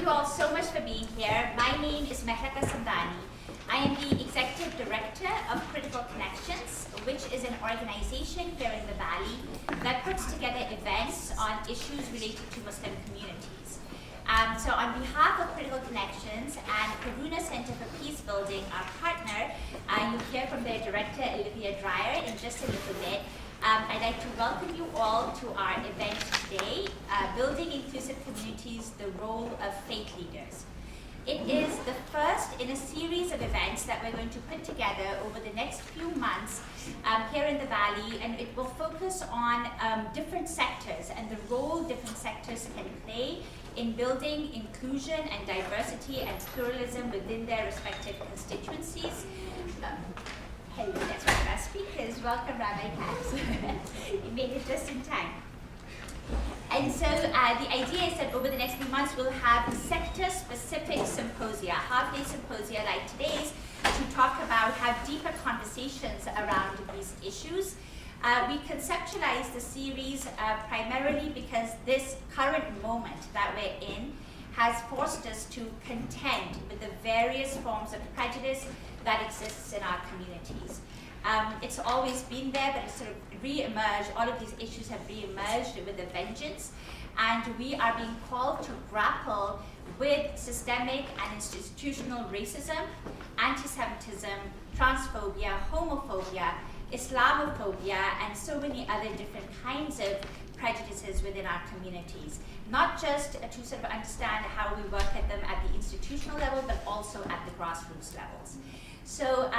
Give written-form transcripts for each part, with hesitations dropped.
you all so much for being here. My name is Mehrata Sandani. I am the Executive Director of Critical Connections, which is an organization here in the Valley that puts together events on issues related to Muslim communities. So on behalf of Critical Connections and Karuna Center for Peace Building, our partner, you'll hear from their director, Olivia Dreyer, in just a little bit. I'd like to welcome you all to our event today, Building Inclusive Communities, the Role of Faith Leaders. It is the first in a series of events that we're going to put together over the next few months here in the Valley, and it will focus on different sectors and the role different sectors can play in building inclusion and diversity and pluralism within their respective constituencies. Hello, that's one of our speakers. Welcome, Rabbi Katz. You made it just in time. And so the idea is that over the next few months, we'll have sector-specific symposia, half-day symposia like today's, to talk about, have deeper conversations around these issues. We conceptualize the series primarily because this current moment that we're in has forced us to contend with the various forms of prejudice that exists in our communities. It's always been there, but it's sort of re-emerged. All of these issues have re-emerged with a vengeance, and we are being called to grapple with systemic and institutional racism, anti-Semitism, transphobia, homophobia, Islamophobia, and so many other different kinds of prejudices within our communities. Not just to sort of understand how we work at them at the institutional level, but also at the grassroots levels. So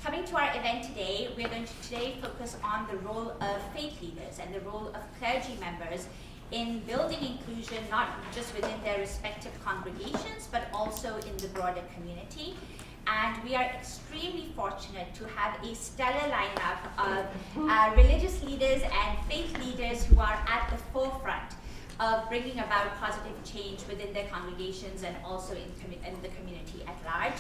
coming to our event today, we're going to today focus on the role of faith leaders and the role of clergy members in building inclusion, not just within their respective congregations, but also in the broader community. And we are extremely fortunate to have a stellar lineup of religious leaders and faith leaders who are at the forefront of bringing about positive change within their congregations and also in the community at large.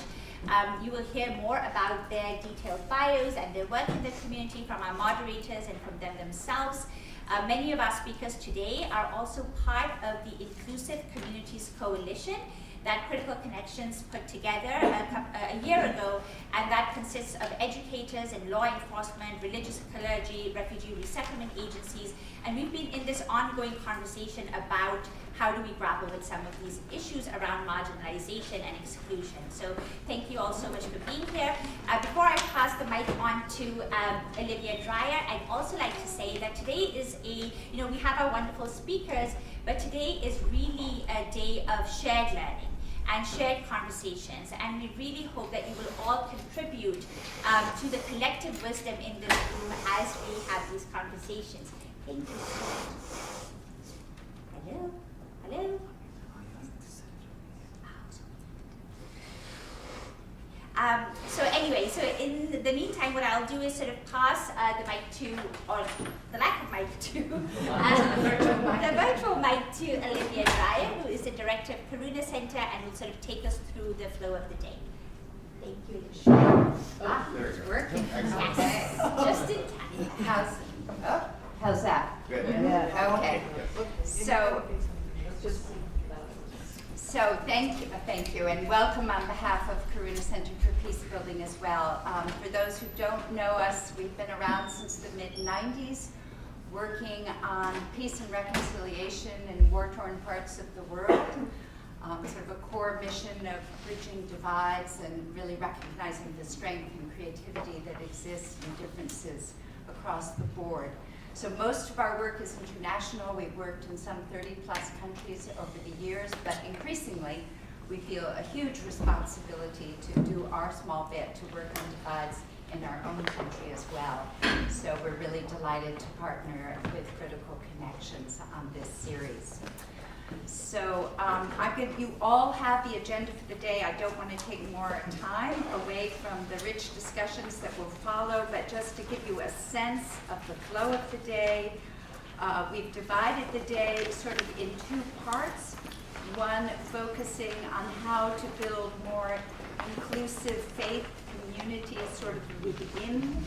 You will hear more about their detailed bios and their work in the community from our moderators and from them themselves. Many of our speakers today are also part of the Inclusive Communities Coalition that Critical Connections put together a year ago, and that consists of educators and law enforcement, religious clergy, refugee resettlement agencies, and we've been in this ongoing conversation about how do we grapple with some of these issues around marginalization and exclusion. So thank you all so much for being here. Before I pass the mic on to Olivia Dreyer, I'd also like to say that today is we have our wonderful speakers, but today is really a day of shared learning and shared conversations, and we really hope that you will all contribute to the collective wisdom in this room as we have these conversations. Thank you so much. Hello? Hello? So in the meantime, what I'll do is sort of pass the mic to, or the lack of mic to, the virtual mic to Olivia Dreyer, who is the director of Karuna Center and will sort of take us through the flow of the day. Thank you. It's working. Yes, just in time. How's that? Good. Yeah. Okay. So thank you, and welcome on behalf of Karuna Center for Peace Building as well. For those who don't know us, we've been around since the mid-90s, working on peace and reconciliation in war-torn parts of the world. Sort of a core mission of bridging divides and really recognizing the strength and creativity that exists in differences across the board. So most of our work is international. We've worked in some 30-plus countries over the years, but increasingly we feel a huge responsibility to do our small bit to work on divides in our own country as well. So we're really delighted to partner with Critical Connections on this series. So you all have the agenda for the day. I don't want to take more time away from the rich discussions that will follow, but just to give you a sense of the flow of the day, we've divided the day sort of in two parts. One focusing on how to build more inclusive faith communities sort of within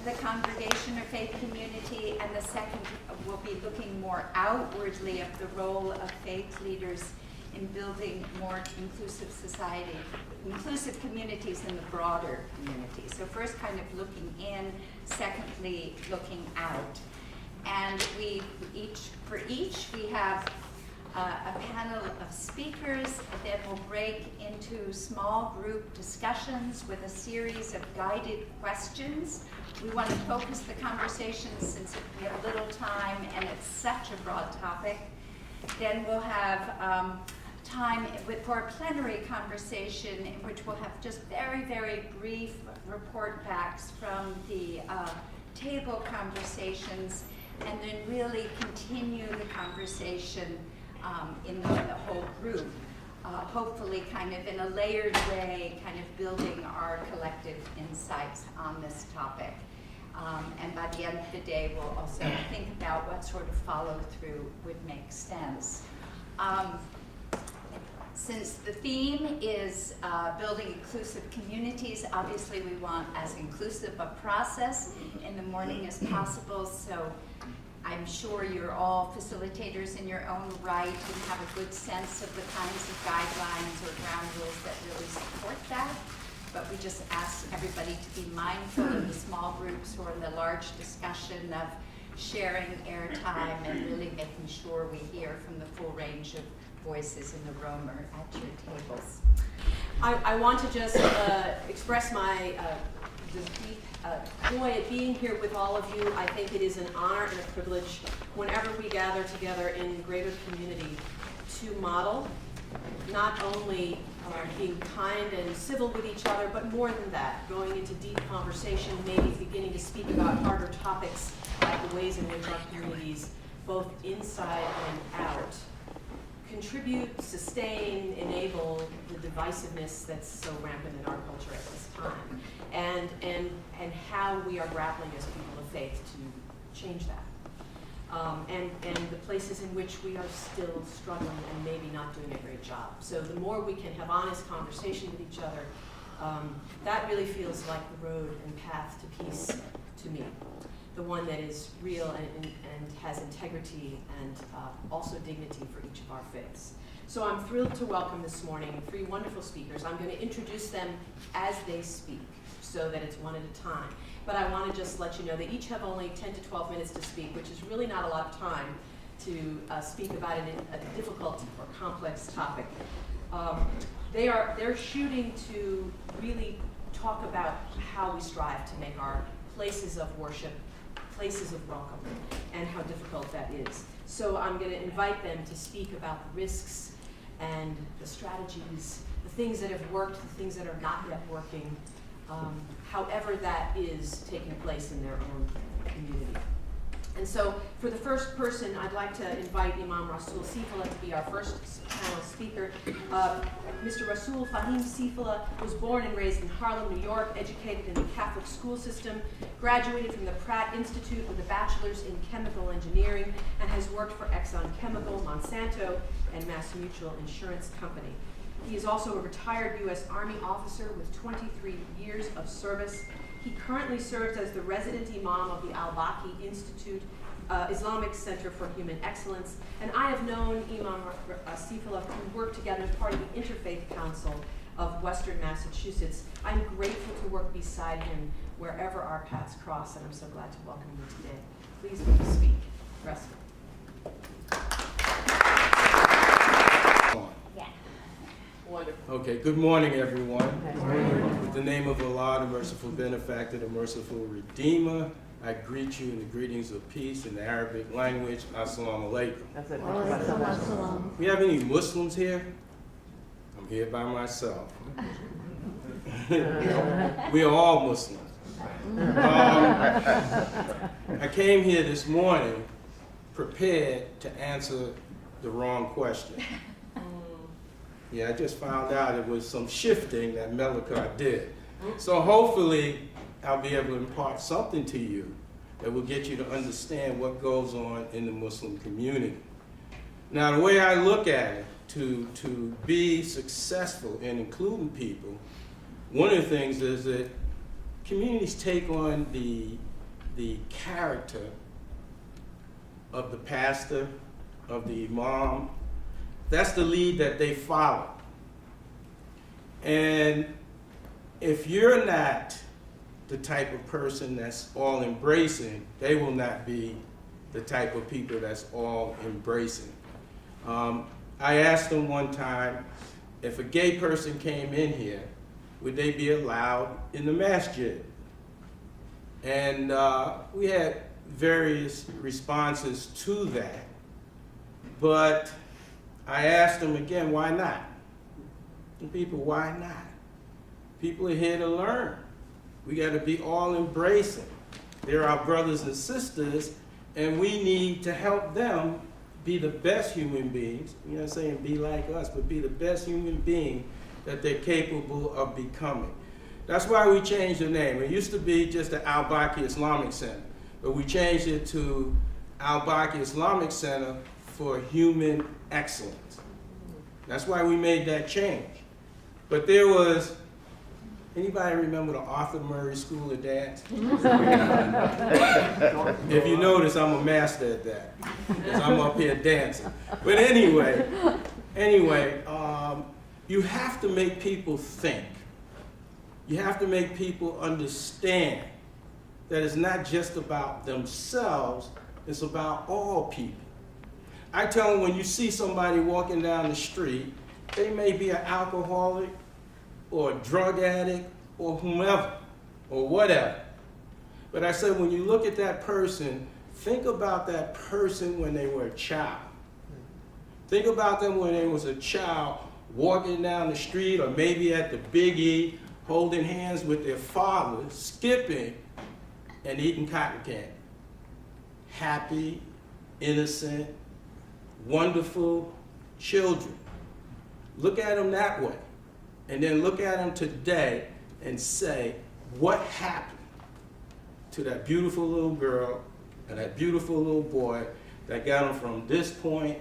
the congregation or faith community, and the second will be looking more outwardly at the role of faith leaders in building more inclusive society, inclusive communities in the broader community. So first kind of looking in, secondly looking out. And we have a panel of speakers that will break into small group discussions with a series of guided questions. We want to focus the conversation since we have little time and it's such a broad topic. Then we'll have time for a plenary conversation in which we'll have just very, very brief report backs from the table conversations, and then really continue the conversation in the whole group, hopefully kind of in a layered way, kind of building our collective insights on this topic. And by the end of the day, we'll also think about what sort of follow-through would make sense. Since the theme is building inclusive communities, obviously we want as inclusive a process in the morning as possible, so I'm sure you're all facilitators in your own right and have a good sense of the kinds of guidelines or ground rules that really support that. But we just ask everybody to be mindful of the small groups or the large discussion of sharing airtime and really making sure we hear from the full range of voices in the room or at your tables. I want to just express my deep joy at being here with all of you. I think it is an honor and a privilege whenever we gather together in greater community to model not only being kind and civil with each other, but more than that, going into deep conversation, maybe beginning to speak about harder topics like the ways in which our communities, both inside and out, contribute, sustain, enable the divisiveness that's so rampant in our culture at this time, and how we are grappling as people of faith to change that. And the places in which we are still struggling and maybe not doing a great job. So the more we can have honest conversation with each other, that really feels like the road and path to peace to me. The one that is real and has integrity and also dignity for each of our faiths. So I'm thrilled to welcome this morning 3 wonderful speakers. I'm going to introduce them as they speak so that it's one at a time. But I want to just let you know they each have only 10 to 12 minutes to speak, which is really not a lot of time to speak about a difficult or complex topic. They're shooting to really talk about how we strive to make our places of worship places of welcome and how difficult that is. So I'm going to invite them to speak about the risks and the strategies, the things that have worked, the things that are not yet working, however that is taking place in their own community. And so for the first person, I'd like to invite Imam Rasul Sifala to be our first panel speaker. Mr. Rasul Fahim Sifala was born and raised in Harlem, New York, educated in the Catholic school system, graduated from the Pratt Institute with a bachelor's in chemical engineering, and has worked for Exxon Chemical, Monsanto, and Mass Mutual Insurance Company. He is also a retired U.S. Army officer with 23 years of service. He currently serves as the resident imam of the Al-Baqi Institute, Islamic Center for Human Excellence, and I have known Imam Sifala to work together as part of the Interfaith Council of Western Massachusetts. I'm grateful to work beside him wherever our paths cross, and I'm so glad to welcome you today. Please come speak. Russell. Wonderful. Okay, good morning, everyone. With the name of Allah, the merciful benefactor, the merciful redeemer, I greet you in the greetings of peace in the Arabic language. Assalamu alaikum. That's it. We have any Muslims here? I'm here by myself. We are all Muslims. I came here this morning prepared to answer the wrong question. Yeah, I just found out it was some shifting that Melika did. So hopefully I'll be able to impart something to you that will get you to understand what goes on in the Muslim community. Now, the way I look at it, to be successful in including people, one of the things is that communities take on the character of the pastor, of the imam, That's the lead that they follow. And if you're not the type of person that's all embracing, they will not be the type of people that's all embracing. I asked them one time, if a gay person came in here, would they be allowed in the masjid? And we had various responses to that. But I asked them again, why not? And people, why not? People are here to learn. We got to be all embracing. They're our brothers and sisters, and we need to help them be the best human beings. You're not saying be like us, but be the best human being that they're capable of becoming. That's why we changed the name. It used to be just the Al-Baqi Islamic Center, but we changed it to Al-Baqi Islamic Center for Human Excellence. That's why we made that change. But there was, anybody remember the Arthur Murray School of Dance? If you notice, I'm a master at that, because I'm up here dancing. But anyway, you have to make people think. You have to make people understand that it's not just about themselves, it's about all people. I tell them, when you see somebody walking down the street, they may be an alcoholic or a drug addict or whomever or whatever. But I said, when you look at that person, think about that person when they were a child. Think about them when they was a child walking down the street, or maybe at the Big E, holding hands with their father, skipping and eating cotton candy. Happy, innocent, wonderful children. Look at them that way. And then look at them today and say, what happened to that beautiful little girl and that beautiful little boy that got them from this point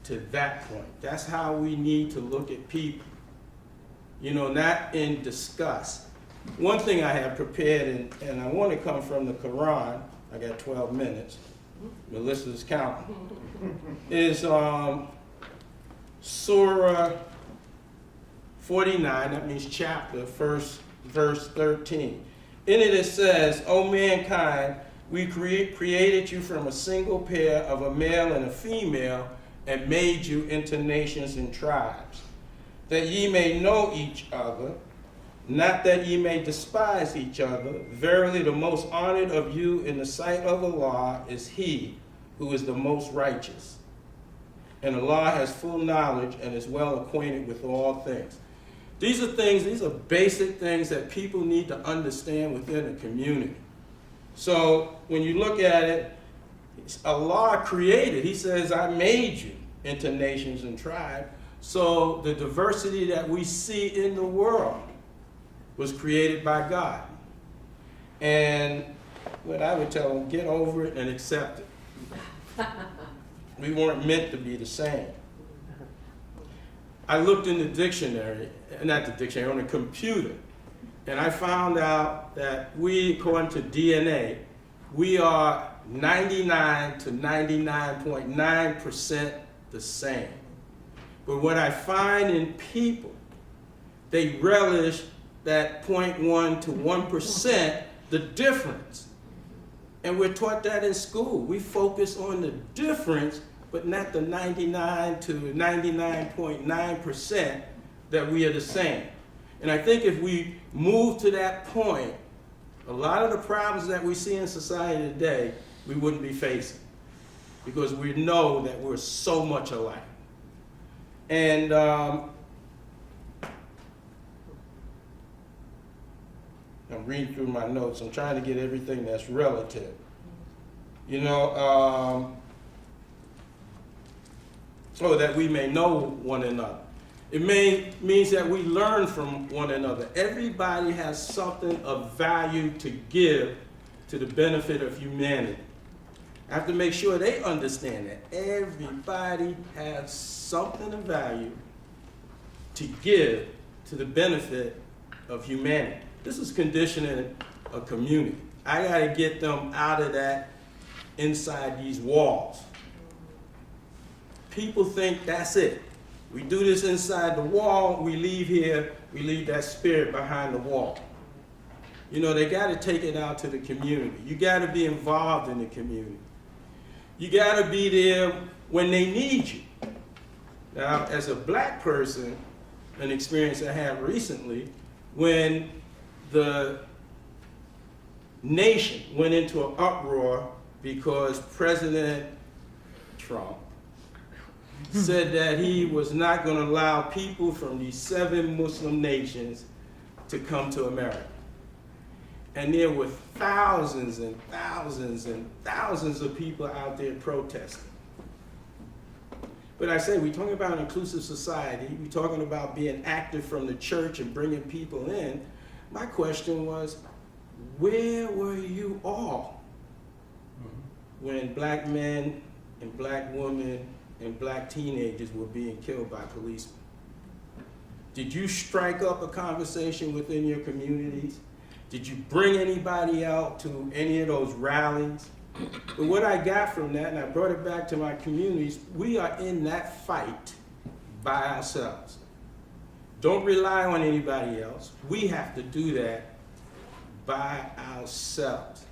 to that point? That's how we need to look at people. You know, not in disgust. One thing I have prepared, and I want to come from the Quran, I got 12 minutes, Melissa's counting, is Surah 49, that means chapter, verse 13. In it says, O mankind, we created you from a single pair of a male and a female, and made you into nations and tribes, that ye may know each other, not that ye may despise each other. Verily, the most honored of you in the sight of Allah is he who is the most righteous. And Allah has full knowledge and is well acquainted with all things. These are basic things that people need to understand within a community. So when you look at it, Allah created, he says, I made you into nations and tribes. So the diversity that we see in the world was created by God. And what I would tell them, get over it and accept it. We weren't meant to be the same. I looked in the dictionary, not the dictionary, on the computer, and I found out that we, according to DNA, we are 99 to 99.9% the same. But what I find in people, they relish that 0.1 to 1%, the difference. And we're taught that in school. We focus on the difference, but not the 99 to 99.9% that we are the same. And I think if we move to that point, a lot of the problems that we see in society today, we wouldn't be facing, because we know that we're so much alike. And I'm reading through my notes. I'm trying to get everything that's relative. You know, so that we may know one another. It means that we learn from one another. Everybody has something of value to give to the benefit of humanity. I have to make sure they understand that everybody has something of value to give to the benefit of humanity. This is conditioning a community. I got to get them out of that inside these walls. People think that's it. We do this inside the wall, we leave here, we leave that spirit behind the wall. You know, they got to take it out to the community. You got to be involved in the community. You got to be there when they need you. Now, as a black person, an experience I had recently, when the nation went into an uproar because President Trump said that he was not going to allow people from these 7 Muslim nations to come to America. And there were thousands and thousands and thousands of people out there protesting. But I say, we're talking about an inclusive society. We're talking about being active from the church and bringing people in. My question was, where were you all when black men and black women and black teenagers were being killed by policemen? Did you strike up a conversation within your communities? Did you bring anybody out to any of those rallies? But what I got from that, and I brought it back to my communities, we are in that fight by ourselves. Don't rely on anybody else. We have to do that by ourselves.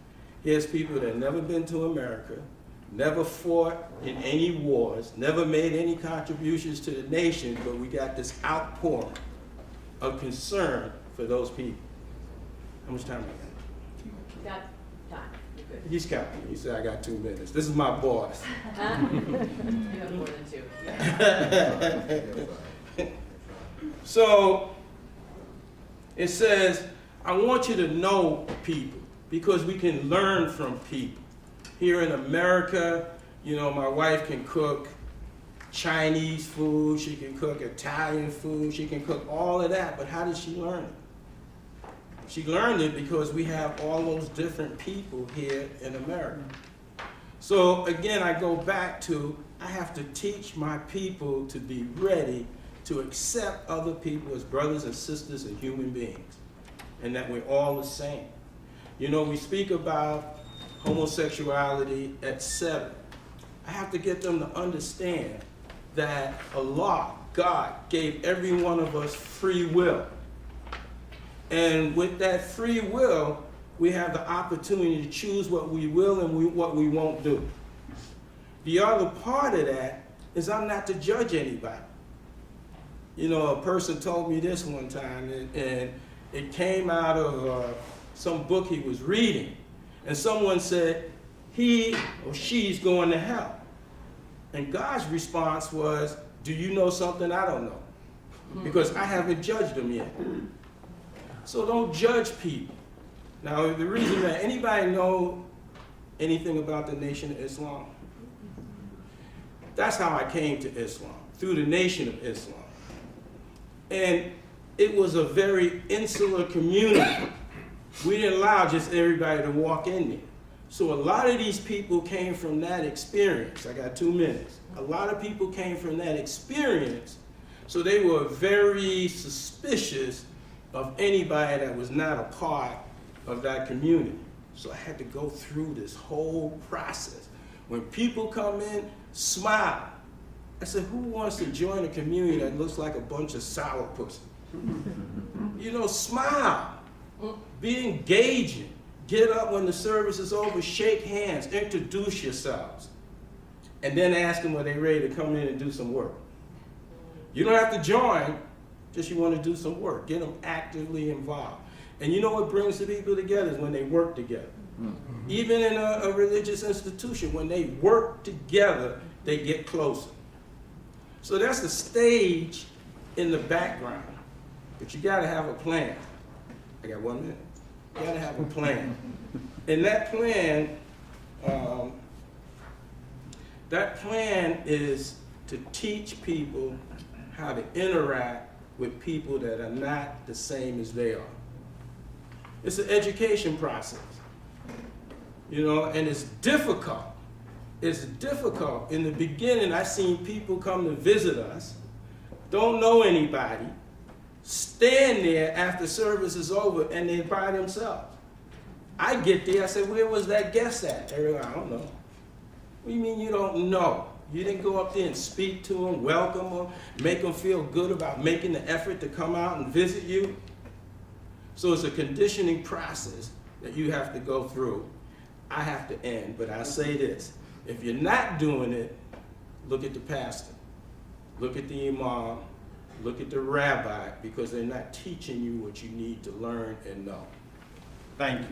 Here's people that have never been to America, never fought in any wars, never made any contributions to the nation, but we got this outpouring of concern for those people. How much time I got? Got time. You're good. He's counting. He said I got 2 minutes. This is my boss. You have more than 2. So it says, I want you to know people because we can learn from people. Here in America, you know, my wife can cook Chinese food, she can cook Italian food, she can cook all of that, but how did she learn it? She learned it because we have all those different people here in America. So again, I go back to, I have to teach my people to be ready to accept other people as brothers and sisters and human beings, and that we're all the same. You know, we speak about homosexuality, etc. I have to get them to understand that Allah, God, gave every one of us free will. And with that free will, we have the opportunity to choose what we will and what we won't do. The other part of that is I'm not to judge anybody. You know, a person told me this one time, and it came out of some book he was reading. And someone said, he or she's going to hell. And God's response was, do you know something I don't know? Because I haven't judged them yet. So don't judge people. Now, the reason that anybody know anything about the Nation of Islam? That's how I came to Islam, through the Nation of Islam. And it was a very insular community. We didn't allow just everybody to walk in there. So a lot of these people came from that experience. I got 2 minutes. A lot of people came from that experience, so they were very suspicious of anybody that was not a part of that community. So I had to go through this whole process. When people come in, smile. I said, who wants to join a community that looks like a bunch of sourpuss? You know, smile. Be engaging. Get up when the service is over, shake hands, introduce yourselves. And then ask them, are they ready to come in and do some work? You don't have to join, just you want to do some work. Get them actively involved. And you know what brings the people together is when they work together. Even in a religious institution, when they work together, they get closer. So that's the stage in the background. But you got to have a plan. I got 1 minute. You got to have a plan. And that plan is to teach people how to interact with people that are not the same as they are. It's an education process, you know, and it's difficult. It's difficult. In the beginning, I seen people come to visit us, don't know anybody, stand there after service is over, and they're by themselves. I get there, I say, where was that guest at? Everyone, I don't know. What do you mean you don't know? You didn't go up there and speak to them, welcome them, make them feel good about making the effort to come out and visit you. So it's a conditioning process that you have to go through. I have to end, but I say this. If you're not doing it, look at the pastor, look at the imam, look at the rabbi, because they're not teaching you what you need to learn and know. Thank you.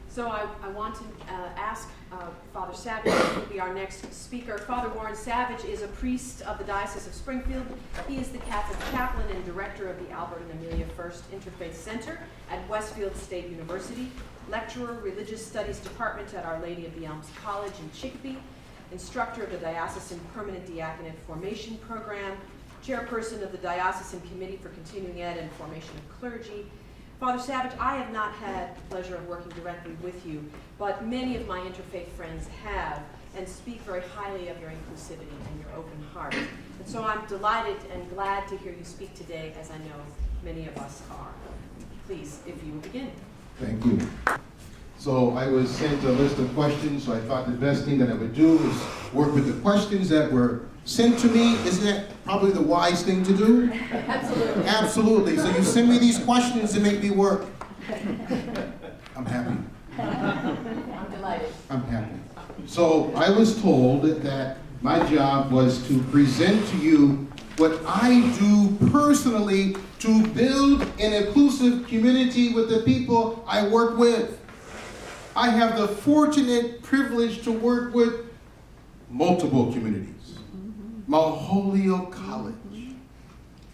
So I want to ask Father Savage to be our next speaker. Father Warren Savage is a priest of the Diocese of Springfield. He is the Catholic chaplain and director of the Albert and Amelia First Interfaith Center at Westfield State University, lecturer, Religious Studies Department at Our Lady of the Elms College in Chicopee, instructor of the Diocesan Permanent Diaconate Formation Program, chairperson of the Diocesan Committee for Continuing Ed and Formation of Clergy. Father Savage, I have not had the pleasure of working directly with you, but many of my interfaith friends have and speak very highly of your inclusivity and your open heart. And so I'm delighted and glad to hear you speak today, as I know many of us are. Please, if you will begin. Thank you. So I was sent a list of questions, so I thought the best thing that I would do is work with the questions that were sent to me. Isn't that probably the wise thing to do? Absolutely. Absolutely. So you send me these questions to make me work. I'm happy. I'm delighted. I'm happy. So I was told that my job was to present to you what I do personally to build an inclusive community with the people I work with. I have the fortunate privilege to work with multiple communities. Mount Holyoke College,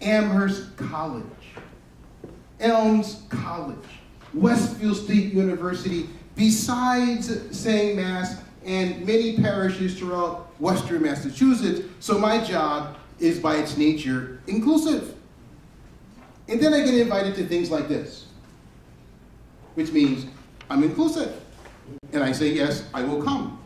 Amherst College, Elms College, Westfield State University, besides saying Mass, and many parishes throughout Western Massachusetts. So my job is by its nature inclusive. And then I get invited to things like this, which means I'm inclusive. And I say, yes, I will come.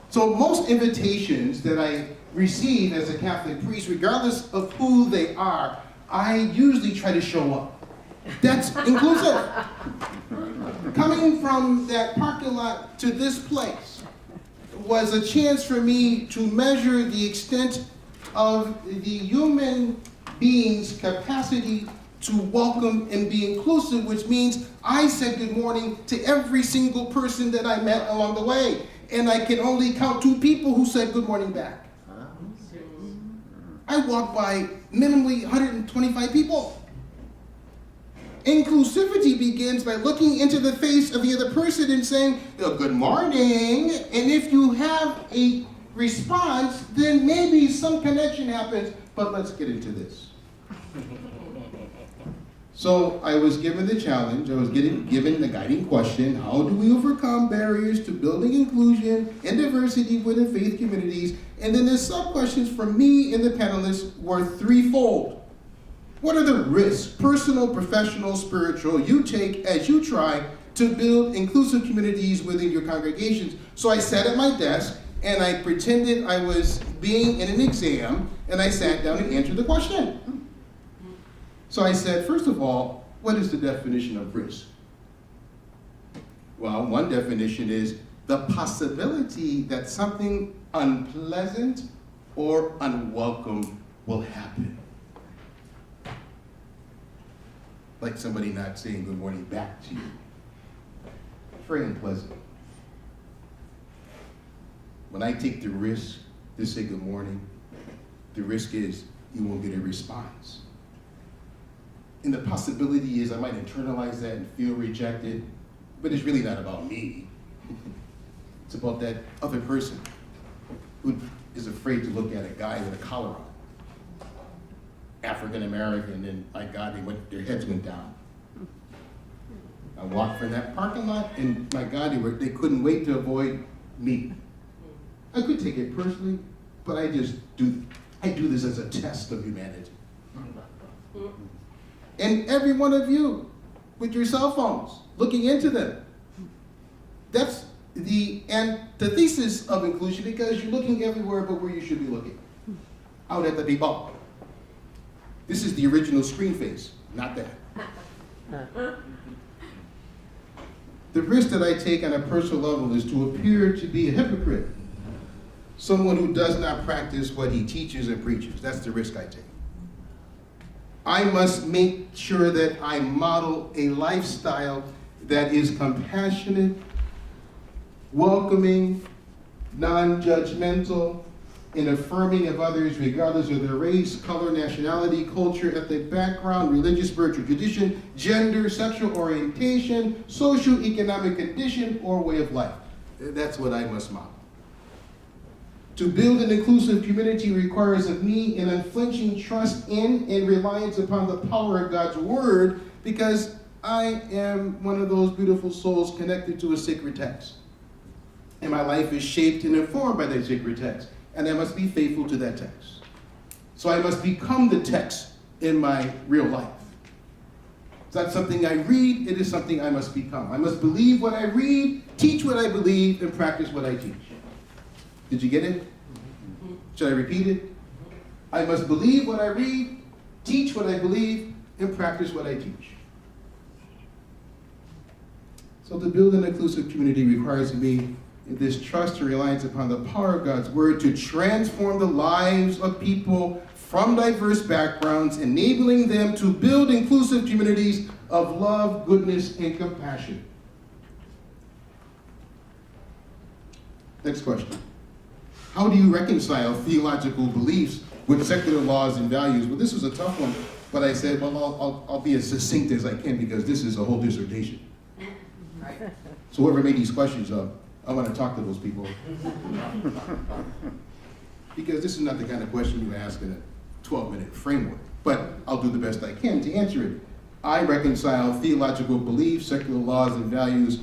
So most invitations that I receive as a Catholic priest, regardless of who they are, I usually try to show up. That's inclusive. Coming from that parking lot to this place was a chance for me to measure the extent of the human being's capacity to welcome and be inclusive, which means I said good morning to every single person that I met along the way. And I can only count 2 people who said good morning back. I walked by minimally 125 people. Inclusivity begins by looking into the face of the other person and saying, good morning. And if you have a response, then maybe some connection happens. But let's get into this. So I was given the challenge, I was given the guiding question, how do we overcome barriers to building inclusion and diversity within faith communities? And then the sub-questions from me and the panelists were threefold. What are the risks, personal, professional, spiritual, you take as you try to build inclusive communities within your congregations? So I sat at my desk and I pretended I was being in an exam and I sat down and answered the question. So I said, first of all, what is the definition of risk? Well, one definition is the possibility that something unpleasant or unwelcome will happen. Like somebody not saying good morning back to you. Very unpleasant. When I take the risk to say good morning, the risk is you won't get a response. And the possibility is I might internalize that and feel rejected, but it's really not about me. It's about that other person who is afraid to look at a guy with a collar on. African American, and my God, their heads went down. I walked from that parking lot, and my God, they couldn't wait to avoid me. I could take it personally, but I do this as a test of humanity. And every one of you, with your cell phones, looking into them. That's the antithesis of inclusion, because you're looking everywhere but where you should be looking. Out at the people. This is the original screen face, not that. The risk that I take on a personal level is to appear to be a hypocrite, someone who does not practice what he teaches and preaches. That's the risk I take. I must make sure that I model a lifestyle that is compassionate, welcoming, non-judgmental, and affirming of others regardless of their race, color, nationality, culture, ethnic background, religious, spiritual tradition, gender, sexual orientation, socio-economic condition, or way of life. That's what I must model. To build an inclusive community requires of me an unflinching trust in and reliance upon the power of God's word, because I am one of those beautiful souls connected to a sacred text. And my life is shaped and informed by that sacred text. And I must be faithful to that text. So I must become the text in my real life. It's not something I read, it is something I must become. I must believe what I read, teach what I believe, and practice what I teach. Did you get it? Should I repeat it? I must believe what I read, teach what I believe, and practice what I teach. So to build an inclusive community requires of me this trust and reliance upon the power of God's word to transform the lives of people from diverse backgrounds, enabling them to build inclusive communities of love, goodness, and compassion. Next question. How do you reconcile theological beliefs with secular laws and values? Well, this was a tough one, but I said, well, I'll be as succinct as I can because this is a whole dissertation. Right. So whoever made these questions up, I want to talk to those people. Because this is not the kind of question you ask in a 12-minute framework. But I'll do the best I can to answer it. I reconcile theological beliefs, secular laws, and values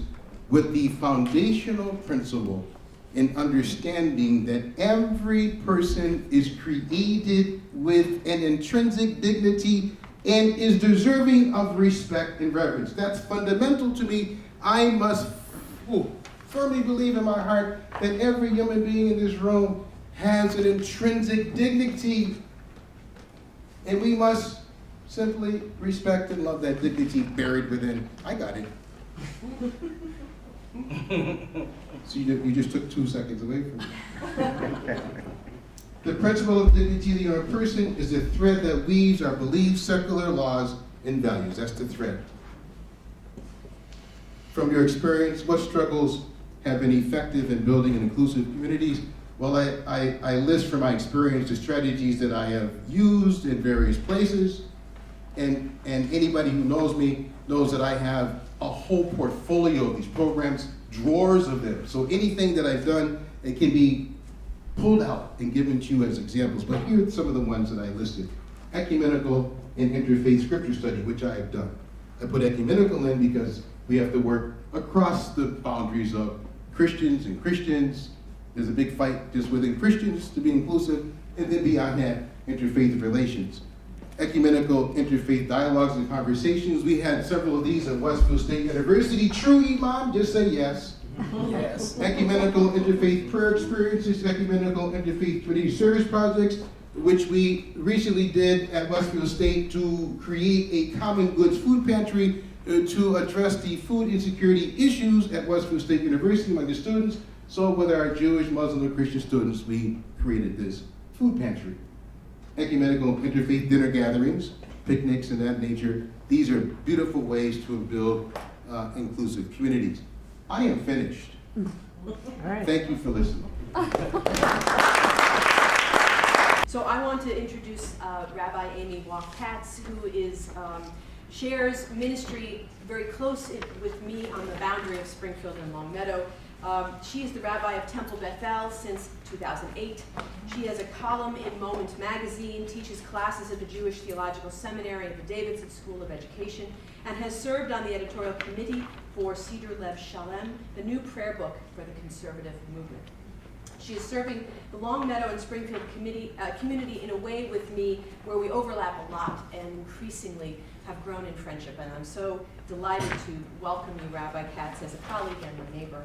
with the foundational principle in understanding that every person is created with an intrinsic dignity and is deserving of respect and reverence. That's fundamental to me. I must firmly believe in my heart that every human being in this room has an intrinsic dignity, and we must simply respect and love that dignity buried within. I got it. So you just took 2 seconds away from me. The principle of dignity of the human person is the thread that weaves our beliefs, secular laws, and values. That's the thread. From your experience, what struggles have been effective in building an inclusive communities? Well, I list from my experience the strategies that I have used in various places, and anybody who knows me knows that I have a whole portfolio of these programs, drawers of them. So anything that I've done, it can be pulled out and given to you as examples. But here are some of the ones that I listed. Ecumenical and interfaith scripture study, which I have done. I put ecumenical in because we have to work across the boundaries of Christians and Christians. There's a big fight just within Christians to be inclusive, and then beyond that, interfaith relations. Ecumenical interfaith dialogues and conversations. We had several of these at Westfield State University. True, Imam? Just say yes. Yes. Ecumenical interfaith prayer experiences, ecumenical interfaith community service projects, which we recently did at Westfield State to create a common goods food pantry to address the food insecurity issues at Westfield State University among the students. So with our Jewish, Muslim, and Christian students, we created this food pantry. Ecumenical interfaith dinner gatherings, picnics, and that nature. These are beautiful ways to build inclusive communities. I am finished. All right. Thank you for listening. So I want to introduce Rabbi Amy Walk-Katz, who is shares ministry very close with me on the boundary of Springfield and Longmeadow. She is the rabbi of Temple Bethel since 2008. She has a column in Moment magazine, teaches classes at the Jewish Theological Seminary at the Davidson School of Education, and has served on the editorial committee for Seder Lev Shalem, the new prayer book for the conservative movement. She is serving the Longmeadow and Springfield community in a way with me where we overlap a lot and increasingly have grown in friendship. And I'm so delighted to welcome you, Rabbi Katz, as a colleague and a neighbor.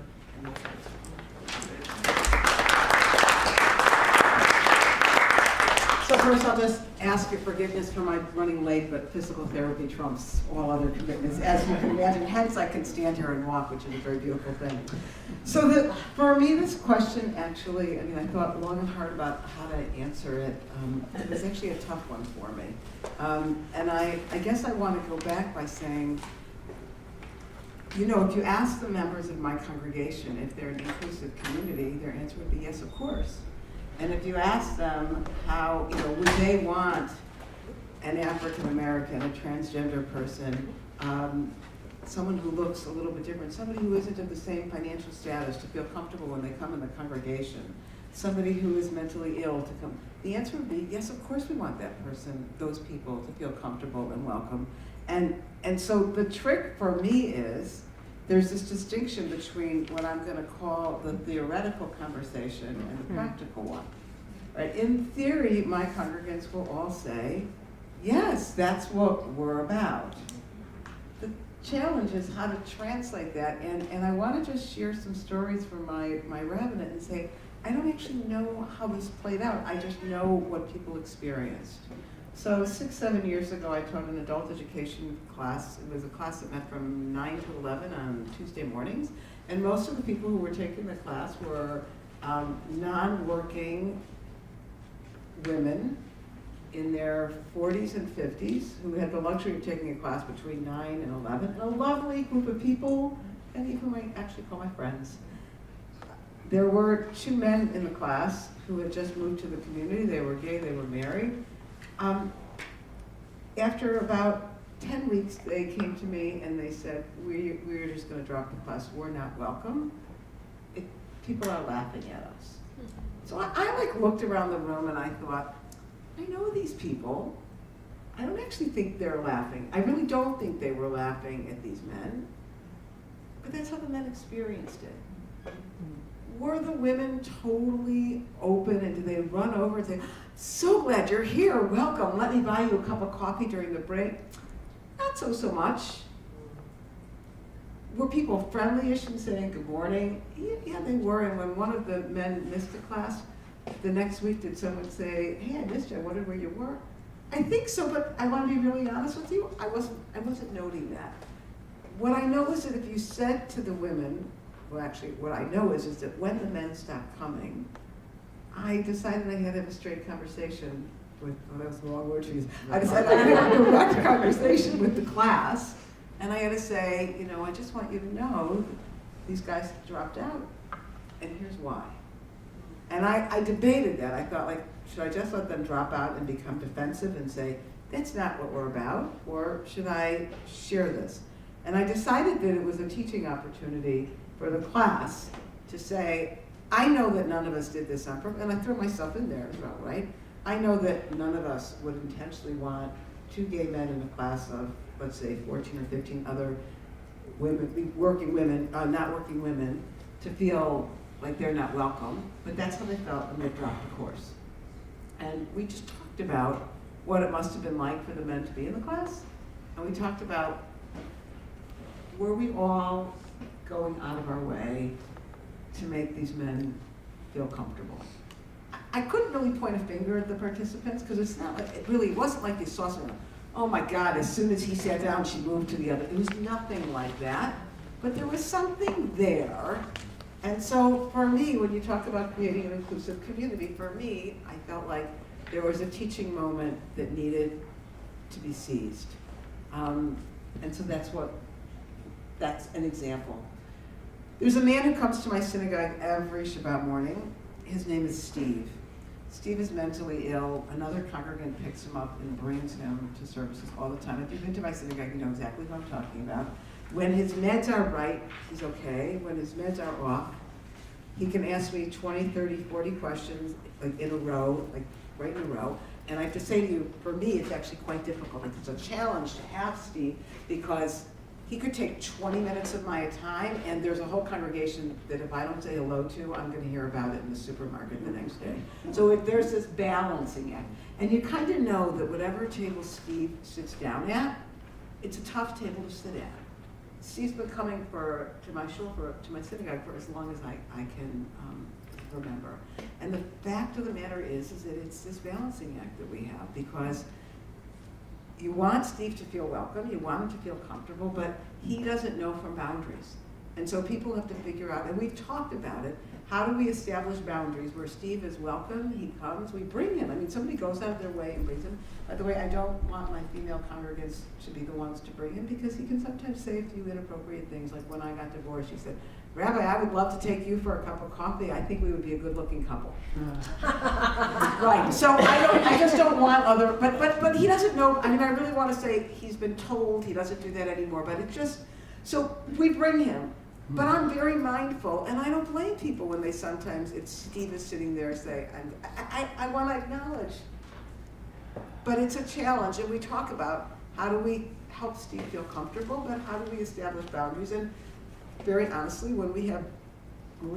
So first, I'll just ask your forgiveness for my running late, but physical therapy trumps all other commitments, as you can imagine. Hence, I can stand here and walk, which is a very beautiful thing. So for me, this question actually, I mean, I thought long and hard about how to answer it. It was actually a tough one for me. And I guess I want to go back by saying, you know, if you ask the members of my congregation if they're an inclusive community, their answer would be yes, of course. And if you ask them how, you know, would they want an African American, a transgender person, someone who looks a little bit different, somebody who isn't of the same financial status to feel comfortable when they come in the congregation, somebody who is mentally ill to come, the answer would be yes, of course we want that person, those people to feel comfortable and welcome. And so the trick for me is there's this distinction between what I'm going to call the theoretical conversation and the practical one. Right? In theory, my congregants will all say, yes, that's what we're about. The challenge is how to translate that, and I want to just share some stories from my rabbinate and say, I don't actually know how this played out, I just know what people experienced. So 6-7 years ago, I taught an adult education class. It was a class that met from 9 to 11 on Tuesday mornings. And most of the people who were taking the class were non-working women in their 40s and 50s who had the luxury of taking a class between 9 and 11. And a lovely group of people, many of whom I actually call my friends. There were 2 men in the class who had just moved to the community. They were gay, they were married. After about 10 weeks, they came to me and they said, we're just going to drop the class. We're not welcome. People are laughing at us. So I like looked around the room and I thought, I know these people. I don't actually think they're laughing. I really don't think they were laughing at these men. But that's how the men experienced it. Were the women totally open and did they run over and say, so glad you're here, welcome, let me buy you a cup of coffee during the break? Not so much. Were people friendly-ish and saying good morning? Yeah, they were, and when one of the men missed the class, the next week did someone say, hey, I missed you, I wondered where you were? I think so, but I want to be really honest with you, I wasn't noting that. What I know is that if you said to the women, well, actually, what I know is that when the men stopped coming, I decided I had to have a straight conversation with, that was the wrong word to use. I decided I had to have a direct conversation with the class, and I had to say, you know, I just want you to know these guys dropped out, and here's why. And I debated that. I thought, like, should I just let them drop out and become defensive and say, that's not what we're about, or should I share this? And I decided that it was a teaching opportunity for the class to say, I know that none of us did this on purpose, and I throw myself in there as well, right? I know that none of us would intentionally want 2 gay men in a class of, let's say, 14 or 15 other women, working women, not working women, to feel like they're not welcome, but that's how they felt when they dropped the course. And we just talked about what it must have been like for the men to be in the class, and we talked about, were we all going out of our way to make these men feel comfortable? I couldn't really point a finger at the participants because it's not like, it wasn't like they saw someone, oh my God, as soon as he sat down, she moved to the other. It was nothing like that, but there was something there. And so for me, when you talk about creating an inclusive community, for me, I felt like there was a teaching moment that needed to be seized. And so that's an example. There's a man who comes to my synagogue every Shabbat morning. His name is Steve. Steve is mentally ill. Another congregant picks him up and brings him to services all the time. If you've been to my synagogue, you know exactly what I'm talking about. When his meds are right, he's okay. When his meds are off, he can ask me 20, 30, 40 questions like in a row, like right in a row. And I have to say to you, for me, it's actually quite difficult. It's a challenge to have Steve because he could take 20 minutes of my time, and there's a whole congregation that if I don't say hello to, I'm going to hear about it in the supermarket the next day. So there's this balancing act. And you kind of know that whatever table Steve sits down at, it's a tough table to sit at. Steve's been coming to my synagogue for as long as I can remember. And the fact of the matter is that it's this balancing act that we have, because you want Steve to feel welcome, you want him to feel comfortable, but he doesn't know from boundaries. And so people have to figure out, and we've talked about it, how do we establish boundaries where Steve is welcome, he comes, we bring him. I mean, somebody goes out of their way and brings him. By the way, I don't want my female congregants to be the ones to bring him, because he can sometimes say a few inappropriate things. Like when I got divorced, she said, Rabbi, I would love to take you for a cup of coffee. I think we would be a good-looking couple. Right, so I just don't want other, but he doesn't know. I mean, I really want to say he's been told he doesn't do that anymore, but it just, so we bring him. But I'm very mindful, and I don't blame people when they sometimes, Steve is sitting there saying, I want to acknowledge. But it's a challenge, and we talk about how do we help Steve feel comfortable, but how do we establish boundaries? And very honestly, when we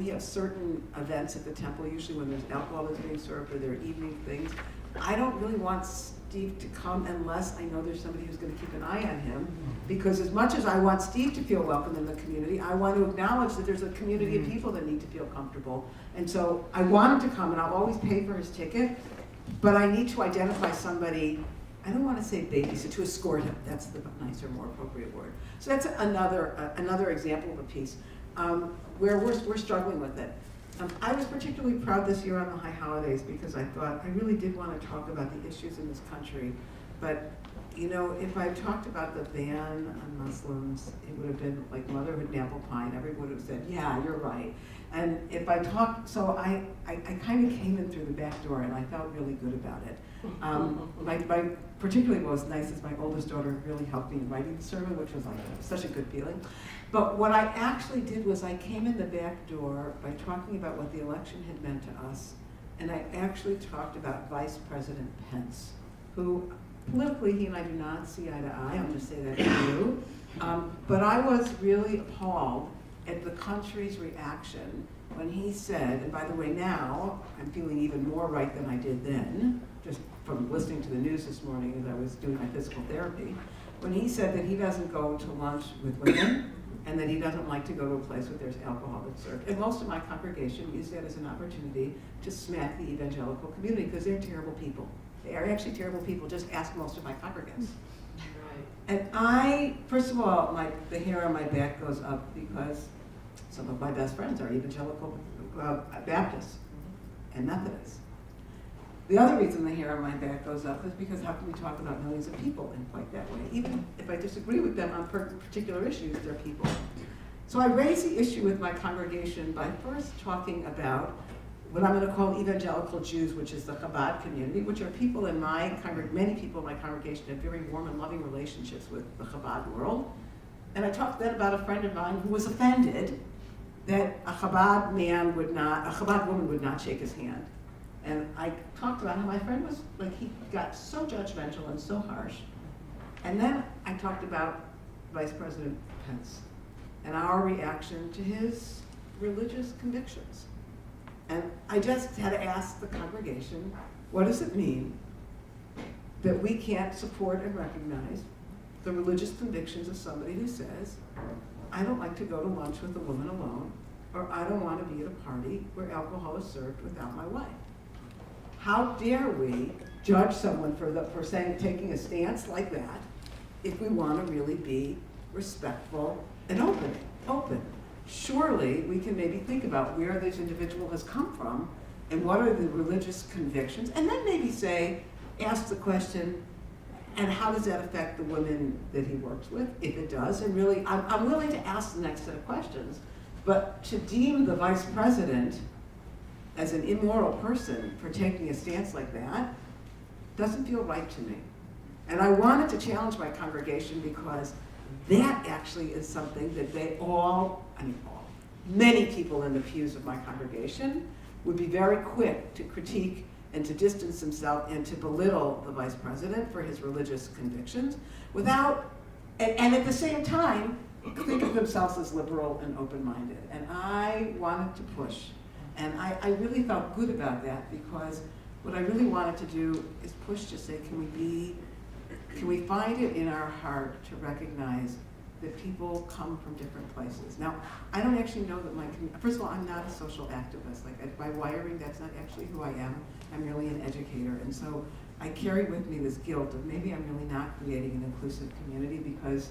have certain events at the temple, usually when there's alcohol that's being served or there are evening things, I don't really want Steve to come unless I know there's somebody who's going to keep an eye on him. Because as much as I want Steve to feel welcome in the community, I want to acknowledge that there's a community of people that need to feel comfortable. And so I want him to come, and I'll always pay for his ticket, but I need to identify somebody, I don't want to say babysit, to escort him. That's the nicer, more appropriate word. So that's another example of a piece where we're struggling with it. I was particularly proud this year on the high holidays because I thought I really did want to talk about the issues in this country. But, you know, if I talked about the ban on Muslims, it would have been like motherhood and apple pie, and everyone would have said, yeah, you're right. And if I talked, so I kind of came in through the back door, and I felt really good about it. Particularly what was nice is my oldest daughter really helped me in writing the sermon, which was like such a good feeling. But what I actually did was I came in the back door by talking about what the election had meant to us, and I actually talked about Vice President Pence, who politically he and I do not see eye to eye. I'll just say that to you. But I was really appalled at the country's reaction when he said, and by the way, now I'm feeling even more right than I did then, just from listening to the news this morning as I was doing my physical therapy, when he said that he doesn't go to lunch with women and that he doesn't like to go to a place where there's alcohol that's served. And most of my congregation used that as an opportunity to smack the evangelical community because they're terrible people. They are actually terrible people. Just ask most of my congregants. And I, first of all, the hair on my back goes up because some of my best friends are evangelical Baptists and Methodists. The other reason the hair on my back goes up is because how can we talk about millions of people in quite that way? Even if I disagree with them on particular issues, they're people. So I raised the issue with my congregation by first talking about what I'm going to call evangelical Jews, which is the Chabad community, which are people in my many people in my congregation have very warm and loving relationships with the Chabad world. And I talked then about a friend of mine who was offended that a Chabad woman would not shake his hand. And I talked about how my friend was, he got so judgmental and so harsh. And then I talked about Vice President Pence and our reaction to his religious convictions. And I just had to ask the congregation, what does it mean that we can't support and recognize the religious convictions of somebody who says, I don't like to go to lunch with a woman alone, or I don't want to be at a party where alcohol is served without my wife? How dare we judge someone for taking a stance like that if we want to really be respectful and open? Surely we can maybe think about where this individual has come from and what are the religious convictions, and then maybe ask the question, and how does that affect the women that he works with, if it does? And really, I'm willing to ask the next set of questions, but to deem the vice president as an immoral person for taking a stance like that doesn't feel right to me. And I wanted to challenge my congregation because that actually is something that many people in the pews of my congregation would be very quick to critique and to distance himself and to belittle the vice president for his religious convictions and at the same time think of themselves as liberal and open-minded. And I wanted to push. And I really felt good about that because what I really wanted to do is push to say, can we find it in our heart to recognize that people come from different places. Now, I don't actually know that first of all, I'm not a social activist. Like by wiring, that's not actually who I am. I'm really an educator. And so I carry with me this guilt of maybe I'm really not creating an inclusive community because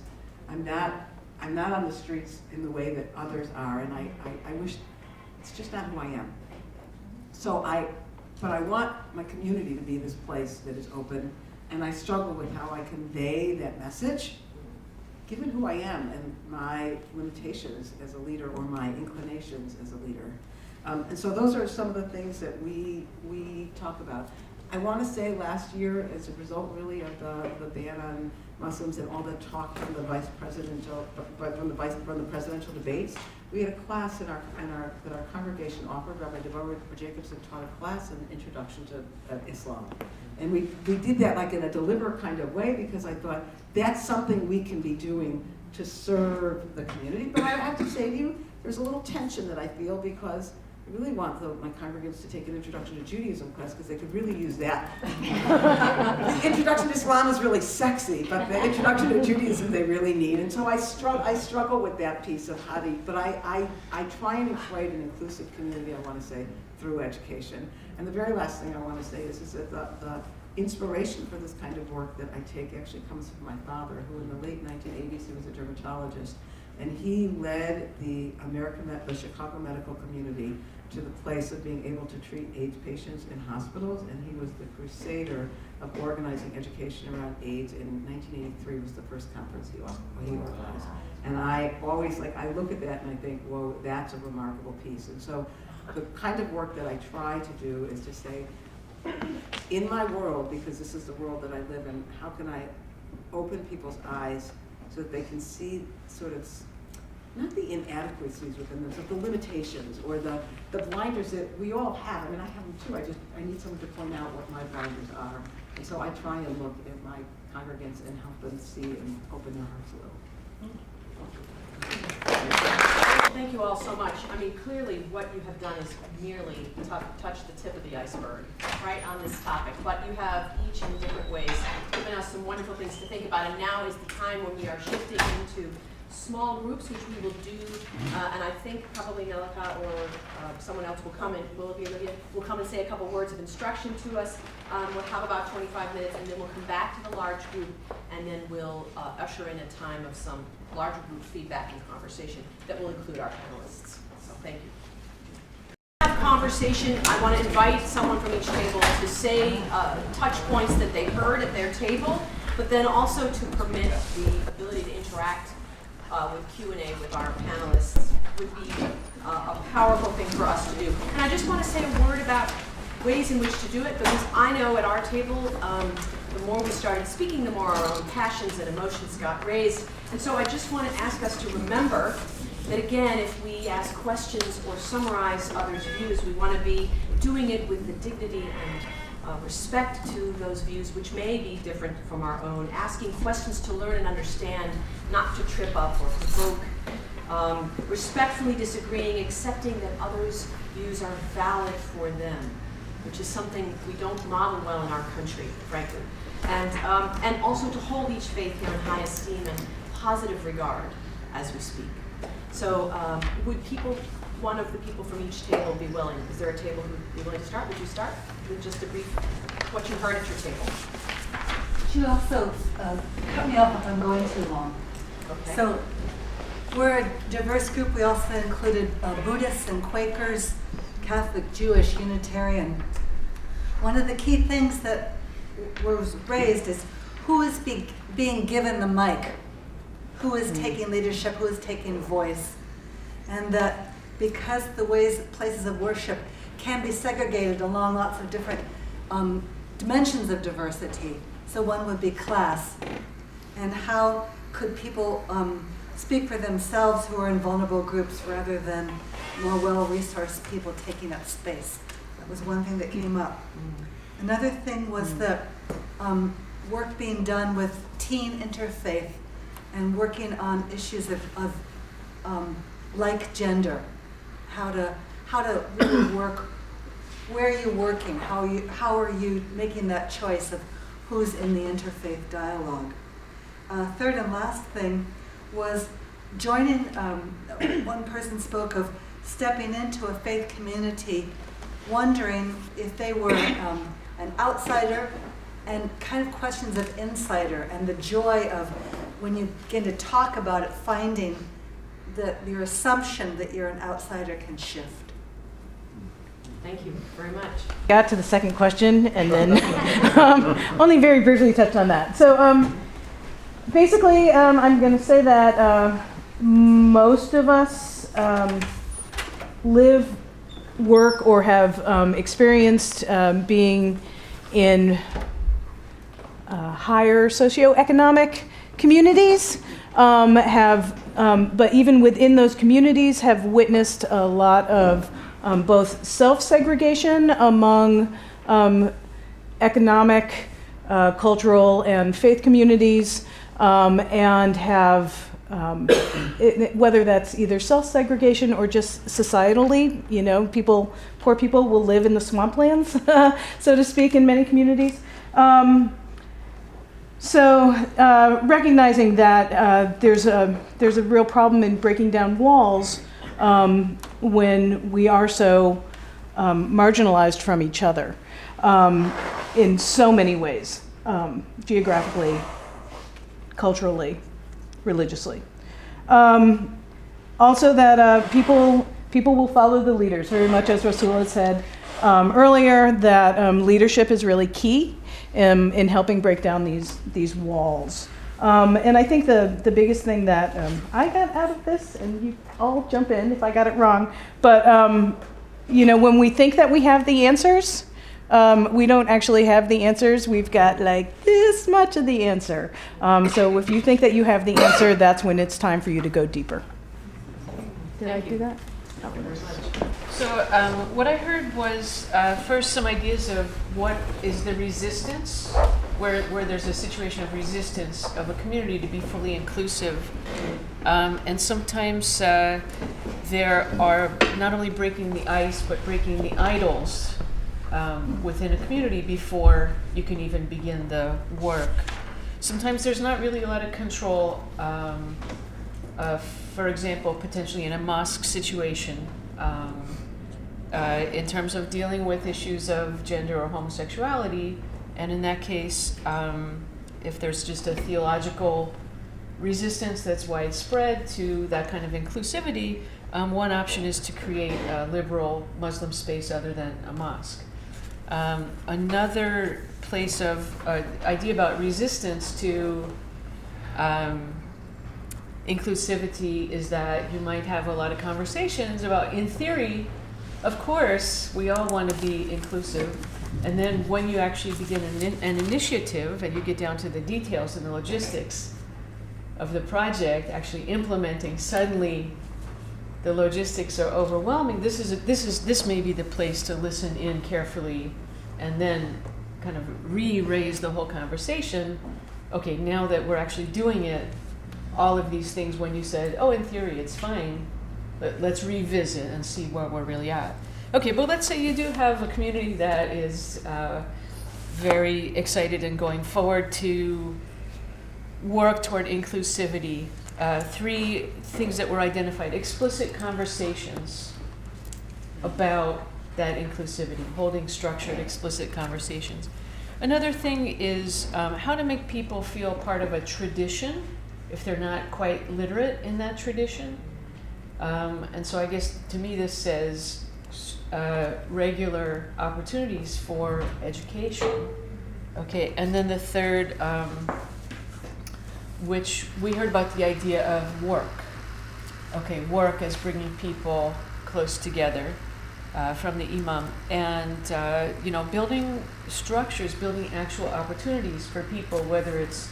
I'm not on the streets in the way that others are, and I wish it's just not who I am. But I want my community to be this place that is open, and I struggle with how I convey that message, given who I am and my limitations as a leader or my inclinations as a leader. And so those are some of the things that we talk about. I want to say last year, as a result really of the ban on Muslims and all the talk from the presidential debates, we had a class that our congregation offered. Rabbi Deborah Jacobson taught a class on Introduction to Islam. And we did that like in a deliberate kind of way because I thought that's something we can be doing to serve the community. But I have to say to you, there's a little tension that I feel because I really want my congregants to take an Introduction to Judaism class because they could really use that. The Introduction to Islam is really sexy, but the Introduction to Judaism they really need. And so I struggle with that piece of how to, but I try and create an inclusive community, I want to say, through education. And the very last thing I want to say is that the inspiration for this kind of work that I take actually comes from my father, who in the late 1980s, he was a dermatologist. And he led the Chicago medical community to the place of being able to treat AIDS patients in hospitals, and he was the crusader of organizing education around AIDS. In 1983 was the first conference he organized. And I always, I look at that and I think, whoa, that's a remarkable piece. And so the kind of work that I try to do is to say, in my world, because this is the world that I live in, how can I open people's eyes so that they can see sort of, not the inadequacies within them, but the limitations or the blinders that we all have. I mean, I have them too. I need someone to point out what my blinders are. And so I try and look at my congregants and help them see and open their hearts a little. Thank you all so much. I mean, clearly what you have done is merely touch the tip of the iceberg, right, on this topic. But you have each in different ways given us some wonderful things to think about. And now is the time when we are shifting into small groups, which we will do, and I think probably Melika or someone else will come and Olivia will come and say a couple words of instruction to us. We'll have about 25 minutes, and then we'll come back to the large group, and then we'll usher in a time of some larger group feedback and conversation that will include our panelists. So thank you. Conversation, I want to invite someone from each table to say touch points that they heard at their table, but then also to permit the ability to interact with Q&A with our panelists would be a powerful thing for us to do. And I just want to say a word about ways in which to do it, because I know at our table, the more we started speaking, the more our own passions and emotions got raised. And so I just want to ask us to remember that, again, if we ask questions or summarize others' views, we want to be doing it with the dignity and respect to those views, which may be different from our own, asking questions to learn and understand, not to trip up or provoke, respectfully disagreeing, accepting that others' views are valid for them, which is something we don't model well in our country, frankly. And also to hold each faith here in high esteem and positive regard as we speak. So would one of the people from each table be willing? Is there a table who would be willing to start? Would you start with just a brief, what you heard at your table? Could you also cut me off if I'm going too long? Okay. So we're a diverse group. We also included Buddhists and Quakers, Catholic, Jewish, Unitarian. One of the key things that was raised is who is being given the mic, who is taking leadership, who is taking voice, and that because the places of worship can be segregated along lots of different dimensions of diversity. So one would be class, and how could people speak for themselves who are in vulnerable groups rather than more well-resourced people taking up space. That was one thing that came up. Another thing was the work being done with teen interfaith and working on issues of like gender, how to really work. Where are you working? How are you making that choice of who's in the interfaith dialogue? Third and last thing was joining, one person spoke of stepping into a faith community, wondering if they were an outsider, and kind of questions of insider, and the joy of when you begin to talk about it, finding that your assumption that you're an outsider can shift. Thank you very much. Got to the second question and then only very briefly touched on that. So basically, I'm going to say that most of us live, work, or have experienced being in higher socioeconomic communities, but even within those communities have witnessed a lot of both self-segregation among economic, cultural, and faith communities, and have, whether that's either self-segregation or just societally, poor people will live in the swamplands, so to speak, in many communities. So recognizing that there's a real problem in breaking down walls when we are so marginalized from each other in so many ways, geographically, culturally, religiously. Also that people will follow the leaders, very much as Rasul had said earlier, that leadership is really key in helping break down these walls. And I think the biggest thing that I got out of this, and you all jump in if I got it wrong, but when we think that we have the answers, we don't actually have the answers. We've got like this much of the answer. So if you think that you have the answer, that's when it's time for you to go deeper. Did I do that? Thank you very much. So what I heard was first some ideas of what is the resistance, where there's a situation of resistance of a community to be fully inclusive. And sometimes there are not only breaking the ice, but breaking the idols within a community before you can even begin the work. Sometimes there's not really a lot of control, for example, potentially in a mosque situation, in terms of dealing with issues of gender or homosexuality. And in that case, if there's just a theological resistance that's widespread to that kind of inclusivity, one option is to create a liberal Muslim space other than a mosque. Another place of idea about resistance to inclusivity is that you might have a lot of conversations about, in theory, of course, we all want to be inclusive. And then when you actually begin an initiative and you get down to the details and the logistics of the project, actually implementing, suddenly the logistics are overwhelming. This may be the place to listen in carefully and then kind of re-raise the whole conversation. Okay, now that we're actually doing it, all of these things, when you said, oh, in theory, it's fine, let's revisit and see where we're really at. Okay, but let's say you do have a community that is very excited and going forward to work toward inclusivity. 3 things that were identified: explicit conversations about that inclusivity, holding structured, explicit conversations. Another thing is how to make people feel part of a tradition if they're not quite literate in that tradition. And so I guess to me this says regular opportunities for education. Okay, and then the third, which we heard about the idea of work. Okay, work as bringing people close together from the imam, and building structures, building actual opportunities for people, whether it's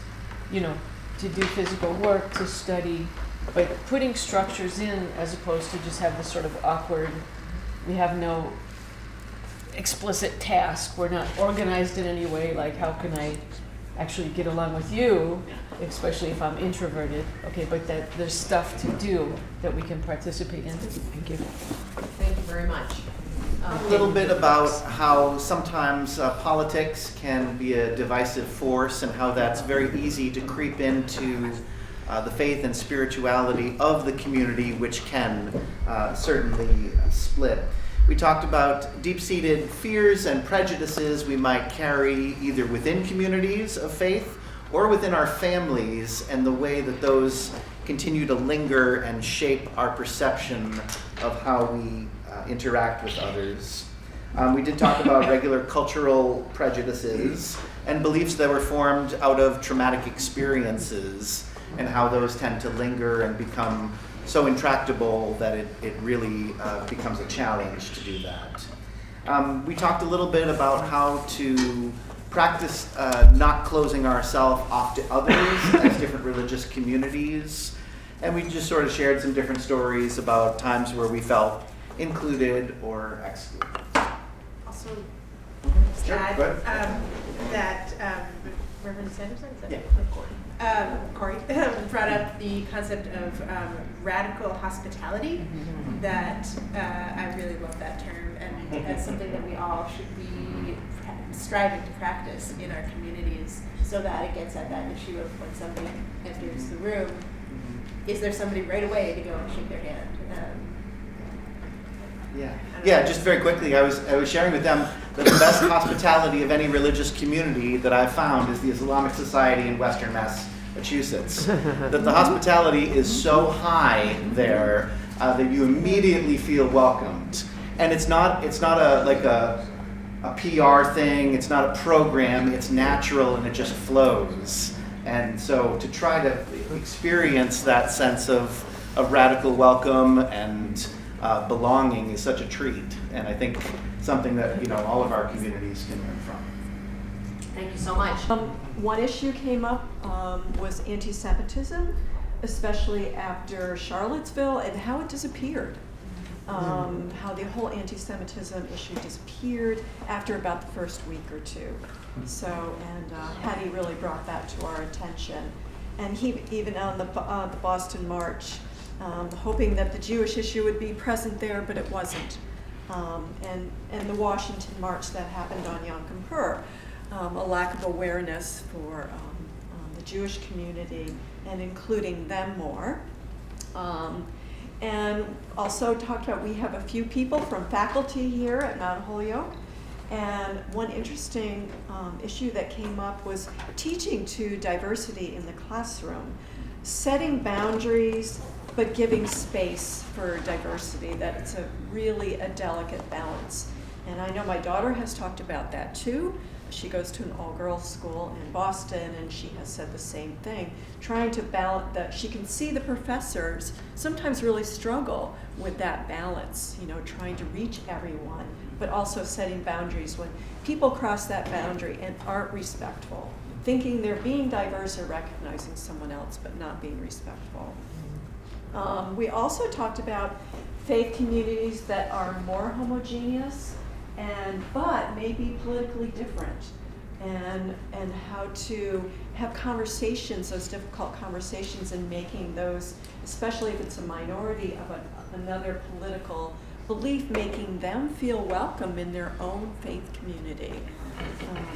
to do physical work, to study, but putting structures in as opposed to just have this sort of awkward, we have no explicit task, we're not organized in any way, like how can I actually get along with you, especially if I'm introverted, okay, but that there's stuff to do that we can participate in. Thank you. Thank you very much. A little bit about how sometimes politics can be a divisive force and how that's very easy to creep into the faith and spirituality of the community, which can certainly split. We talked about deep-seated fears and prejudices we might carry either within communities of faith or within our families, and the way that those continue to linger and shape our perception of how we interact with others. We did talk about regular cultural prejudices and beliefs that were formed out of traumatic experiences, and how those tend to linger and become so intractable that it really becomes a challenge to do that. We talked a little bit about how to practice not closing ourselves off to others as different religious communities. And we just sort of shared some different stories about times where we felt included or excluded. Also, Sure, add go ahead. that Reverend Sanderson, is that Yeah. Cory brought up the concept of radical hospitality. That I really love that term, and that's something that we all should be striving to practice in our communities, so that it gets at that issue of when somebody enters the room, is there somebody right away to go and shake their hand? Yeah. Just very quickly, I was sharing with them that the best hospitality of any religious community that I've found is the Islamic Society in Western Massachusetts. That the hospitality is so high there that you immediately feel welcomed, and it's not a PR thing. It's not a program. It's natural and it just flows. And so to try to experience that sense of radical welcome and belonging is such a treat, and I think something that all of our communities can learn from. Thank you so much. One issue came up was anti-Semitism, especially after Charlottesville, and how it disappeared. How the whole anti-Semitism issue disappeared after about the first week or two. So, and Hattie really brought that to our attention. And he even on the Boston March, hoping that the Jewish issue would be present there, but it wasn't. And the Washington March that happened on Yom Kippur, a lack of awareness for the Jewish community and including them more. And also talked about, we have a few people from faculty here at Mount Holyoke, and one interesting issue that came up was teaching to diversity in the classroom, setting boundaries but giving space for diversity, that it's really a delicate balance. And I know my daughter has talked about that too. She goes to an all-girls school in Boston, and she has said the same thing, trying to balance that. She can see the professors sometimes really struggle with that balance, trying to reach everyone, but also setting boundaries when people cross that boundary and aren't respectful, thinking they're being diverse or recognizing someone else, but not being respectful. We also talked about faith communities that are more homogeneous but maybe politically different, and how to have conversations, those difficult conversations, and making those, especially if it's a minority of another political belief, making them feel welcome in their own faith community.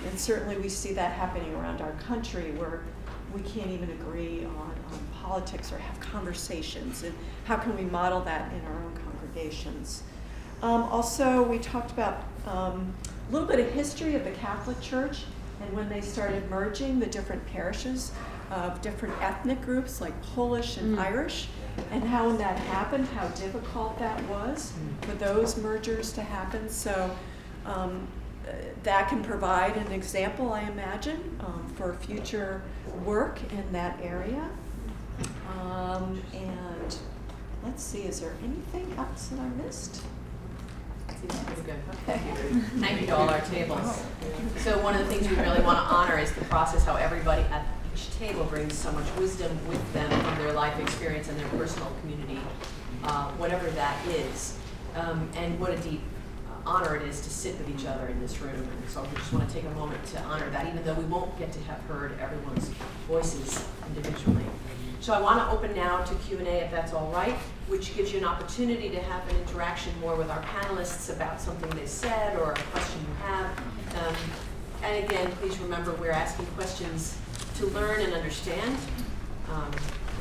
And certainly we see that happening around our country, where we can't even agree on politics or have conversations, and how can we model that in our own congregations. Also, we talked about a little bit of history of the Catholic Church, and when they started merging the different parishes of different ethnic groups like Polish and Irish, and how when that happened, how difficult that was for those mergers to happen. So that can provide an example, I imagine, for future work in that area. And let's see, is there anything else that I missed? That's good. Okay. Thank you to all our tables. So one of the things we really want to honor is the process, how everybody at each table brings so much wisdom with them from their life experience and their personal community, whatever that is. And what a deep honor it is to sit with each other in this room. And so we just want to take a moment to honor that, even though we won't get to have heard everyone's voices individually. So I want to open now to Q&A, if that's all right, which gives you an opportunity to have an interaction more with our panelists about something they said or a question you have. And again, please remember, we're asking questions to learn and understand.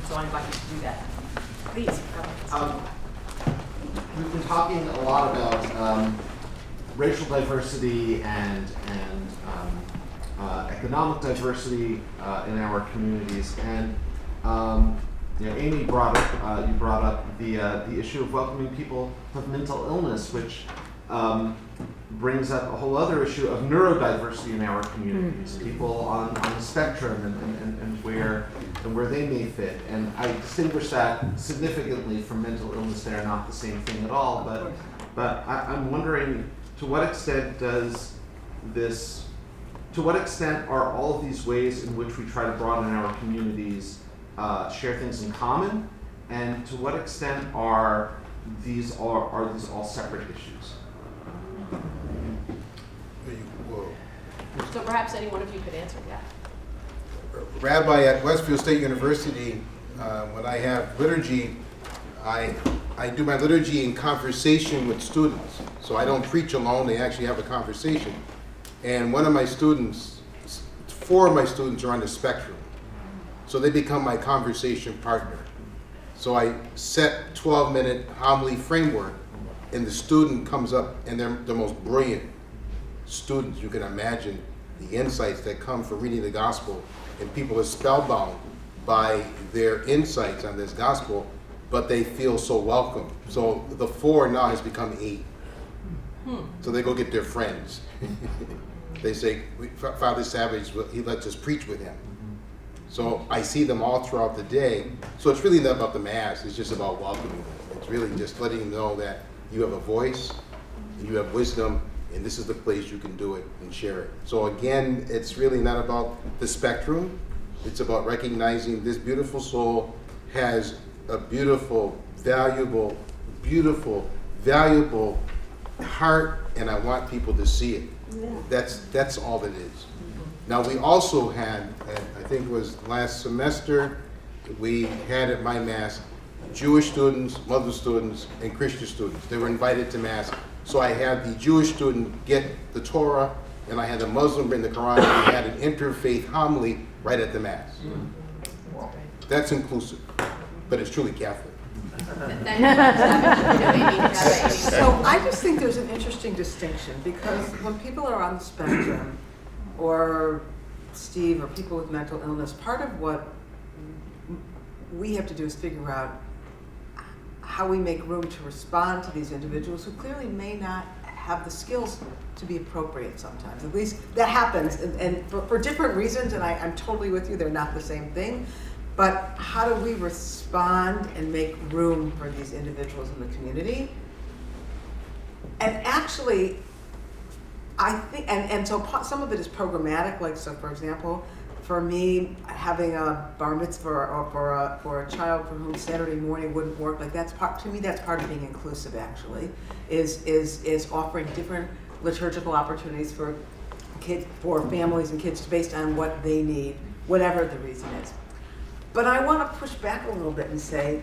So I invite you to do that. Please. We've been talking a lot about racial diversity and economic diversity in our communities, and Amy brought up you brought up the issue of welcoming people with mental illness, which brings up a whole other issue of neurodiversity in our communities, people on the spectrum and where they may fit. And I distinguish that significantly from mental illness. They are not the same thing at all. But I'm wondering, to what extent are all of these ways in which we try to broaden our communities share things in common, and to what extent are these all separate issues? So perhaps any one of you could answer that. Rabbi at Westfield State University, when I have liturgy, I do my liturgy in conversation with students. So I don't preach alone, they actually have a conversation. And one of my students, 4 of my students are on the spectrum. So they become my conversation partner. So I set 12-minute homily framework, and the student comes up, and they're the most brilliant students you can imagine, the insights that come from reading the gospel, and people are spellbound by their insights on this gospel, but they feel so welcome. So the 4 now has become 8. So they go get their friends. They say, Father Savage, he lets us preach with him. So I see them all throughout the day. So it's really not about the mass, it's just about welcoming them. It's really just letting them know that you have a voice, and you have wisdom, and this is the place you can do it and share it. So again, it's really not about the spectrum. It's about recognizing this beautiful soul has a beautiful, valuable heart, and I want people to see it. Yeah. That's all it is. Now we also had, I think it was last semester, we had at my Mass Jewish students, Muslim students, and Christian students. They were invited to Mass. So I had the Jewish student get the Torah, and I had the Muslim bring the Quran, and we had an interfaith homily right at the Mass. That's inclusive, but it's truly Catholic. So I just think there's an interesting distinction, because when people are on the spectrum, or Steve, or people with mental illness, part of what we have to do is figure out how we make room to respond to these individuals who clearly may not have the skills to be appropriate sometimes. At least that happens, and for different reasons, and I'm totally with you, they're not the same thing. But how do we respond and make room for these individuals in the community? And actually, I think, and so some of it is programmatic, like, so for example, for me, having a bar mitzvah or for a child for whom Saturday morning wouldn't work, like that's part of being inclusive actually, is offering different liturgical opportunities for kids, for families and kids based on what they need, whatever the reason is. But I want to push back a little bit and say,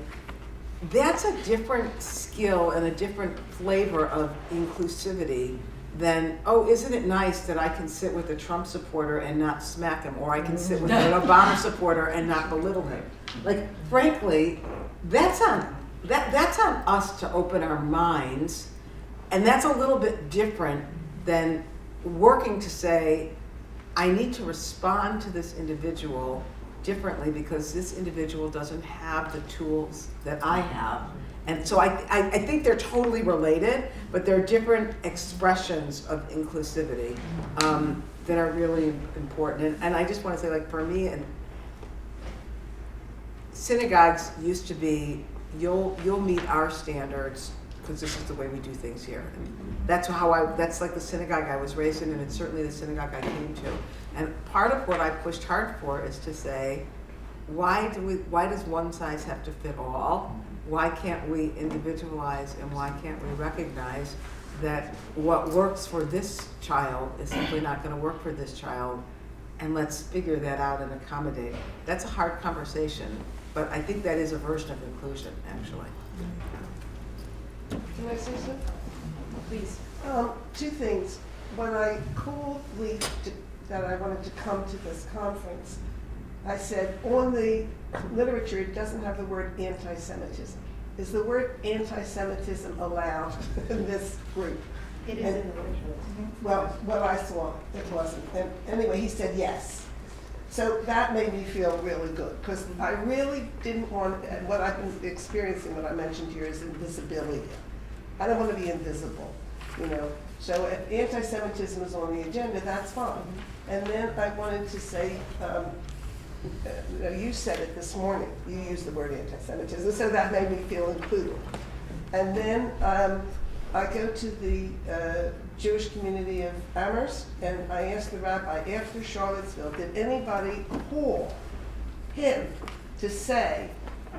that's a different skill and a different flavor of inclusivity than, oh, isn't it nice that I can sit with a Trump supporter and not smack him, or I can sit with an Obama supporter and not belittle him. Like, frankly, that's on us to open our minds, and that's a little bit different than working to say, I need to respond to this individual differently because this individual doesn't have the tools that I have. And so I think they're totally related, but they're different expressions of inclusivity that are really important. And I just want to say, like, for me, and synagogues used to be, you'll meet our standards because this is the way we do things here. And that's like the synagogue I was raised in, and it's certainly the synagogue I came to. And part of what I pushed hard for is to say, why does one size have to fit all? Why can't we individualize, and why can't we recognize that what works for this child is simply not going to work for this child, and let's figure that out and accommodate. That's a hard conversation, but I think that is a version of inclusion, actually. Can I say something? Please. 2 things. When I called Lee that I wanted to come to this conference, I said, on the literature, it doesn't have the word anti-Semitism. Is the word anti-Semitism allowed in this group? It is in the literature. Well, what I saw, it wasn't. And anyway, he said yes. So that made me feel really good, because I really didn't want, and what I've been experiencing, what I mentioned here, is invisibility. I don't want to be invisible, you know. So if anti-Semitism is on the agenda, that's fine. And then I wanted to say, you said it this morning, you used the word anti-Semitism, so that made me feel included. And then I go to the Jewish community of Amherst, and I asked the rabbi after Charlottesville, did anybody call him to say,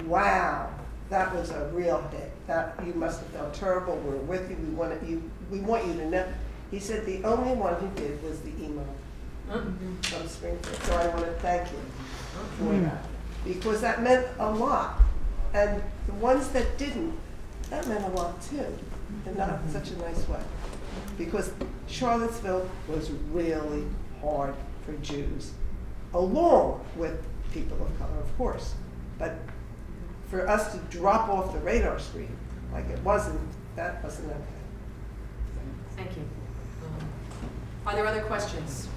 wow, that was a real hit, that you must have felt terrible, we're with you, we want you to know. He said the only one who did was the imam from Springfield, so I want to thank him for that, because that meant a lot. And the ones that didn't, that meant a lot too, and not in such a nice way. Because Charlottesville was really hard for Jews, along with people of color, of course. But for us to drop off the radar screen like it wasn't, that wasn't okay. Thank you. Are there other questions?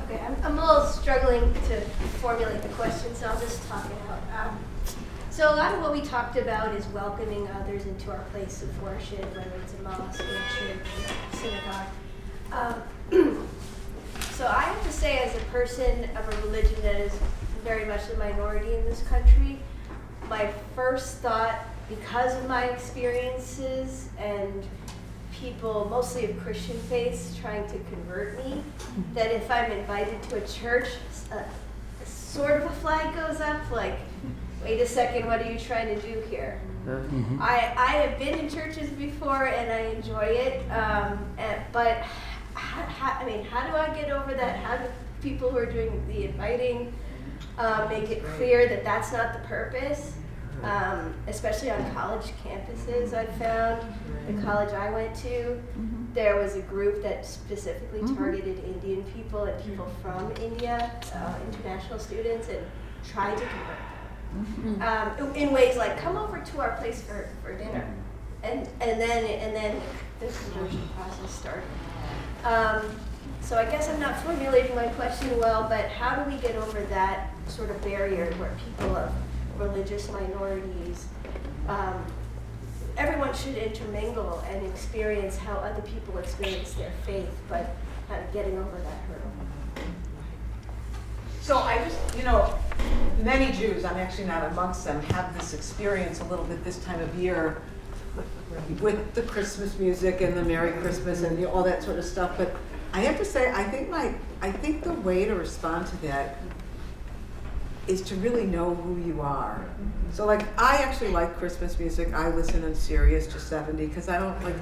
Okay, I'm a little struggling to formulate the question, so I'll just talk it out. So a lot of what we talked about is welcoming others into our place of worship, whether it's a mosque or a church or a synagogue. So I have to say, as a person of a religion that is very much the minority in this country, my first thought, because of my experiences and people, mostly of Christian faiths, trying to convert me, that if I'm invited to a church, sort of a flag goes up, like, wait a second, what are you trying to do here? Mm-hmm. I have been in churches before and I enjoy it, but how do I get over that? How do people who are doing the inviting make it clear that that's not the purpose? Especially on college campuses, I've found. The college I went to, there was a group that specifically targeted Indian people and people from India, international students, and tried to convert them. In ways like, come over to our place for dinner. And then the conversion process started. So I guess I'm not formulating my question well, but how do we get over that sort of barrier where people of religious minorities, everyone should intermingle and experience how other people experience their faith, but kind of getting over that hurdle? So I just, many Jews, I'm actually not amongst them, have this experience a little bit this time of year with the Christmas music and the Merry Christmas and all that sort of stuff. But I have to say, I think the way to respond to that is to really know who you are. So like, I actually like Christmas music. I listen on Sirius to 70 because I enjoy it.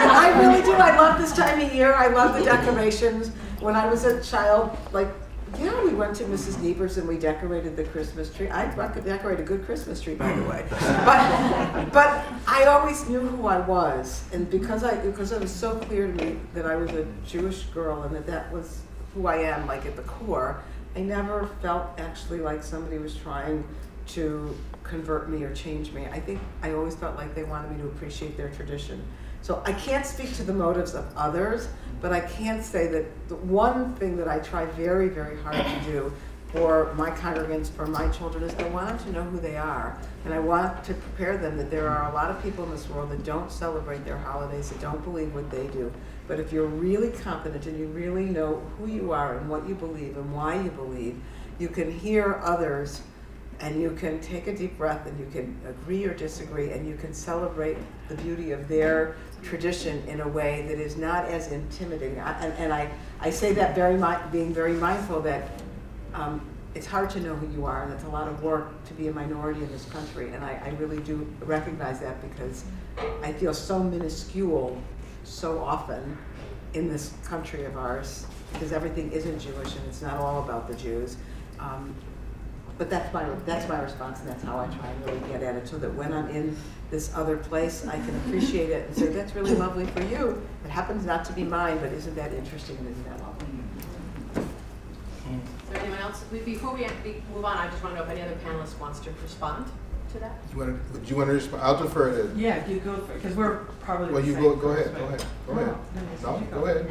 I really do. I love this time of year. I love the decorations. When I was a child, we went to Mrs. Niebuhr's and we decorated the Christmas tree. I could decorate a good Christmas tree, by the way. But I always knew who I was, and because it was so clear to me that I was a Jewish girl and that was who I am, at the core, I never felt actually like somebody was trying to convert me or change me. I think I always felt like they wanted me to appreciate their tradition. So I can't speak to the motives of others, but I can say that the one thing that I try very, very hard to do for my congregants, for my children, is I want them to know who they are. And I want to prepare them that there are a lot of people in this world that don't celebrate their holidays, that don't believe what they do. But if you're really competent and you really know who you are and what you believe and why you believe, you can hear others and you can take a deep breath and you can agree or disagree and you can celebrate the beauty of their tradition in a way that is not as intimidating. And I say that being very mindful that it's hard to know who you are, and it's a lot of work to be a minority in this country. And I really do recognize that because I feel so minuscule so often in this country of ours because everything isn't Jewish and it's not all about the Jews. But that's my response, and that's how I try and really get at it, so that when I'm in this other place, I can appreciate it and say, that's really lovely for you. It happens not to be mine, but isn't that interesting and isn't that lovely? else, before we move on, I just want to know if any other panelist wants to respond to that. Do you want to respond? I'll defer to. Yeah, you go for it, because we're probably Well, the you same go ahead. person, Go ahead. Go No, ahead. no, No, you go ahead.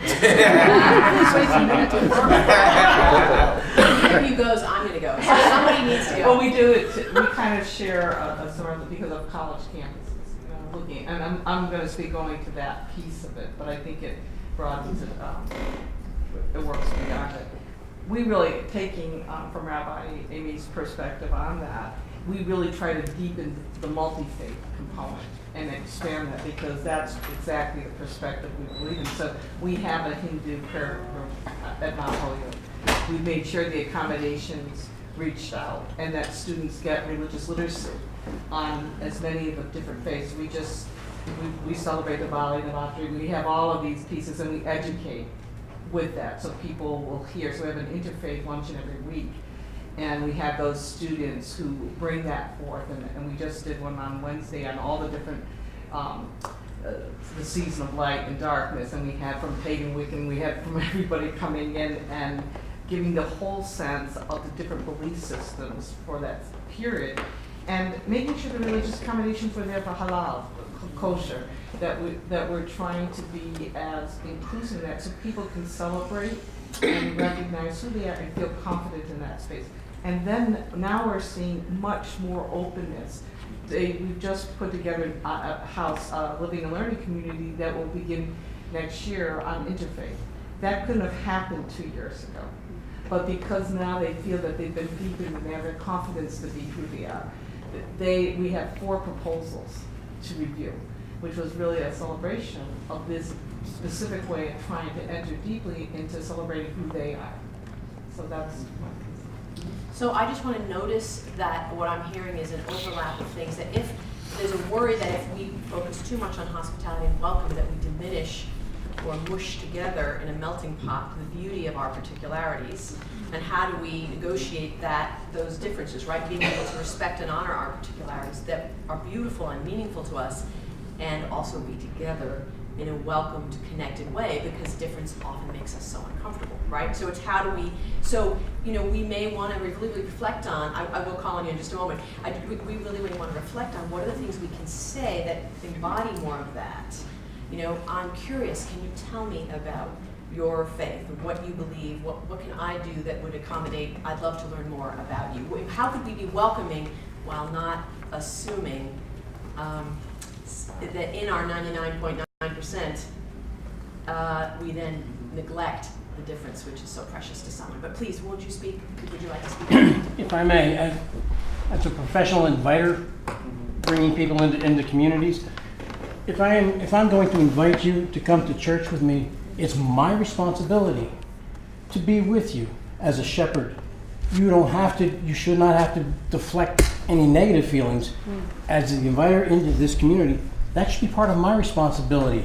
If you goes, I'm going to go. So somebody needs to go. Well, we do it, we kind of share a sort of, because of college campuses, looking, and I'm going to speak only to that piece of it, but I think it broadens it, it works beyond it. We really, taking from Rabbi Amy's perspective on that, we really try to deepen the multi-faith component and expand that, because that's exactly the perspective we believe in. So we have a Hindu prayer room at Mount Holyoke. We made sure the accommodations reached out and that students get religious literacy on as many of the different faiths. We celebrate the Bali, the Bigotry. We have all of these pieces and we educate with that so people will hear. So we have an interfaith luncheon every week. And we have those students who bring that forth, and we just did one on Wednesday on all the different, the season of light and darkness, and we had from Pagan Wiccan, we had from everybody coming in and giving the whole sense of the different belief systems for that period, and making sure the religious accommodations were there for halal, kosher, that we're trying to be as inclusive in that so people can celebrate and recognize who they are and feel confident in that space. And then now we're seeing much more openness. We've just put together a house, living and learning community that will begin next year on interfaith. That couldn't have happened 2 years ago. But because now they feel that they've been deepened and they have the confidence to be who they are, we have 4 proposals to review, which was really a celebration of this specific way of trying to enter deeply into celebrating who they are. So that's So I just want to notice that what I'm hearing is an overlap of things, that if there's a worry that if we focus too much on hospitality and welcome, that we diminish or mush together in a melting pot the beauty of our particularities, and how do we negotiate those differences, right? Being able to respect and honor our particularities that are beautiful and meaningful to us, and also be together in a welcomed, connected way, because difference often makes us so uncomfortable, right? So it's how do we, we may want to really reflect on, I will call on you in just a moment, we really want to reflect on what are the things we can say that embody more of that. I'm curious, can you tell me about your faith, what you believe, what can I do that would accommodate, I'd love to learn more about you. How could we be welcoming while not assuming that in our 99.9%, we then neglect the difference, which is so precious to someone. But please, would you speak? Would you like to speak? If I may, as a professional inviter, bringing people into communities, if I'm going to invite you to come to church with me, it's my responsibility to be with you as a shepherd. You should not have to deflect any negative feelings. As the inviter into this community, that should be part of my responsibility,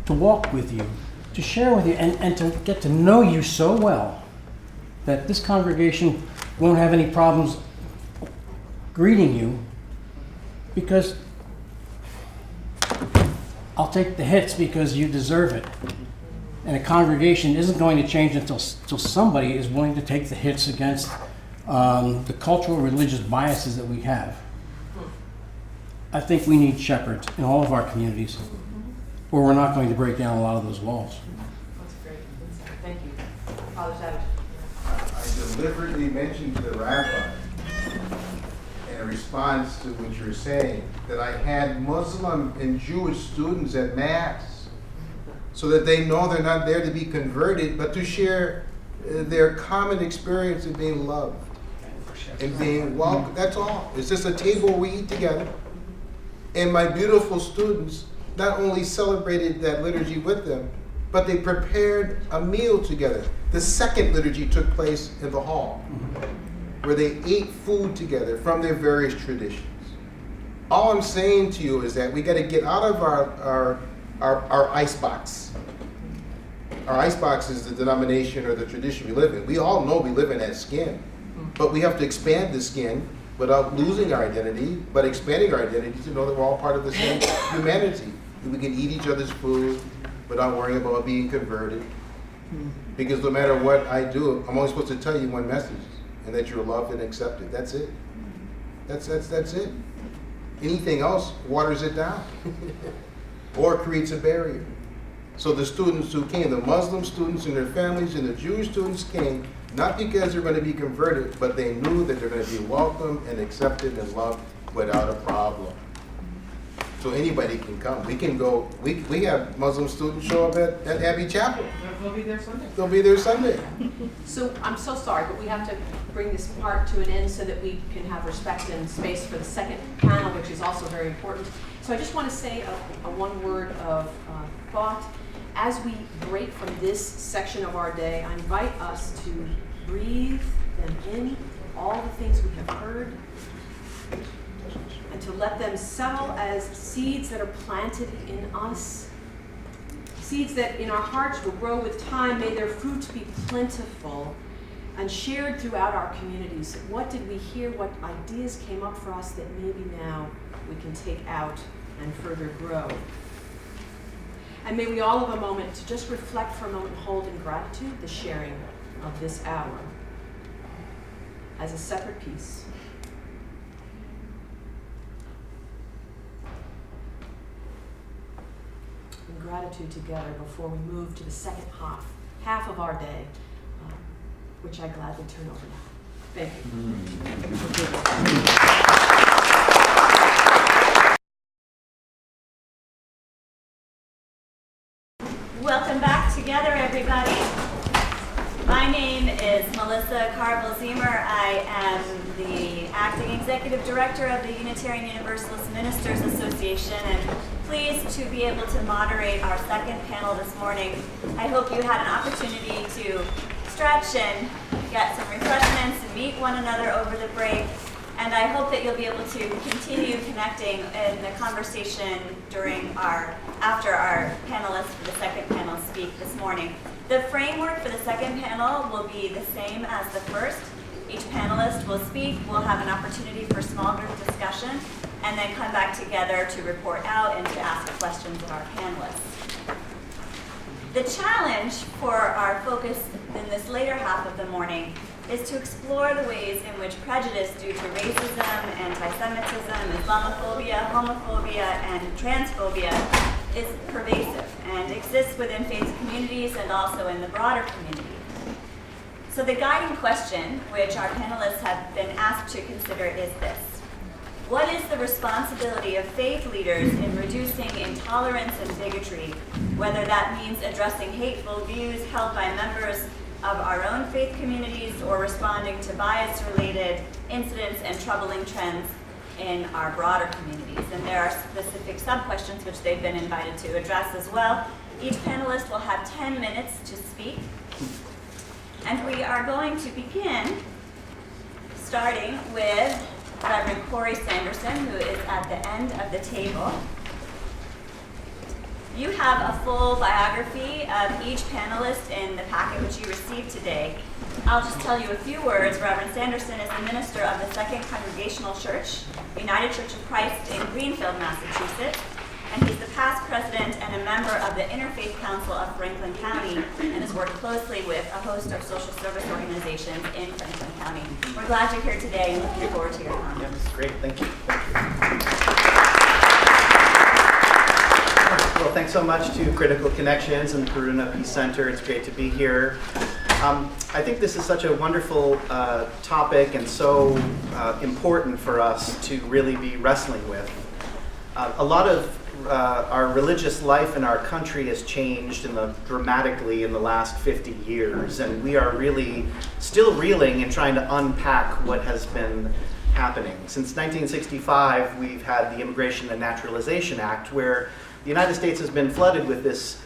to walk with you, to share with you, and to get to know you so well that this congregation won't have any problems greeting you, because I'll take the hits because you deserve it. And a congregation isn't going to change until somebody is willing to take the hits against the cultural religious biases that we have. I think we need shepherds in all of our communities, or we're not going to break down a lot of those walls. That's a great insight. Thank you. Father Savage. I deliberately mentioned to the rabbi, in response to what you're saying, that I had Muslim and Jewish students at Mass, so that they know they're not there to be converted, but to share their common experience of being loved and being welcome. That's all. It's just a table where we eat together. And my beautiful students not only celebrated that liturgy with them, but they prepared a meal together. The second liturgy took place in the hall, where they ate food together from their various traditions. All I'm saying to you is that we got to get out of our icebox. Our icebox is the denomination or the tradition we live in. We all know we live in that skin, but we have to expand the skin without losing our identity, but expanding our identity to know that we're all part of the same humanity. That we can eat each other's food without worrying about being converted. Because no matter what I do, I'm only supposed to tell you one message, and that you're loved and accepted. That's it. That's it. Anything else waters it down or creates a barrier. So the students who came, the Muslim students and their families and the Jewish students came, not because they're going to be converted, but they knew that they're going to be welcomed and accepted and loved without a problem. So anybody can come. We can go, we have Muslim students show up at Abbey Chapel. They'll be there Sunday. They'll be there Sunday. So I'm so sorry, but we have to bring this part to an end so that we can have respect and space for the second panel, which is also very important. So I just want to say a one word of thought. As we break from this section of our day, I invite us to breathe them in, all the things we have heard, and to let them settle as seeds that are planted in us, seeds that in our hearts will grow with time. May their fruit be plentiful and shared throughout our communities. What did we hear? What ideas came up for us that maybe now we can take out and further grow? And may we all have a moment to just reflect for a moment and hold in gratitude the sharing of this hour as a separate piece. In gratitude together before we move to the second half of our day, which I gladly turn over now. Thank you. Welcome back together, everybody. My name is Melissa Carville-Ziemer. I am the Acting Executive Director of the Unitarian Universalist Ministers Association, and pleased to be able to moderate our second panel this morning. I hope you had an opportunity to stretch and get some refreshments and meet one another over the break. And I hope that you'll be able to continue connecting in the conversation after our panelists for the second panel speak this morning. The framework for the second panel will be the same as the first. Each panelist will speak, we'll have an opportunity for small group discussion, and then come back together to report out and to ask questions of our panelists. The challenge for our focus in this later half of the morning is to explore the ways in which prejudice due to racism, anti-Semitism, Islamophobia, homophobia, and transphobia is pervasive and exists within faith communities and also in the broader community. So the guiding question, which our panelists have been asked to consider, is this: what is the responsibility of faith leaders in reducing intolerance and bigotry, whether that means addressing hateful views held by members of our own faith communities or responding to bias-related incidents and troubling trends in our broader communities? And there are specific sub-questions which they've been invited to address as well. Each panelist will have 10 minutes to speak. And we are going to begin starting with Reverend Cory Sanderson, who is at the end of the table. You have a full biography of each panelist in the packet which you received today. I'll just tell you a few words. Reverend Sanderson is the minister of the Second Congregational Church, United Church of Christ in Greenfield, Massachusetts, and he's the past president and a member of the Interfaith Council of Franklin County and has worked closely with a host of social service organizations in Franklin County. We're glad you're here today and looking forward to your comments. Yes, great, thank you. Well, thanks so much to Critical Connections and the Karuna Peace Center. It's great to be here. I think this is such a wonderful topic and so important for us to really be wrestling with. A lot of our religious life in our country has changed dramatically in the last 50 years, and we are really still reeling and trying to unpack what has been happening. Since 1965, we've had the Immigration and Naturalization Act, where the United States has been flooded with this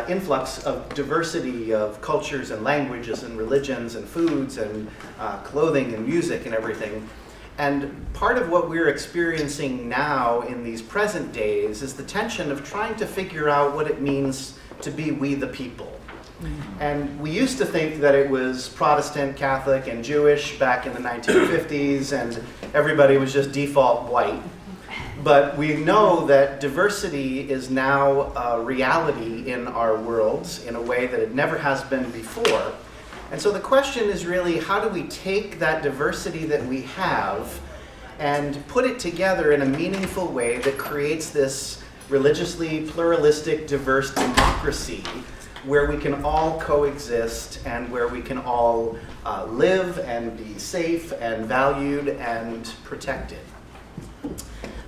influx of diversity of cultures and languages and religions and foods and clothing and music and everything. And part of what we're experiencing now in these present days is the tension of trying to figure out what it means to be we the people. And we used to think that it was Protestant, Catholic, and Jewish back in the 1950s, and everybody was just default white. But we know that diversity is now a reality in our worlds in a way that it never has been before. And so the question is really, how do we take that diversity that we have and put it together in a meaningful way that creates this religiously pluralistic, diverse democracy where we can all coexist and where we can all live and be safe and valued and protected.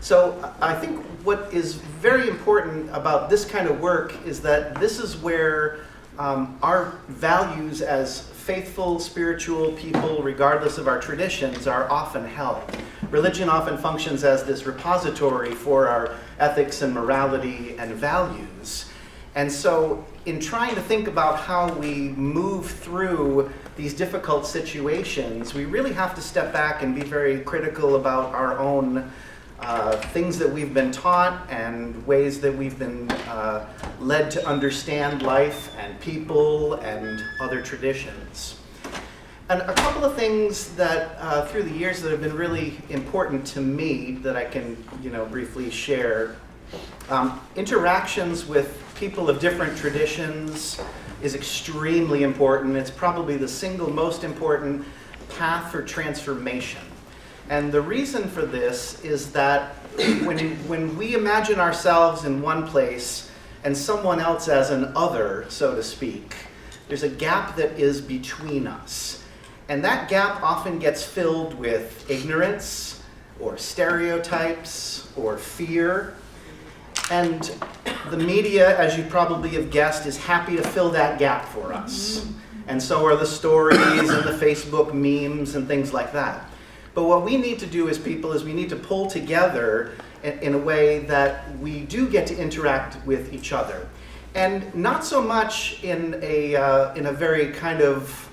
So I think what is very important about this kind of work is that this is where our values as faithful, spiritual people, regardless of our traditions, are often held. Religion often functions as this repository for our ethics and morality and values. And so in trying to think about how we move through these difficult situations, we really have to step back and be very critical about our own things that we've been taught and ways that we've been led to understand life and people and other traditions. And a couple of things that through the years that have been really important to me that I can briefly share. Interactions with people of different traditions is extremely important. It's probably the single most important path for transformation. And the reason for this is that when we imagine ourselves in one place and someone else as an other, so to speak, there's a gap that is between us. And that gap often gets filled with ignorance or stereotypes or fear. And the media, as you probably have guessed, is happy to fill that gap for us. And so are the stories and the Facebook memes and things like that. But what we need to do as people is we need to pull together in a way that we do get to interact with each other. And not so much in a very kind of,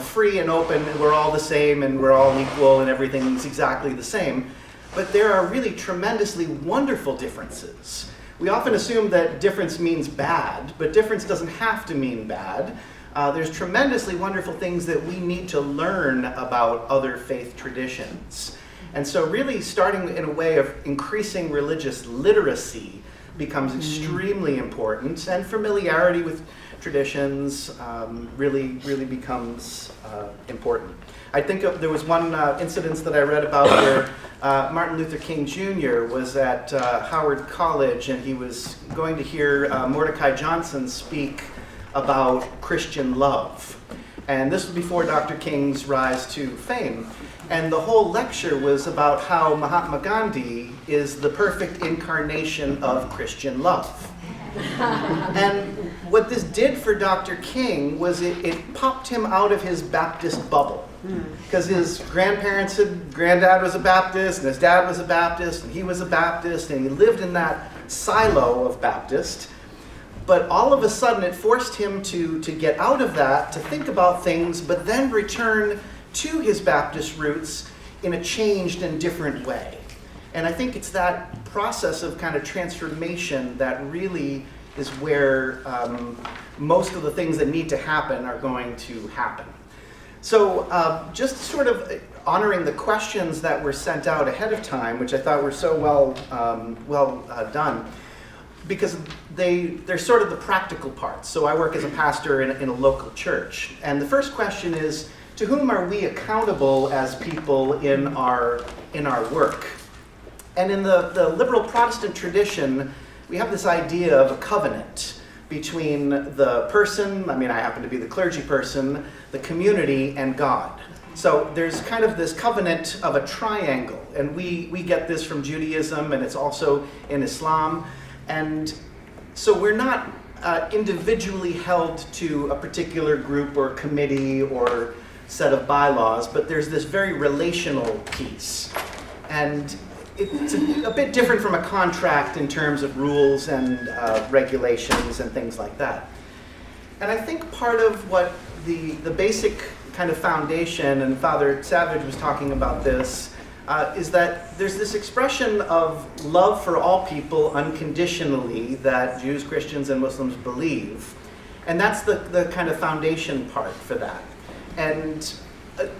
free and open, we're all the same and we're all equal and everything's exactly the same. But there are really tremendously wonderful differences. We often assume that difference means bad, but difference doesn't have to mean bad. There's tremendously wonderful things that we need to learn about other faith traditions. And so really starting in a way of increasing religious literacy becomes extremely important, and familiarity with traditions really becomes important. I think there was one incident that I read about where Martin Luther King Jr. was at Howard College and he was going to hear Mordecai Johnson speak about Christian love. And this was before Dr. King's rise to fame. And the whole lecture was about how Mahatma Gandhi is the perfect incarnation of Christian love. And what this did for Dr. King was it popped him out of his Baptist bubble. Because his granddad was a Baptist, and his dad was a Baptist, and he was a Baptist, and he lived in that silo of Baptist. But all of a sudden it forced him to get out of that, to think about things, but then return to his Baptist roots in a changed and different way. And I think it's that process of kind of transformation that really is where most of the things that need to happen are going to happen. So just sort of honoring the questions that were sent out ahead of time, which I thought were so well done, because they're sort of the practical parts. So I work as a pastor in a local church. And the first question is, to whom are we accountable as people in our work? And in the liberal Protestant tradition, we have this idea of a covenant between the person, I happen to be the clergy person, the community, and God. So there's kind of this covenant of a triangle. And we get this from Judaism, and it's also in Islam. And so we're not individually held to a particular group or committee or set of bylaws, but there's this very relational piece. And it's a bit different from a contract in terms of rules and regulations and things like that. And I think part of what the basic kind of foundation, and Father Savage was talking about this, is that there's this expression of love for all people unconditionally that Jews, Christians, and Muslims believe. And that's the kind of foundation part for that. And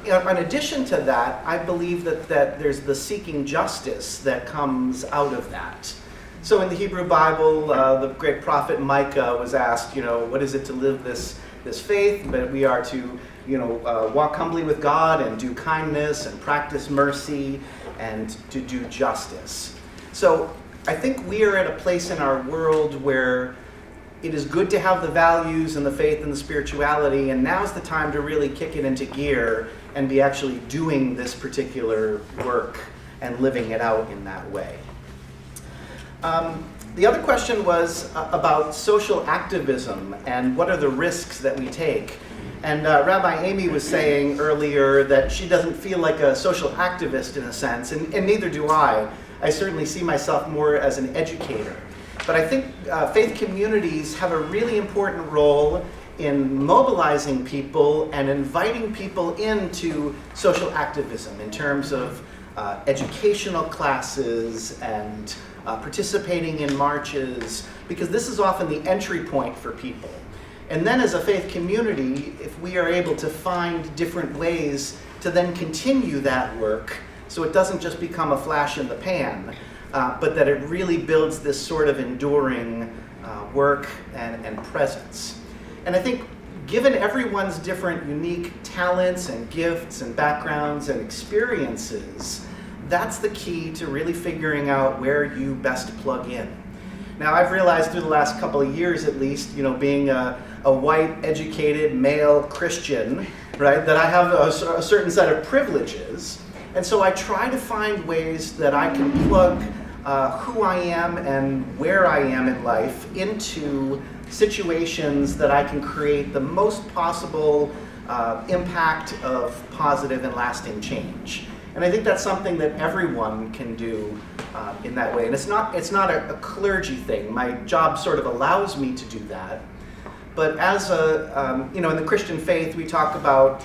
in addition to that, I believe that there's the seeking justice that comes out of that. So in the Hebrew Bible, the great prophet Micah was asked, what is it to live this this faith, but we are to, walk humbly with God and do kindness and practice mercy and to do justice. So I think we are at a place in our world where it is good to have the values and the faith and the spirituality, and now's the time to really kick it into gear and be actually doing this particular work and living it out in that way. The other question was about social activism and what are the risks that we take. And Rabbi Amy was saying earlier that she doesn't feel like a social activist in a sense, and neither do I. I certainly see myself more as an educator. But I think faith communities have a really important role in mobilizing people and inviting people into social activism in terms of educational classes and participating in marches, because this is often the entry point for people. And then as a faith community, if we are able to find different ways to then continue that work, so it doesn't just become a flash in the pan, but that it really builds this sort of enduring work and presence. And I think given everyone's different unique talents and gifts and backgrounds and experiences, that's the key to really figuring out where you best plug in. Now, I've realized through the last couple of years at least, being a white, educated, male Christian, right, that I have a certain set of privileges. And so I try to find ways that I can plug who I am and where I am in life into situations that I can create the most possible impact of positive and lasting change. And I think that's something that everyone can do in that way. And it's not a clergy thing. My job sort of allows me to do that. But as in the Christian faith, we talk about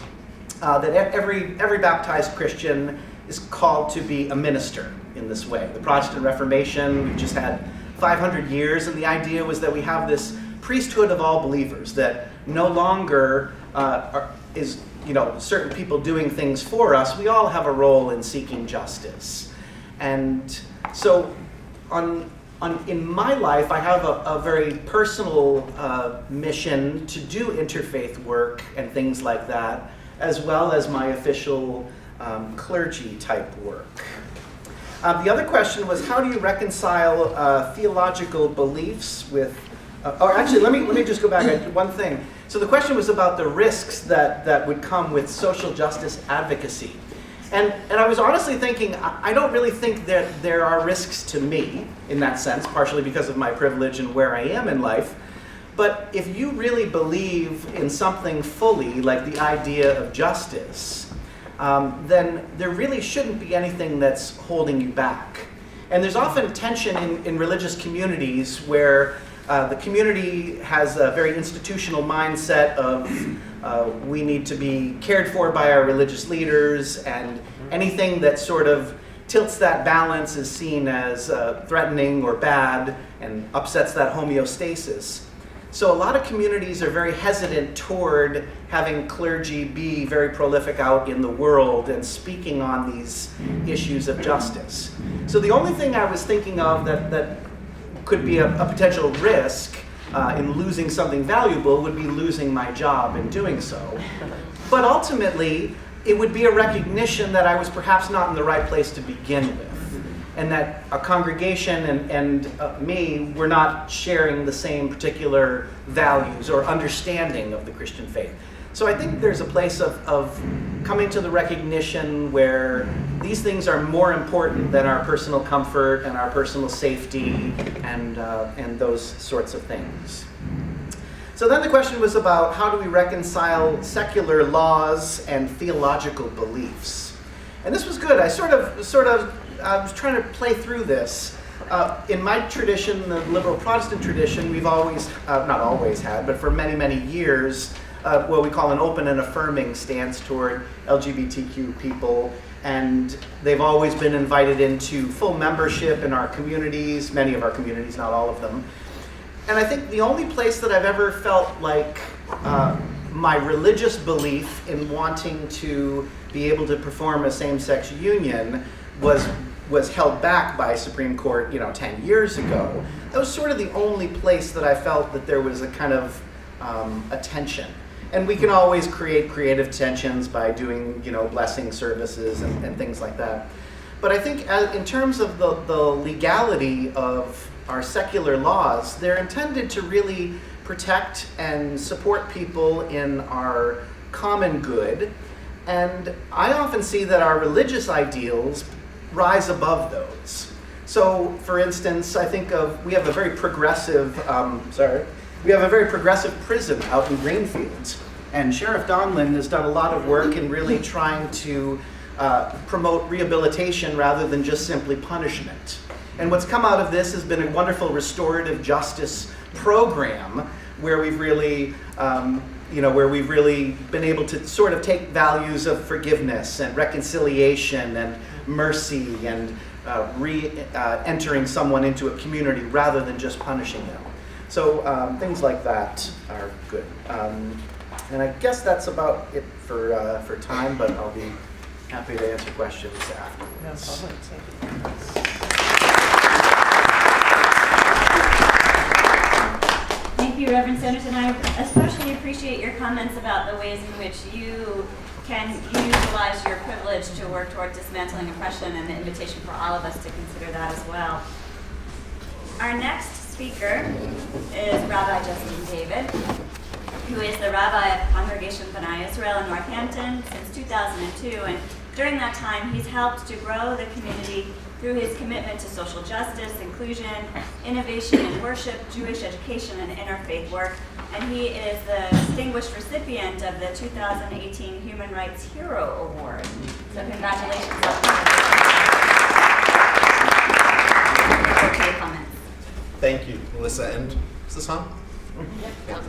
that every baptized Christian is called to be a minister in this way. The Protestant Reformation, we've just had 500 years, and the idea was that we have this priesthood of all believers, that no longer is certain people doing things for us. We all have a role in seeking justice. And so in my life, I have a very personal mission to do interfaith work and things like that, as well as my official clergy type work. The other question was, how do you reconcile theological beliefs with, actually, let me just go back one thing. So the question was about the risks that would come with social justice advocacy. And I was honestly thinking, I don't really think that there are risks to me in that sense, partially because of my privilege and where I am in life. But if you really believe in something fully, like the idea of justice, then there really shouldn't be anything that's holding you back. And there's often tension in religious communities where the community has a very institutional mindset of we need to be cared for by our religious leaders, and anything that sort of tilts that balance is seen as threatening or bad and upsets that homeostasis. So a lot of communities are very hesitant toward having clergy be very prolific out in the world and speaking on these issues of justice. So the only thing I was thinking of that could be a potential risk in losing something valuable would be losing my job in doing so. But ultimately, it would be a recognition that I was perhaps not in the right place to begin with, and that a congregation and me were not sharing the same particular values or understanding of the Christian faith. So I think there's a place of coming to the recognition where these things are more important than our personal comfort and our personal safety and those sorts of things. So then the question was about how do we reconcile secular laws and theological beliefs? And this was good. I sort of I was trying to play through this. In my tradition, the liberal Protestant tradition, we've always, not always had, but for many, many years, what we call an open and affirming stance toward LGBTQ people. And they've always been invited into full membership in our communities, many of our communities, not all of them. And I think the only place that I've ever felt like my religious belief in wanting to be able to perform a same-sex union was held back by Supreme Court, 10 years ago. That was sort of the only place that I felt that there was a kind of a tension. And we can always create creative tensions by doing, blessing services and things like that. But I think in terms of the legality of our secular laws, they're intended to really protect and support people in our common good. And I often see that our religious ideals rise above those. So, for instance, I think we have a very progressive, prison out in Greenfields. And Sheriff Donlin has done a lot of work in really trying to promote rehabilitation rather than just simply punishment. And what's come out of this has been a wonderful restorative justice program where we've really been able to sort of take values of forgiveness and reconciliation and mercy and entering someone into a community rather than just punishing them. So things like that are good. And I guess that's about it for time, but I'll be happy to answer questions afterwards. Thank you, Reverend Sanderson. I especially appreciate your comments about the ways in which you can utilize your privilege to work toward dismantling oppression, and the invitation for all of us to consider that as well. Our next speaker is Rabbi Justin David, who is the rabbi of Congregation B'nai Israel in Northampton since 2002. And during that time, he's helped to grow the community through his commitment to social justice, inclusion, innovation in worship, Jewish education, and interfaith work. And he is the distinguished recipient of the 2018 Human Rights Hero Award. So congratulations. Comments. Thank you, Melissa. And is this on? Yep.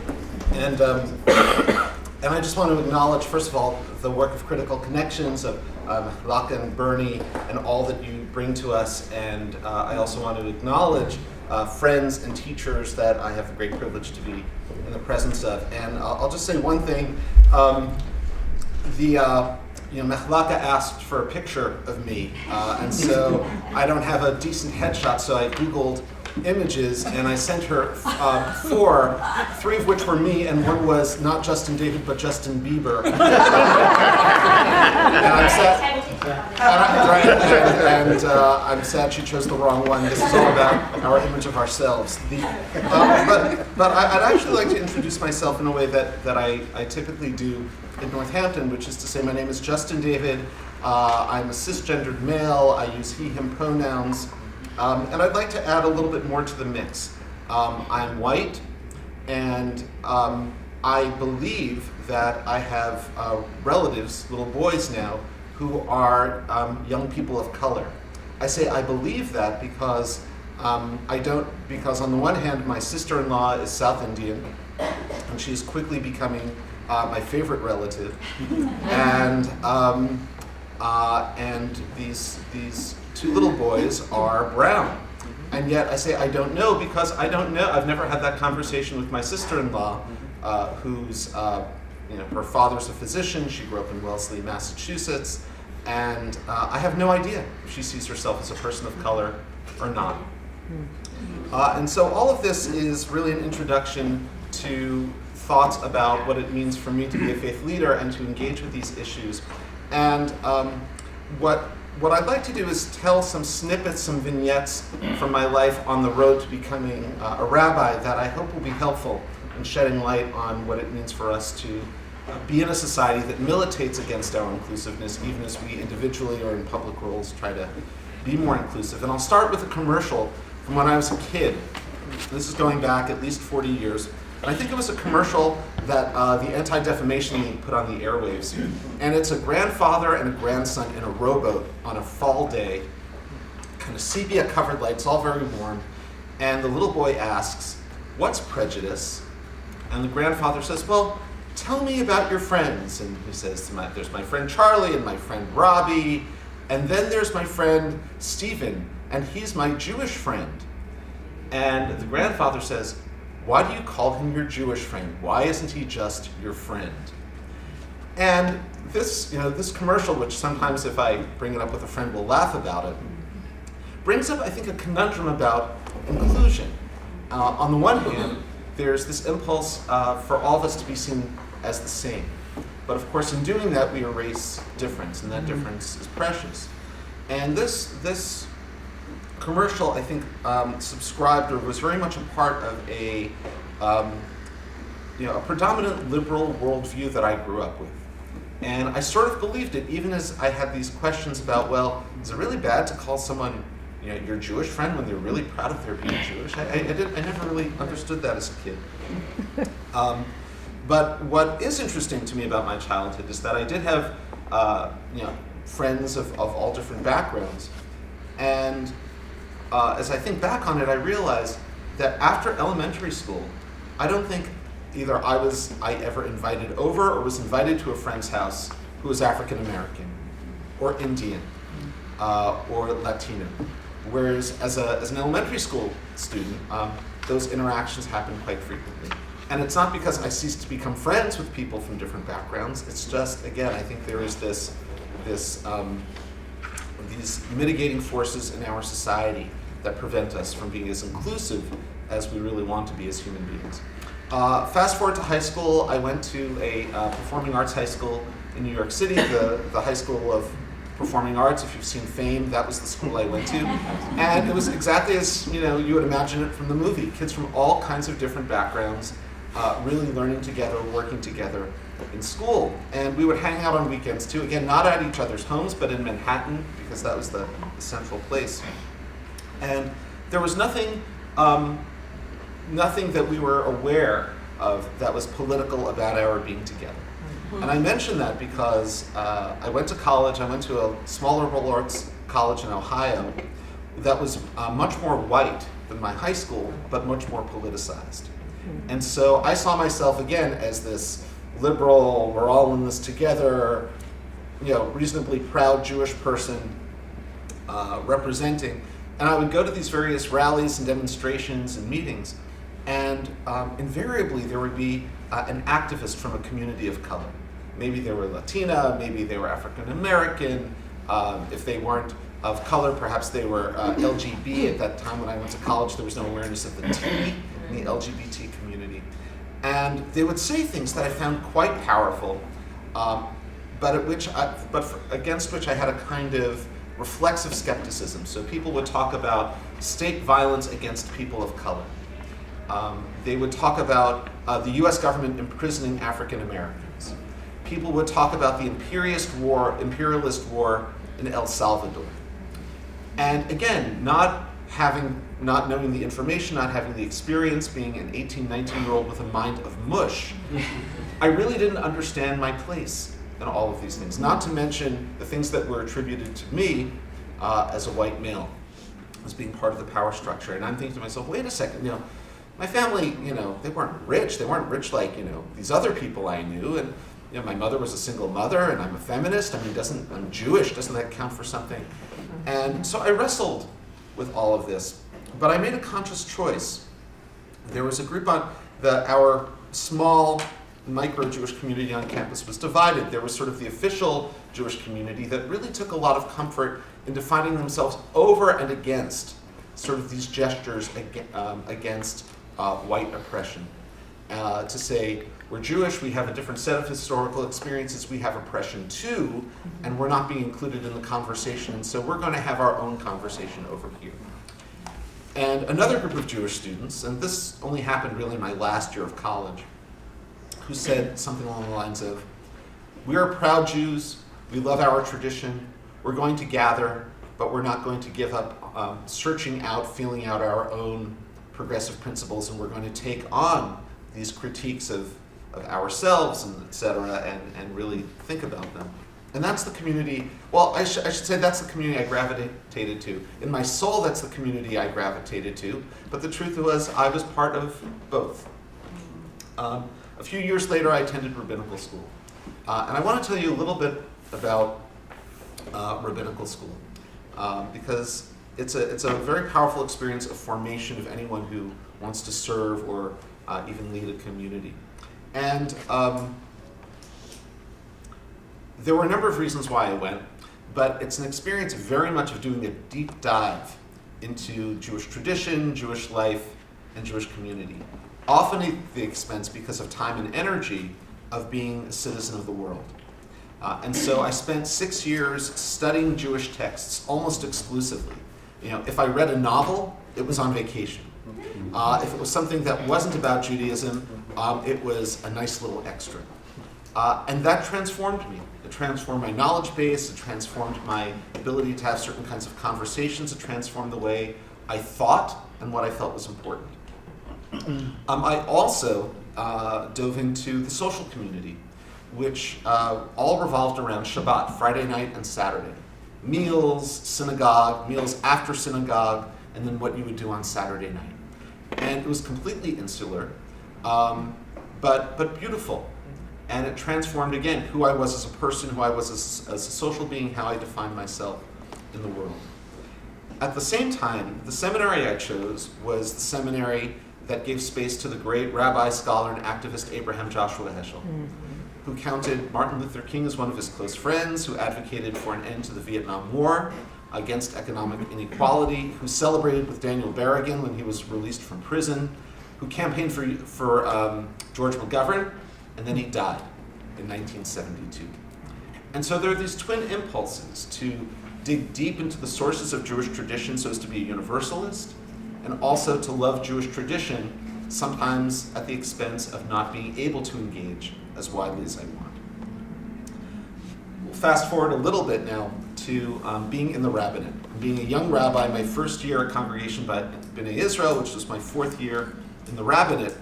And I just want to acknowledge, first of all, the work of Critical Connections, of Laka and Bernie, and all that you bring to us. And I also want to acknowledge friends and teachers that I have the great privilege to be in the presence of. And I'll just say one thing. Mechlaka asked for a picture of me, and so I don't have a decent headshot, so I Googled images, and I sent her 4, 3 of which were me, and one was not Justin David, but Justin Bieber. And I'm sad. I'm sad she chose the wrong one. This is all about our image of ourselves. But I'd actually like to introduce myself in a way that I typically do in Northampton, which is to say my name is Justin David. I'm a cisgendered male. I use he, him pronouns. And I'd like to add a little bit more to the mix. I'm white, and I believe that I have relatives, little boys now, who are young people of color. I say I believe that because because on the one hand, my sister-in-law is South Indian, and she's quickly becoming my favorite relative, and these 2 little boys are brown. And yet I say I don't know because I don't know. I've never had that conversation with my sister-in-law, who's, her father's a physician. She grew up in Wellesley, Massachusetts. And I have no idea if she sees herself as a person of color or not. And so all of this is really an introduction to thoughts about what it means for me to be a faith leader and to engage with these issues. And what I'd like to do is tell some snippets, some vignettes from my life on the road to becoming a rabbi that I hope will be helpful in shedding light on what it means for us to be in a society that militates against our inclusiveness, even as we individually or in public roles try to be more inclusive. And I'll start with a commercial from when I was a kid. This is going back at least 40 years. And I think it was a commercial that the Anti-Defamation League put on the airwaves. And it's a grandfather and a grandson in a rowboat on a fall day, kind of sepia-covered lights, all very warm. And the little boy asks, "What's prejudice?" And the grandfather says, "Well, tell me about your friends." And he says, "There's my friend Charlie and my friend Robbie, and then there's my friend Stephen, and he's my Jewish friend." And the grandfather says, "Why do you call him your Jewish friend? Why isn't he just your friend?" And this commercial, which sometimes if I bring it up with a friend we'll laugh about it, brings up, I think, a conundrum about inclusion. On the one hand, there's this impulse for all of us to be seen as the same. But of course, in doing that, we erase difference, and that difference is precious. And this commercial, I think, subscribed or was very much a part of a predominant liberal worldview that I grew up with. And I sort of believed it, even as I had these questions about, well, is it really bad to call someone, your Jewish friend when they're really proud of their being Jewish? I never really understood that as a kid. But what is interesting to me about my childhood is that I did have, friends of all different backgrounds. And as I think back on it, I realized that after elementary school, I don't think either I ever invited over or was invited to a friend's house who was African American or Indian or Latino. Whereas as an elementary school student, those interactions happened quite frequently. And it's not because I ceased to become friends with people from different backgrounds. It's just, again, I think there is these mitigating forces in our society that prevent us from being as inclusive as we really want to be as human beings. Fast forward to high school, I went to a performing arts high school in New York City, the High School of Performing Arts. If you've seen Fame, that was the school I went to. And it was exactly as you would imagine it from the movie. Kids from all kinds of different backgrounds, really learning together, working together in school. And we would hang out on weekends too, again, not at each other's homes, but in Manhattan, because that was the central place. And there was nothing that we were aware of that was political about our being together. And I mention that because I went to college, I went to a small liberal arts college in Ohio that was much more white than my high school, but much more politicized. And so I saw myself again as this liberal, we're all in this together, reasonably proud Jewish person representing. And I would go to these various rallies and demonstrations and meetings, and invariably there would be an activist from a community of color. Maybe they were Latina, maybe they were African American. If they weren't of color, perhaps they were LGB. At that time when I went to college, there was no awareness of the T in the LGBT community. And they would say things that I found quite powerful, but against which I had a kind of reflexive skepticism. So people would talk about state violence against people of color. They would talk about the US government imprisoning African Americans. People would talk about the imperialist war in El Salvador. And again, not knowing the information, not having the experience, being an 18, 19-year-old with a mind of mush, I really didn't understand my place in all of these things. Not to mention the things that were attributed to me as a white male, as being part of the power structure. And I'm thinking to myself, wait a second, my family, they weren't rich. They weren't rich like, these other people I knew. And, my mother was a single mother, and I'm a feminist. I'm Jewish. Doesn't that count for something? And so I wrestled with all of this. But I made a conscious choice. There was a group our small micro-Jewish community on campus was divided. There was sort of the official Jewish community that really took a lot of comfort in defining themselves over and against sort of these gestures against white oppression. To say, we're Jewish, we have a different set of historical experiences, we have oppression too, and we're not being included in the conversation, and so we're going to have our own conversation over here. And another group of Jewish students, and this only happened really in my last year of college, who said something along the lines of, we are proud Jews, we love our tradition, we're going to gather, but we're not going to give up searching out, feeling out our own progressive principles, and we're going to take on these critiques of ourselves and et cetera, and really think about them. And that's the community, well, I should say that's the community I gravitated to. In my soul, that's the community I gravitated to, but the truth was I was part of both. A few years later, I attended rabbinical school. And I want to tell you a little bit about rabbinical school, because it's a very powerful experience of formation of anyone who wants to serve or even lead a community. And there were a number of reasons why I went, but it's an experience very much of doing a deep dive into Jewish tradition, Jewish life, and Jewish community. Often at the expense, because of time and energy, of being a citizen of the world. And so I spent 6 years studying Jewish texts almost exclusively. If I read a novel, it was on vacation. If it was something that wasn't about Judaism, it was a nice little extra. And that transformed me. It transformed my knowledge base, it transformed my ability to have certain kinds of conversations, it transformed the way I thought and what I felt was important. I also dove into the social community, which all revolved around Shabbat, Friday night and Saturday. Meals, synagogue, meals after synagogue, and then what you would do on Saturday night. And it was completely insular, but beautiful. And it transformed, again, who I was as a person, who I was as a social being, how I defined myself in the world. At the same time, the seminary I chose was the seminary that gave space to the great rabbi, scholar, and activist Abraham Joshua Heschel, who counted Martin Luther King as one of his close friends, who advocated for an end to the Vietnam War, against economic inequality, who celebrated with Daniel Berrigan when he was released from prison, who campaigned for George McGovern, and then he died in 1972. And so there are these twin impulses to dig deep into the sources of Jewish tradition so as to be a universalist, and also to love Jewish tradition, sometimes at the expense of not being able to engage as widely as I want. We'll fast forward a little bit now to being in the rabbinate. Being a young rabbi, my first year at Congregation B'nai Israel, which was my 4th year in the rabbinate.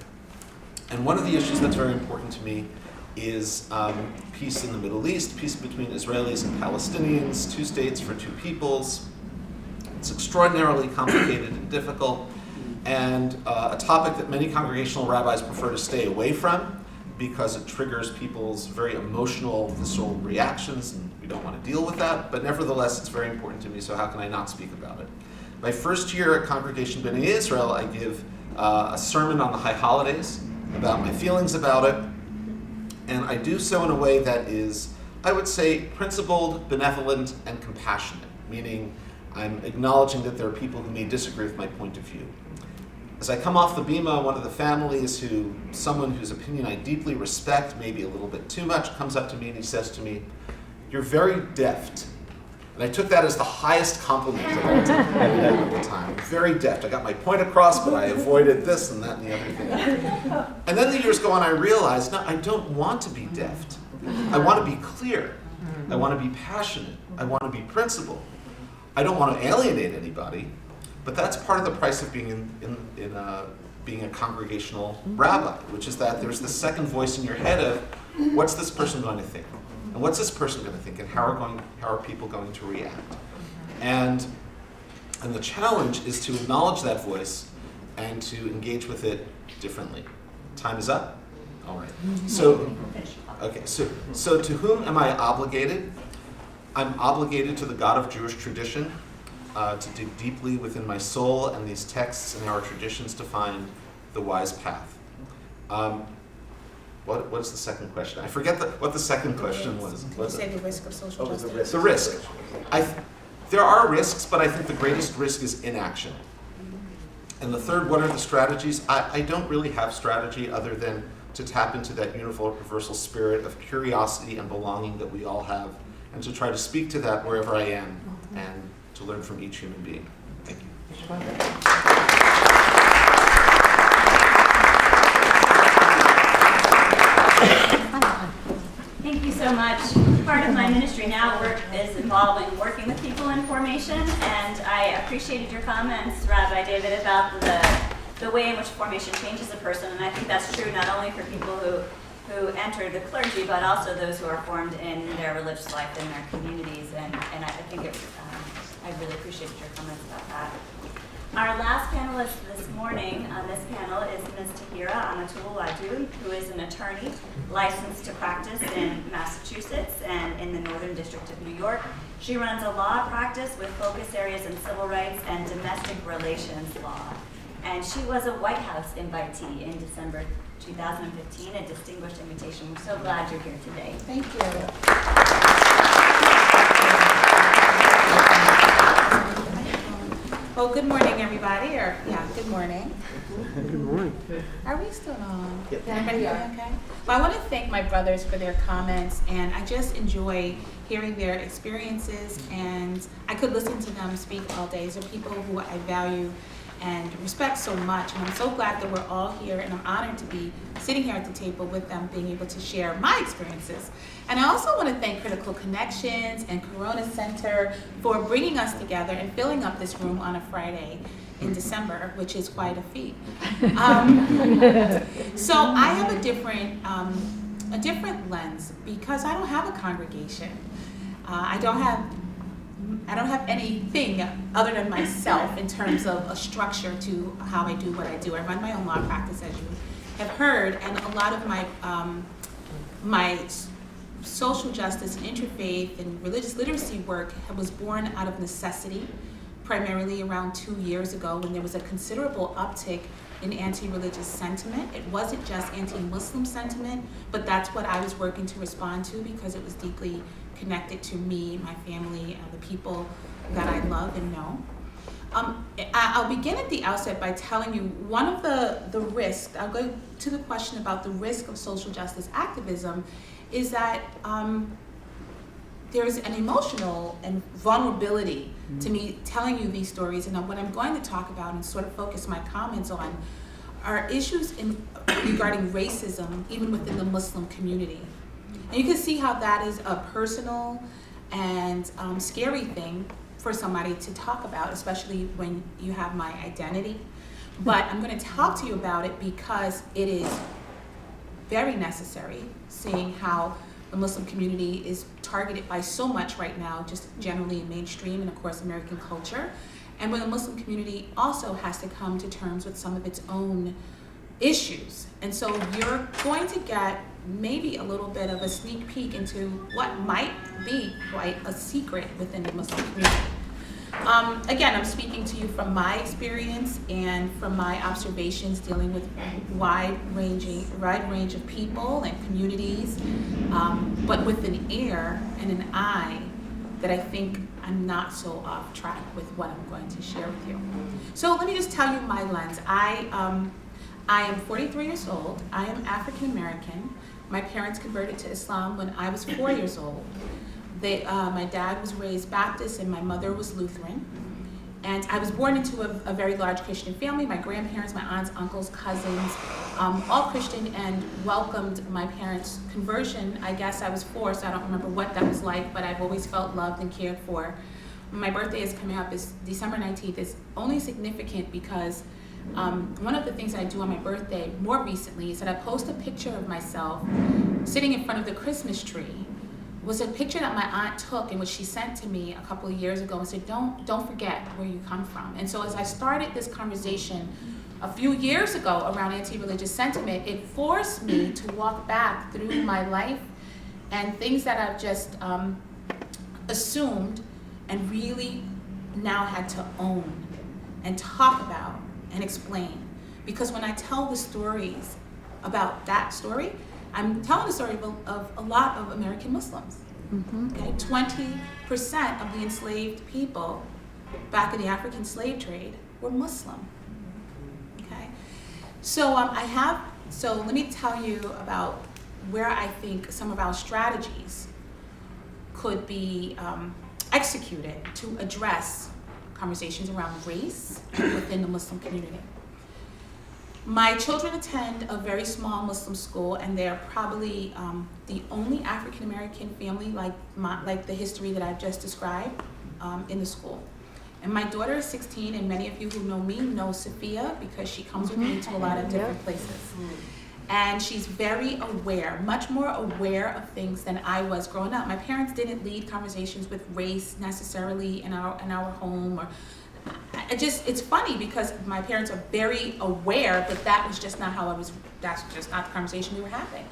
And one of the issues that's very important to me is peace in the Middle East, peace between Israelis and Palestinians, 2 states for 2 peoples. It's extraordinarily complicated and difficult, and a topic that many congregational rabbis prefer to stay away from because it triggers people's very emotional, visceral reactions, and we don't want to deal with that, but nevertheless, it's very important to me, so how can I not speak about it? My first year at Congregation B'nai Israel, I give a sermon on the high holidays about my feelings about it, and I do so in a way that is, I would say, principled, benevolent, and compassionate, meaning I'm acknowledging that there are people who may disagree with my point of view. As I come off the bima, one of the families someone whose opinion I deeply respect, maybe a little bit too much, comes up to me and he says to me, "You're very deft." And I took that as the highest compliment of all time, at the time. Very deft. I got my point across, but I avoided this and that and the other thing. And then the years go on, I realized, no, I don't want to be deft. I want to be clear. I want to be passionate. I want to be principled. I don't want to alienate anybody, but that's part of the price of being being a congregational rabbi, which is that there's this second voice in your head of, what's this person going to think? And what's this person going to think? And how are people going to react? And the challenge is to acknowledge that voice and to engage with it differently. Time is up? All right. So to whom am I obligated? I'm obligated to the God of Jewish tradition, to dig deeply within my soul and these texts and our traditions to find the wise path. What is the second question? I forget what the second question was. Can you say the risk of social justice? The risk. There are risks, but I think the greatest risk is inaction. And the third, what are the strategies? I don't really have strategy other than to tap into that universal spirit of curiosity and belonging that we all have, and to try to speak to that wherever I am, and to learn from each human being. Thank you. Thank you so much. Part of my ministry now is involving working with people in formation, and I appreciated your comments, Rabbi David, about the way in which formation changes a person, and I think that's true not only for people who enter the clergy, but also those who are formed in their religious life in their communities, and I think I really appreciated your comments about that. Our last panelist this morning on this panel is Ms. Tahira Amatul-Wadud, who is an attorney licensed to practice in Massachusetts and in the Northern District of New York. She runs a law practice with focus areas in civil rights and domestic relations law. And she was a White House invitee in December 2015, a distinguished invitation. We're so glad you're here today. Thank you. So good morning, everybody, or yeah, good morning. Good morning. Are we still on? Yep. Everybody okay? Well, I want to thank my brothers for their comments, and I just enjoy hearing their experiences, and I could listen to them speak all day. These are people who I value and respect so much, and I'm so glad that we're all here, and I'm honored to be sitting here at the table with them, being able to share my experiences. And I also want to thank Critical Connections and Corona Center for bringing us together and filling up this room on a Friday in December, which is quite a feat. So I have a different lens because I don't have a congregation. I don't have anything other than myself in terms of a structure to how I do what I do. I run my own law practice, as you have heard, and a lot of my my social justice, interfaith, and religious literacy work was born out of necessity, primarily around 2 years ago when there was a considerable uptick in anti-religious sentiment. It wasn't just anti-Muslim sentiment, but that's what I was working to respond to because it was deeply connected to me, my family, and the people that I love and know. I'll begin at the outset by telling you one of the risks, I'll go to the question about the risk of social justice activism, is that there's an emotional and vulnerability to me telling you these stories, and what I'm going to talk about and sort of focus my comments on are issues regarding racism, even within the Muslim community. And you can see how that is a personal and scary thing for somebody to talk about, especially when you have my identity. But I'm going to talk to you about it because it is very necessary, seeing how the Muslim community is targeted by so much right now, just generally in mainstream and of course American culture, and when the Muslim community also has to come to terms with some of its own issues. And so you're going to get maybe a little bit of a sneak peek into what might be quite a secret within the Muslim community. Again, I'm speaking to you from my experience and from my observations dealing with wide range of people and communities, but with an ear and an eye that I think I'm not so off track with what I'm going to share with you. So let me just tell you my lens. I am 43 years old. I am African American. My parents converted to Islam when I was 4 years old. My dad was raised Baptist and my mother was Lutheran. And I was born into a very large Christian family. My grandparents, my aunts, uncles, cousins, all Christian, and welcomed my parents' conversion. I guess I was 4, so I don't remember what that was like, but I've always felt loved and cared for. My birthday is coming up, is December 19th. It's only significant because one of the things I do on my birthday more recently is that I post a picture of myself sitting in front of the Christmas tree. It was a picture that my aunt took and which she sent to me a couple of years ago and said, don't forget where you come from. And so as I started this conversation a few years ago around anti-religious sentiment, it forced me to walk back through my life and things that I've just assumed and really now had to own and talk about and explain. Because when I tell the stories about that story, I'm telling the story of a lot of American Muslims. Okay, 20% of the enslaved people back in the African slave trade were Muslim. Okay, so let me tell you about where I think some of our strategies could be executed to address conversations around race within the Muslim community. My children attend a very small Muslim school, and they're probably the only African American family like the history that I've just described in the school. And my daughter is 16, and many of you who know me know Sophia because she comes with me to a lot of different places. And she's very aware, much more aware of things than I was growing up. My parents didn't lead conversations with race necessarily in our home, or it's funny because my parents are very aware, but that was just not that's just not the conversation we were having.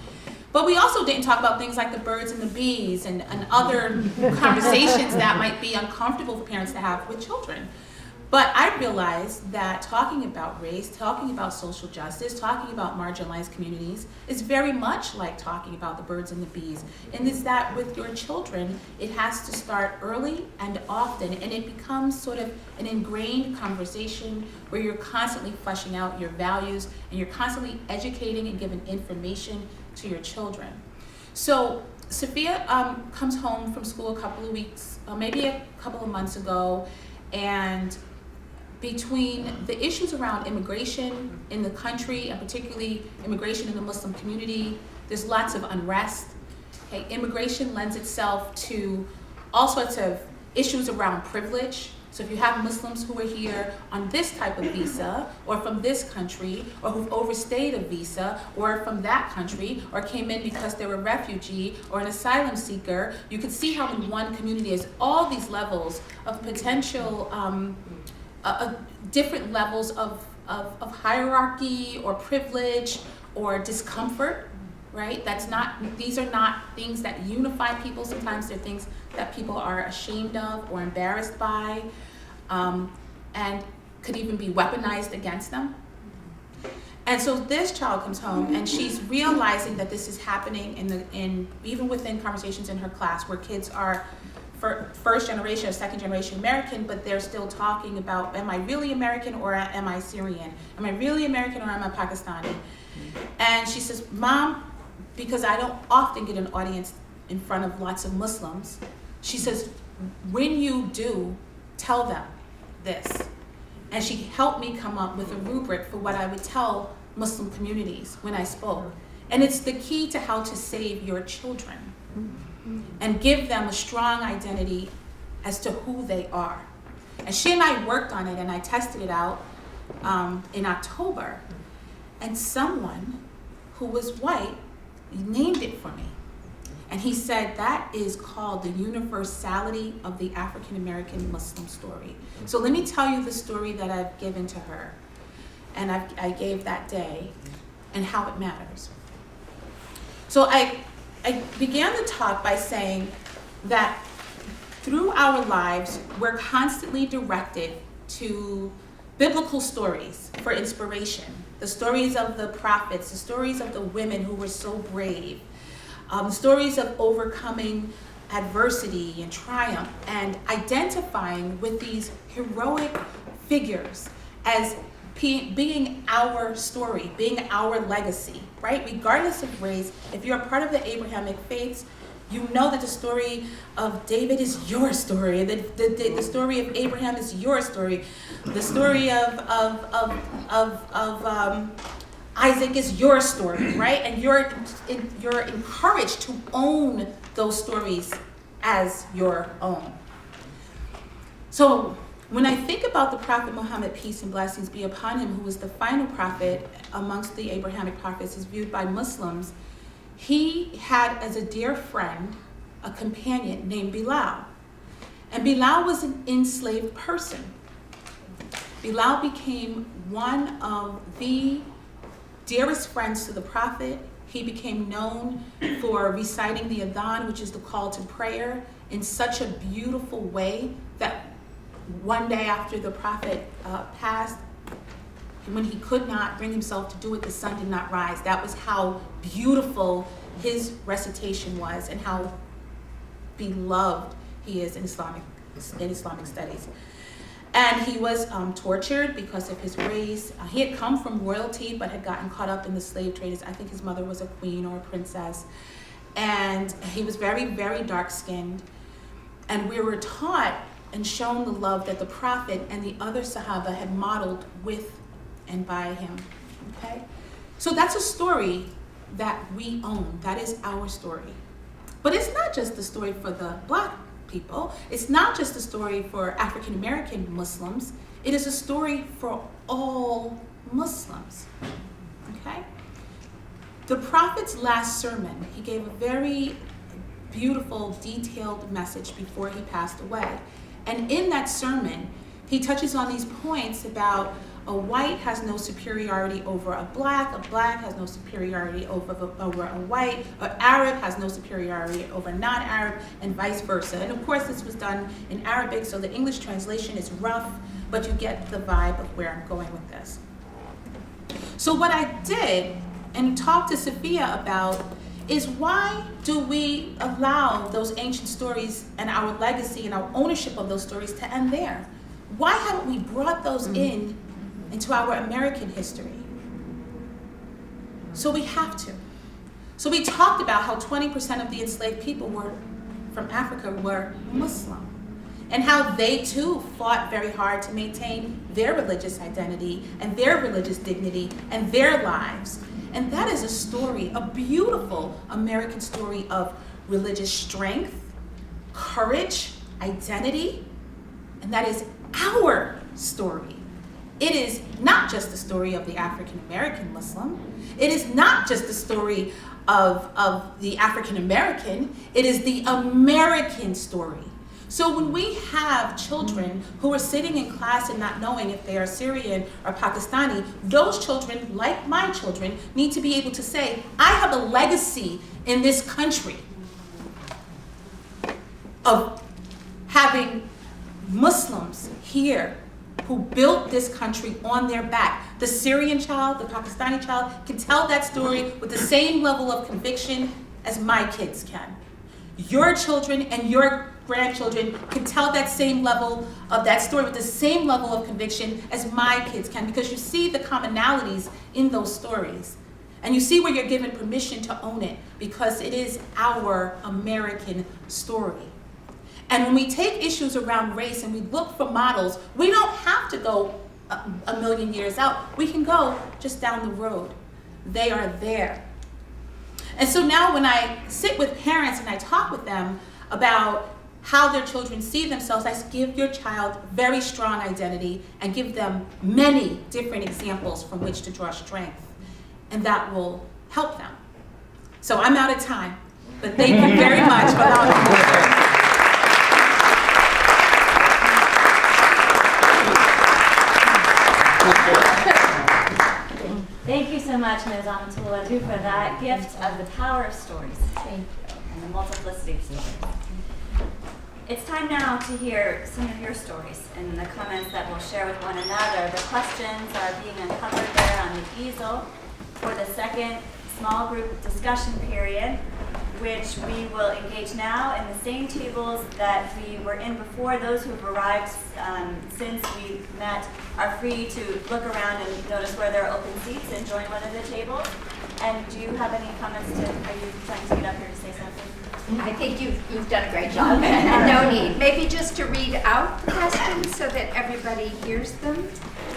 But we also didn't talk about things like the birds and the bees and other conversations that might be uncomfortable for parents to have with children. But I realized that talking about race, talking about social justice, talking about marginalized communities is very much like talking about the birds and the bees. And is that with your children, it has to start early and often, and it becomes sort of an ingrained conversation where you're constantly fleshing out your values and you're constantly educating and giving information to your children. So Sophia comes home from school a couple of weeks, maybe a couple of months ago, and between the issues around immigration in the country, and particularly immigration in the Muslim community, there's lots of unrest. Okay, immigration lends itself to all sorts of issues around privilege. So if you have Muslims who are here on this type of visa, or from this country, or who've overstayed a visa, or from that country, or came in because they were a refugee or an asylum seeker, you can see how in one community there's all these levels of potential different levels of hierarchy or privilege or discomfort, right? These are not things that unify people. Sometimes they're things that people are ashamed of or embarrassed by, and could even be weaponized against them. And so this child comes home and she's realizing that this is happening in even within conversations in her class where kids are first generation or second generation American, but they're still talking about, am I really American or am I Syrian? Am I really American or am I Pakistani? And she says, Mom, because I don't often get an audience in front of lots of Muslims, she says, when you do, tell them this. And she helped me come up with a rubric for what I would tell Muslim communities when I spoke. And it's the key to how to save your children and give them a strong identity as to who they are. And she and I worked on it and I tested it out in October. And someone who was white named it for me. And he said that is called the Universality of the African American Muslim story. So let me tell you the story that I've given to her and I gave that day and how it matters. So I began the talk by saying that through our lives, we're constantly directed to biblical stories for inspiration. The stories of the prophets, the stories of the women who were so brave, stories of overcoming adversity and triumph, and identifying with these heroic figures as being our story, being our legacy, right? Regardless of race, if you're a part of the Abrahamic faiths, you know that the story of David is your story, the story of Abraham is your story, the story of Isaac is your story, right? And you're encouraged to own those stories as your own. So when I think about the Prophet Muhammad, peace and blessings be upon him, who was the final prophet amongst the Abrahamic prophets as viewed by Muslims, he had as a dear friend a companion named Bilal. And Bilal was an enslaved person. Bilal became one of the dearest friends to the Prophet. He became known for reciting the Adhan, which is the call to prayer, in such a beautiful way that one day after the Prophet passed, when he could not bring himself to do it, the sun did not rise. That was how beautiful his recitation was and how beloved he is in Islamic studies. And he was tortured because of his race. He had come from royalty, but had gotten caught up in the slave trade. I think his mother was a queen or a princess. And he was very, very dark-skinned. And we were taught and shown the love that the Prophet and the other Sahaba had modeled with and by him, okay? So that's a story that we own. That is our story. But it's not just the story for the Black people. It's not just a story for African American Muslims. It is a story for all Muslims, okay? The Prophet's last sermon, he gave a very beautiful, detailed message before he passed away. And in that sermon, he touches on these points about a white has no superiority over a black has no superiority over a white, an Arab has no superiority over a non-Arab, and vice versa. And of course, this was done in Arabic, so the English translation is rough, but you get the vibe of where I'm going with this. So what I did and talked to Sophia about is, why do we allow those ancient stories and our legacy and our ownership of those stories to end there? Why haven't we brought those into our American history? So we have to. So we talked about how 20% of the enslaved people from Africa were Muslim, and how they too fought very hard to maintain their religious identity and their religious dignity and their lives. And that is a story, a beautiful American story of religious strength, courage, identity, and that is our story. It is not just the story of the African American Muslim. It is not just the story of the African American. It is the American story. So when we have children who are sitting in class and not knowing if they are Syrian or Pakistani, those children, like my children, need to be able to say, I have a legacy in this country of having Muslims here who built this country on their back. The Syrian child, the Pakistani child can tell that story with the same level of conviction as my kids can. Your children and your grandchildren can tell that same level of that story with the same level of conviction as my kids can, because you see the commonalities in those stories. And you see where you're given permission to own it, because it is our American story. And when we take issues around race and we look for models, we don't have to go a million years out. We can go just down the road. They are there. And so now when I sit with parents and I talk with them about how their children see themselves, I give your child very strong identity and give them many different examples from which to draw strength. And that will help them. So I'm out of time, but thank you very much for allowing me to share. Thank you so much, Ms. Amatuladu, for that gift of the power of stories. Thank you. And the multiplicity of stories. It's time now to hear some of your stories and the comments that we'll share with one another. The questions are being uncovered there on the easel for the second small group discussion period, which we will engage now in the same tables that we were in before. Those who have arrived since we met are free to look around and notice where there are open seats and join one of the tables. And do you have any comments are you trying to get up here to say something? I think you've done a great job, and no need. Maybe just to read out the questions so that everybody hears them.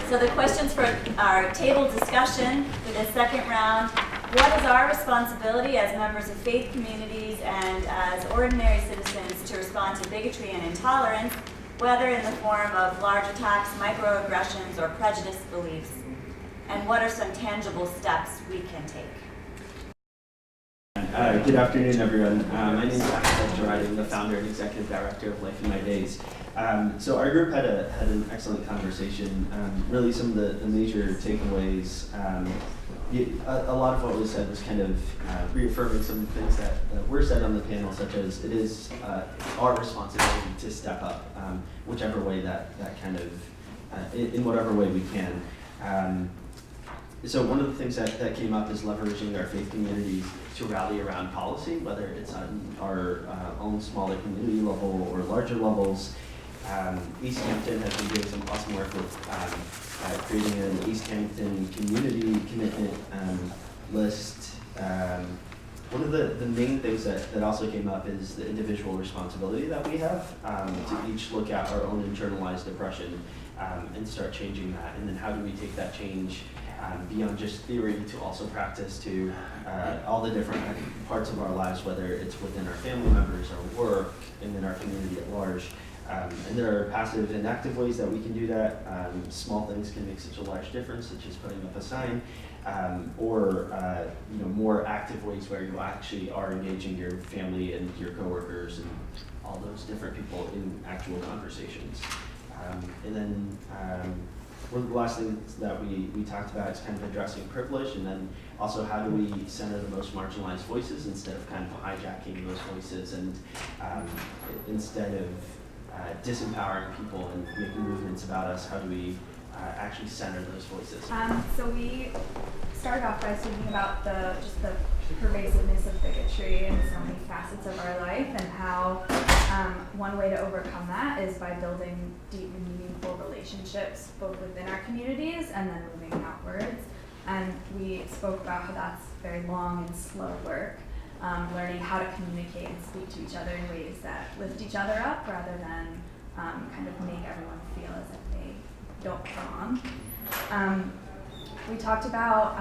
So the questions for our table discussion for the second round: what is our responsibility as members of faith communities and as ordinary citizens to respond to bigotry and intolerance, whether in the form of large attacks, microaggressions, or prejudiced beliefs? And what are some tangible steps we can take? Good afternoon, everyone. My name is Activism. I'm the founder and executive director of Life in My Days. So our group had an excellent conversation. Really, some of the major takeaways. A lot of what was said was kind of reaffirming some of the things that were said on the panel, such as it is our responsibility to step up, whichever way that kind of, in whatever way we can. So one of the things that came up is leveraging our faith communities to rally around policy, whether it's on our own smaller community level or larger levels. East Hampton has been doing some awesome work with creating an East Hampton community commitment list. One of the main things that also came up is the individual responsibility that we have to each look at our own internalized oppression and start changing that. And then how do we take that change beyond just theory to also practice to all the different parts of our lives, whether it's within our family members, our work, and in our community at large. And there are passive and active ways that we can do that. Small things can make such a large difference, such as putting up a sign, or more active ways where you actually are engaging your family and your coworkers and all those different people in actual conversations. And then one of the last things that we talked about is kind of addressing privilege, and then also how do we center the most marginalized voices instead of kind of hijacking those voices, and instead of disempowering people and making movements about us? How do we actually center those voices? So we started off by speaking about the pervasiveness of bigotry in so many facets of our life, and how one way to overcome that is by building deep and meaningful relationships both within our communities and then moving outwards. And we spoke about how that's very long and slow work, learning how to communicate and speak to each other in ways that lift each other up rather than kind of make everyone feel as if they don't belong. We talked about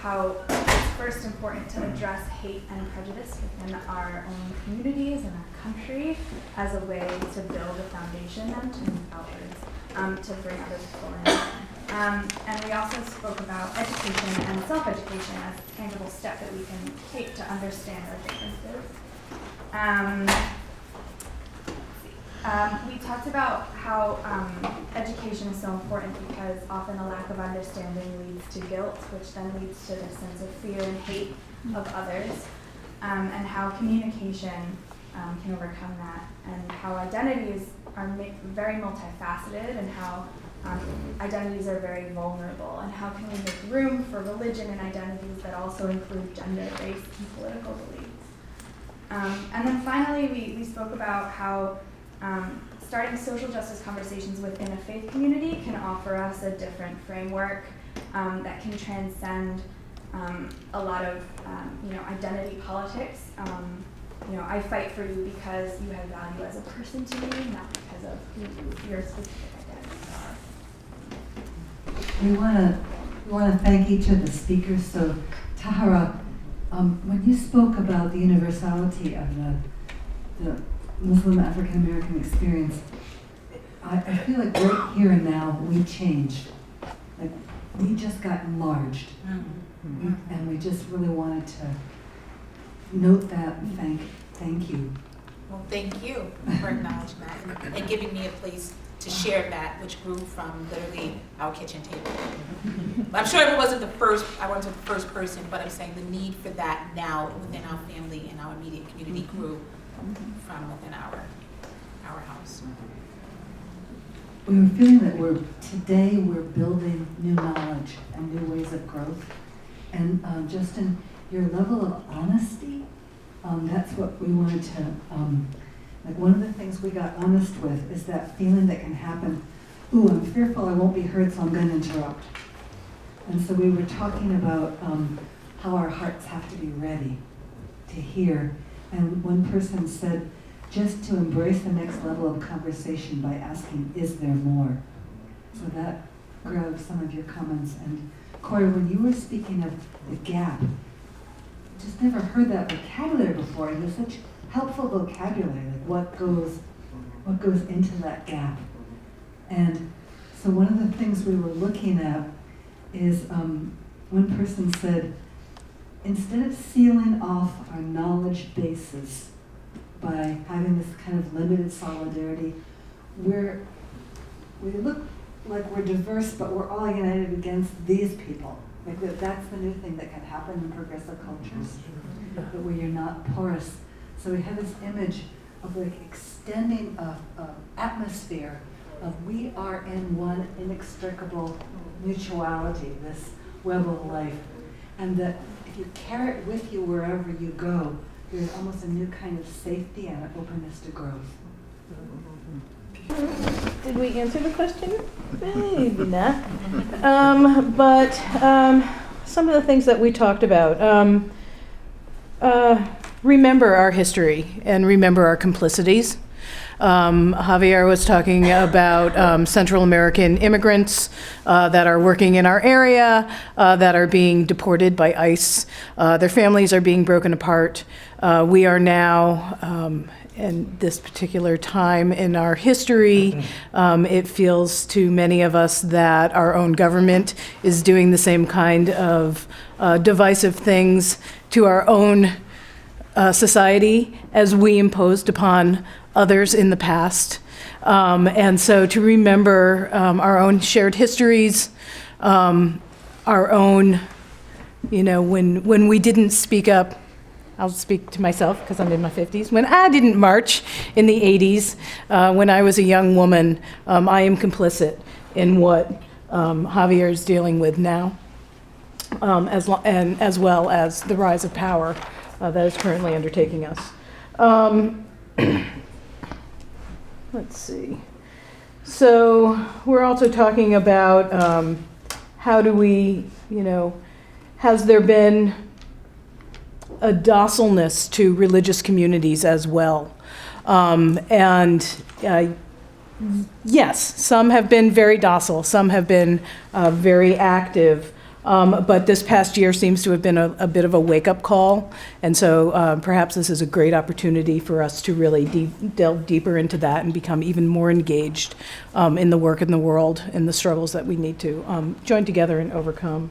how it's first important to address hate and prejudice within our own communities and our country as a way to build a foundation then to move outwards, to bring others forward. And we also spoke about education and self-education as a tangible step that we can take to understand our differences. We talked about how education is so important because often a lack of understanding leads to guilt, which then leads to this sense of fear and hate of others, and how communication can overcome that, and how identities are very multifaceted, and how identities are very vulnerable, and how can we make room for religion and identities that also include gender, race, and political beliefs. And then finally, we spoke about how starting social justice conversations within a faith community can offer us a different framework that can transcend a lot of identity politics. I fight for you because you have value as a person to me, not because of who your specific identities are. We want to thank each of the speakers. So, Tahara, when you spoke about the universality of the Muslim African American experience, I feel like right here and now we changed. Like we just got enlarged, and we just really wanted to note that and thank you. Well, thank you for acknowledging that and giving me a place to share that, which grew from literally our kitchen table. I'm sure it wasn't the first, I wasn't the first person, but I'm saying the need for that now within our family and our immediate community grew from within our house. We were feeling that today we're building new knowledge and new ways of growth. And Justin, your level of honesty, that's what we wanted to, like one of the things we got honest with is that feeling that can happen, ooh, I'm fearful I won't be heard, so I'm going to interrupt. And so we were talking about how our hearts have to be ready to hear. And one person said, just to embrace the next level of conversation by asking, is there more? So that grabbed some of your comments. And Cory, when you were speaking of the gap, just never heard that vocabulary before. It was such helpful vocabulary, like what goes into that gap. And so one of the things we were looking at is one person said, instead of sealing off our knowledge bases by having this kind of limited solidarity, we look like we're diverse, but we're all united against these people. Like that's the new thing that can happen in progressive cultures, but where you're not porous. So we have this image of like extending a atmosphere of we are in one inextricable mutuality, this web of life, and that if you carry it with you wherever you go, there's almost a new kind of safety and an openness to growth. Did we answer the question? Maybe not. But some of the things that we talked about. Remember our history and remember our complicities. Javier was talking about Central American immigrants that are working in our area, that are being deported by ICE. Their families are being broken apart. We are now, in this particular time in our history, it feels to many of us that our own government is doing the same kind of divisive things to our own society as we imposed upon others in the past. And so to remember our own shared histories, our own, when we didn't speak up I'll speak to myself because I'm in my 50s. When I didn't march in the 80s, when I was a young woman, I am complicit in what Javier is dealing with now, as well as the rise of power that is currently undertaking us. Let's see. So we're also talking about how do we, has there been a docileness to religious communities as well? Yes, some have been very docile, some have been very active, but this past year seems to have been a bit of a wake-up call, and so perhaps this is a great opportunity for us to really delve deeper into that and become even more engaged in the work in the world and the struggles that we need to join together and overcome.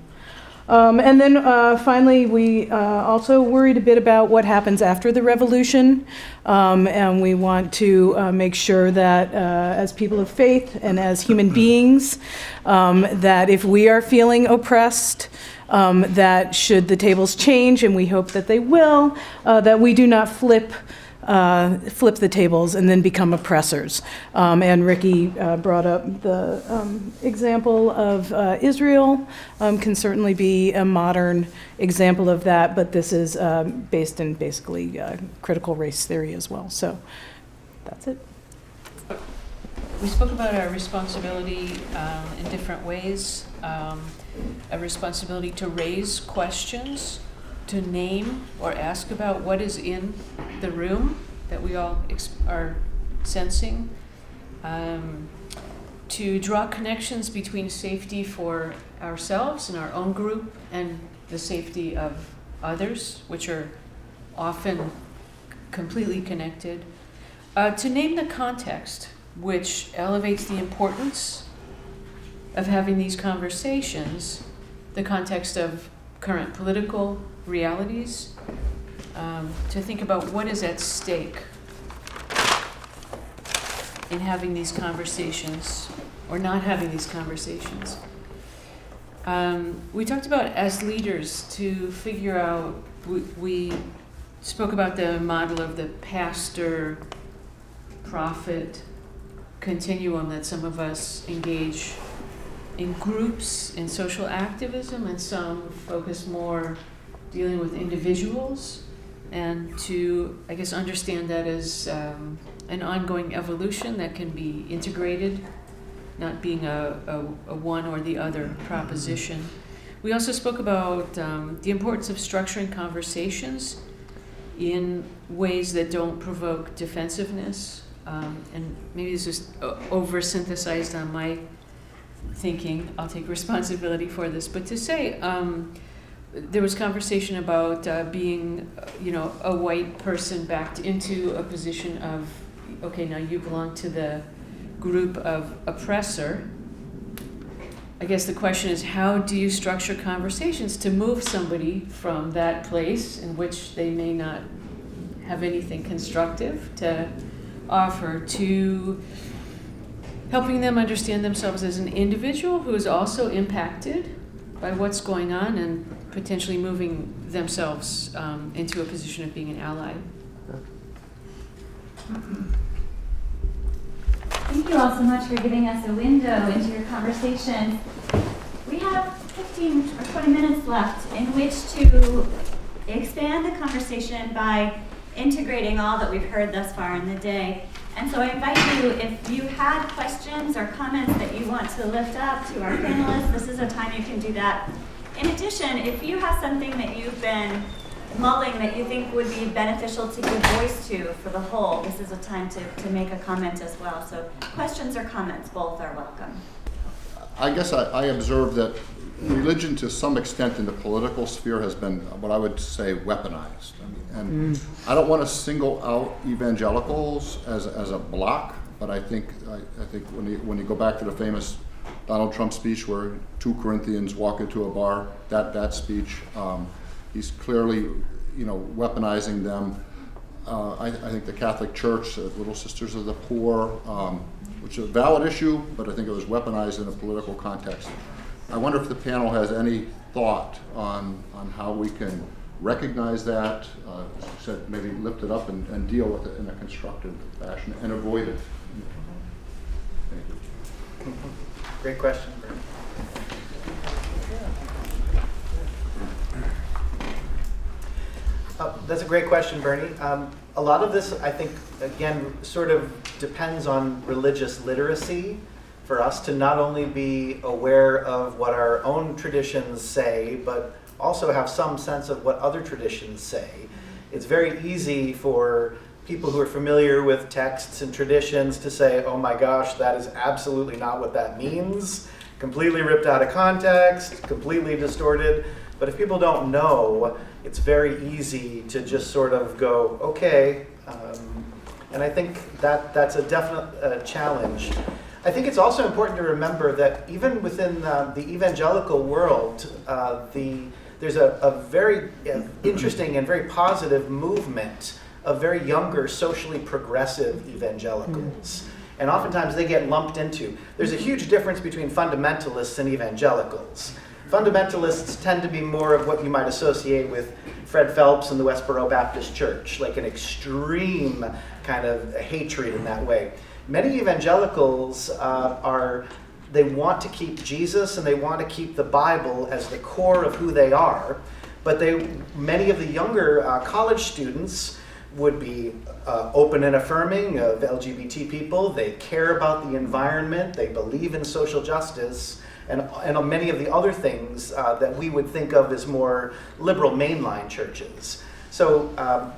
And then finally, we also worried a bit about what happens after the revolution, and we want to make sure that as people of faith and as human beings, that if we are feeling oppressed, that should the tables change, and we hope that they will, that we do not flip the tables and then become oppressors. And Ricky brought up the example of Israel, can certainly be a modern example of that, but this is based in basically critical race theory as well. So that's it. We spoke about our responsibility in different ways. A responsibility to raise questions, to name or ask about what is in the room that we all are sensing, to draw connections between safety for ourselves and our own group and the safety of others, which are often completely connected, to name the context which elevates the importance of having these conversations, the context of current political realities, to think about what is at stake in having these conversations or not having these conversations. We talked about as leaders to figure out, we spoke about the model of the pastor-prophet continuum that some of us engage in groups, in social activism, and some focus more dealing with individuals, and to, I guess, understand that as an ongoing evolution that can be integrated, not being a one or the other proposition. We also spoke about the importance of structuring conversations in ways that don't provoke defensiveness, and maybe this is oversynthesized on my thinking. I'll take responsibility for this, but to say there was conversation about being, a white person backed into a position of, okay, now you belong to the group of oppressor. I guess the question is, how do you structure conversations to move somebody from that place in which they may not have anything constructive to offer to helping them understand themselves as an individual who is also impacted by what's going on and potentially moving themselves into a position of being an ally. Thank you all so much for giving us a window into your conversation. We have 15 or 20 minutes left in which to expand the conversation by integrating all that we've heard thus far in the day. And so I invite you, if you had questions or comments that you want to lift up to our panelists, this is a time you can do that. In addition, if you have something that you've been mulling that you think would be beneficial to give voice to for the whole, this is a time to make a comment as well. So questions or comments, both are welcome. I guess I observe that religion to some extent in the political sphere has been what I would say weaponized. I don't want to single out evangelicals as a block, but I think when you go back to the famous Donald Trump speech where 2 Corinthians walk into a bar, that speech, he's clearly weaponizing them. I think the Catholic Church, Little Sisters of the Poor, which is a valid issue, but I think it was weaponized in a political context. I wonder if the panel has any thought on how we can recognize that, as you said, maybe lift it up and deal with it in a constructive fashion and avoid it. Thank you. Great question, Bernie. That's a great question, Bernie. A lot of this, I think, again, sort of depends on religious literacy for us to not only be aware of what our own traditions say, but also have some sense of what other traditions say. It's very easy for people who are familiar with texts and traditions to say, oh my gosh, that is absolutely not what that means. Completely ripped out of context, completely distorted. But if people don't know, it's very easy to just sort of go, okay. And I think that's a definite challenge. I think it's also important to remember that even within the evangelical world, there's a very interesting and very positive movement of very younger, socially progressive evangelicals. And oftentimes they get lumped into. There's a huge difference between fundamentalists and evangelicals. Fundamentalists tend to be more of what you might associate with Fred Phelps and the Westboro Baptist Church, like an extreme kind of hatred in that way. Many evangelicals they want to keep Jesus and they want to keep the Bible as the core of who they are, but many of the younger college students would be open and affirming of LGBT people. They care about the environment. They believe in social justice and many of the other things that we would think of as more liberal mainline churches. So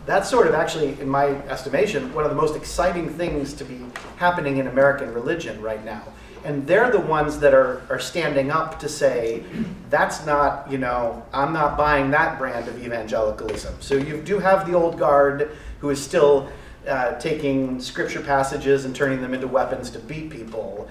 that's sort of actually, in my estimation, one of the most exciting things to be happening in American religion right now. And they're the ones that are standing up to say, that's not, I'm not buying that brand of evangelicalism. So you do have the old guard who is still taking scripture passages and turning them into weapons to beat people,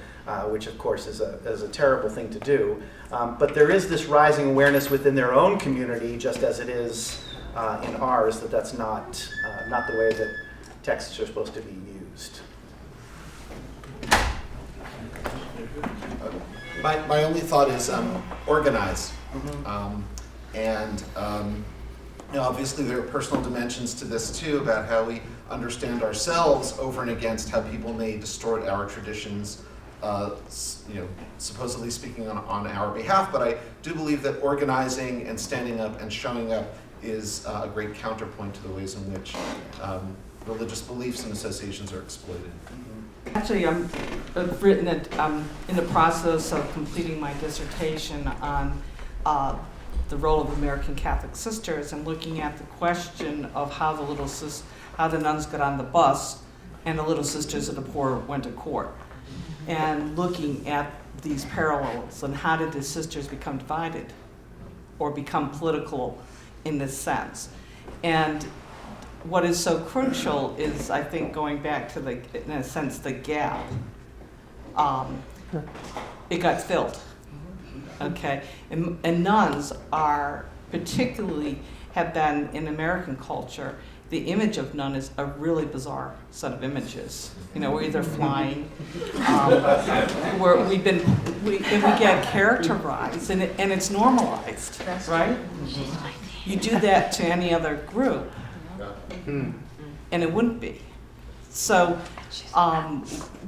which of course is a terrible thing to do. But there is this rising awareness within their own community, just as it is in ours, that's not the way that texts are supposed to be used. My only thought is organize. Obviously there are personal dimensions to this too, about how we understand ourselves over and against how people may distort our traditions, supposedly speaking on our behalf. But I do believe that organizing and standing up and showing up is a great counterpoint to the ways in which religious beliefs and associations are exploited. Actually, I've written it, I'm in the process of completing my dissertation on the role of American Catholic sisters and looking at the question of how the nuns got on the bus and the Little Sisters of the Poor went to court. And looking at these parallels and how did the sisters become divided or become political in this sense. And what is so crucial is, I think, going back to in a sense, the gap. It got filled, okay? And nuns have been in American culture, the image of nun is a really bizarre set of images. We're either flying, we get characterized, and it's normalized, right? You do that to any other group, and it wouldn't be. So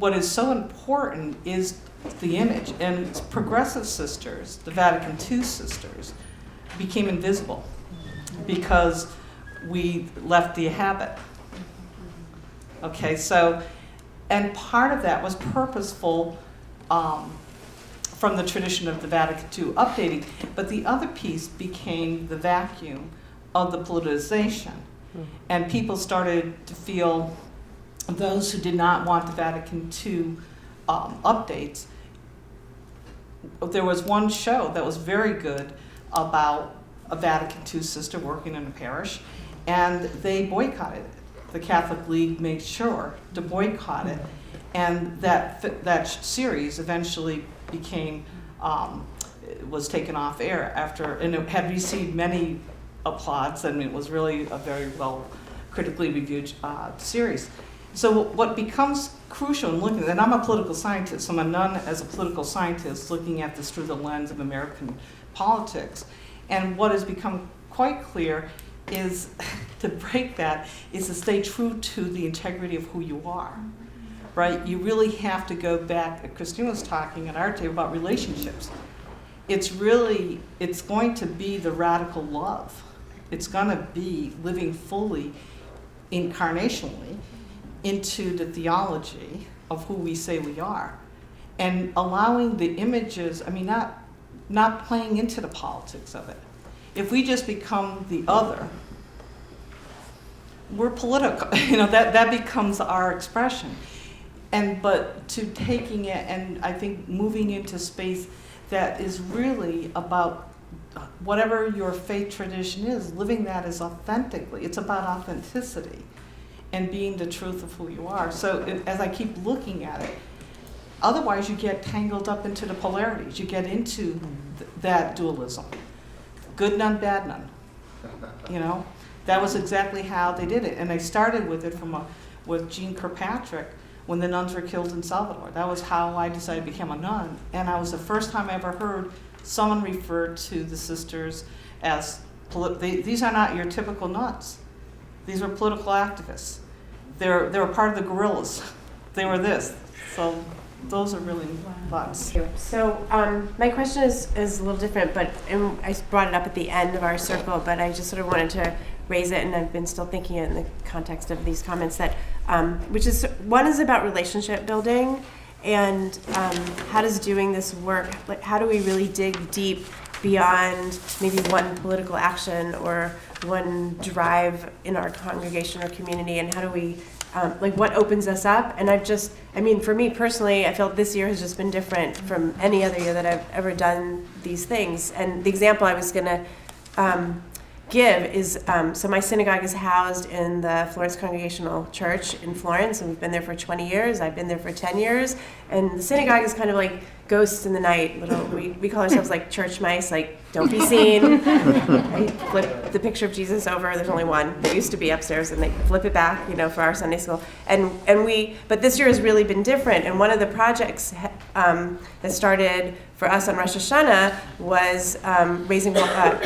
what is so important is the image, and progressive sisters, the Vatican II sisters, became invisible because we left the habit. Okay, so, and part of that was purposeful from the tradition of the Vatican II updating, but the other piece became the vacuum of the politicization. And people started to feel, those who did not want the Vatican II updates, there was one show that was very good about a Vatican II sister working in a parish, and they boycotted it. The Catholic League made sure to boycott it, and that series eventually became, was taken off air and it had received many applauds, and it was really a very well critically reviewed series. So what becomes crucial in looking, and I'm a political scientist, I'm a nun as a political scientist looking at this through the lens of American politics, and what has become quite clear is to break that is to stay true to the integrity of who you are, right? You really have to go back. Christine was talking at our table about relationships. It's going to be the radical love. It's going to be living fully, incarnationally, into the theology of who we say we are, and allowing the images, not playing into the politics of it. If we just become the other, we're political, that becomes our expression. But to taking it and I think moving into space that is really about whatever your faith tradition is, living that as authentically. It's about authenticity and being the truth of who you are. So as I keep looking at it, otherwise you get tangled up into the polarities. You get into that dualism. Good nun, bad nun. That was exactly how they did it. And they started with it with Jean Kirkpatrick when the nuns were killed in Salvador. That was how I decided to become a nun. And I was the first time I ever heard someone refer to the sisters as, these are not your typical nuns. These were political activists. They were part of the guerrillas. They were this. So those are really thoughts. So my question is a little different, but I brought it up at the end of our circle, but I just sort of wanted to raise it, and I've been still thinking it in the context of these comments that, one is about relationship building, and how does doing this work, like how do we really dig deep beyond maybe one political action or one drive in our congregation or community, and how do we, what opens us up? And for me personally, I felt this year has just been different from any other year that I've ever done these things. And the example I was gonna give is, so my synagogue is housed in the Florence Congregational Church in Florence, and we've been there for 20 years. I've been there for 10 years. And the synagogue is kind of like ghosts in the night. We call ourselves like church mice, like don't be seen. I flip the picture of Jesus over. There's only one. There used to be upstairs, and they flip it back, for our Sunday school. But this year has really been different. And one of the projects that started for us on Rosh Hashanah was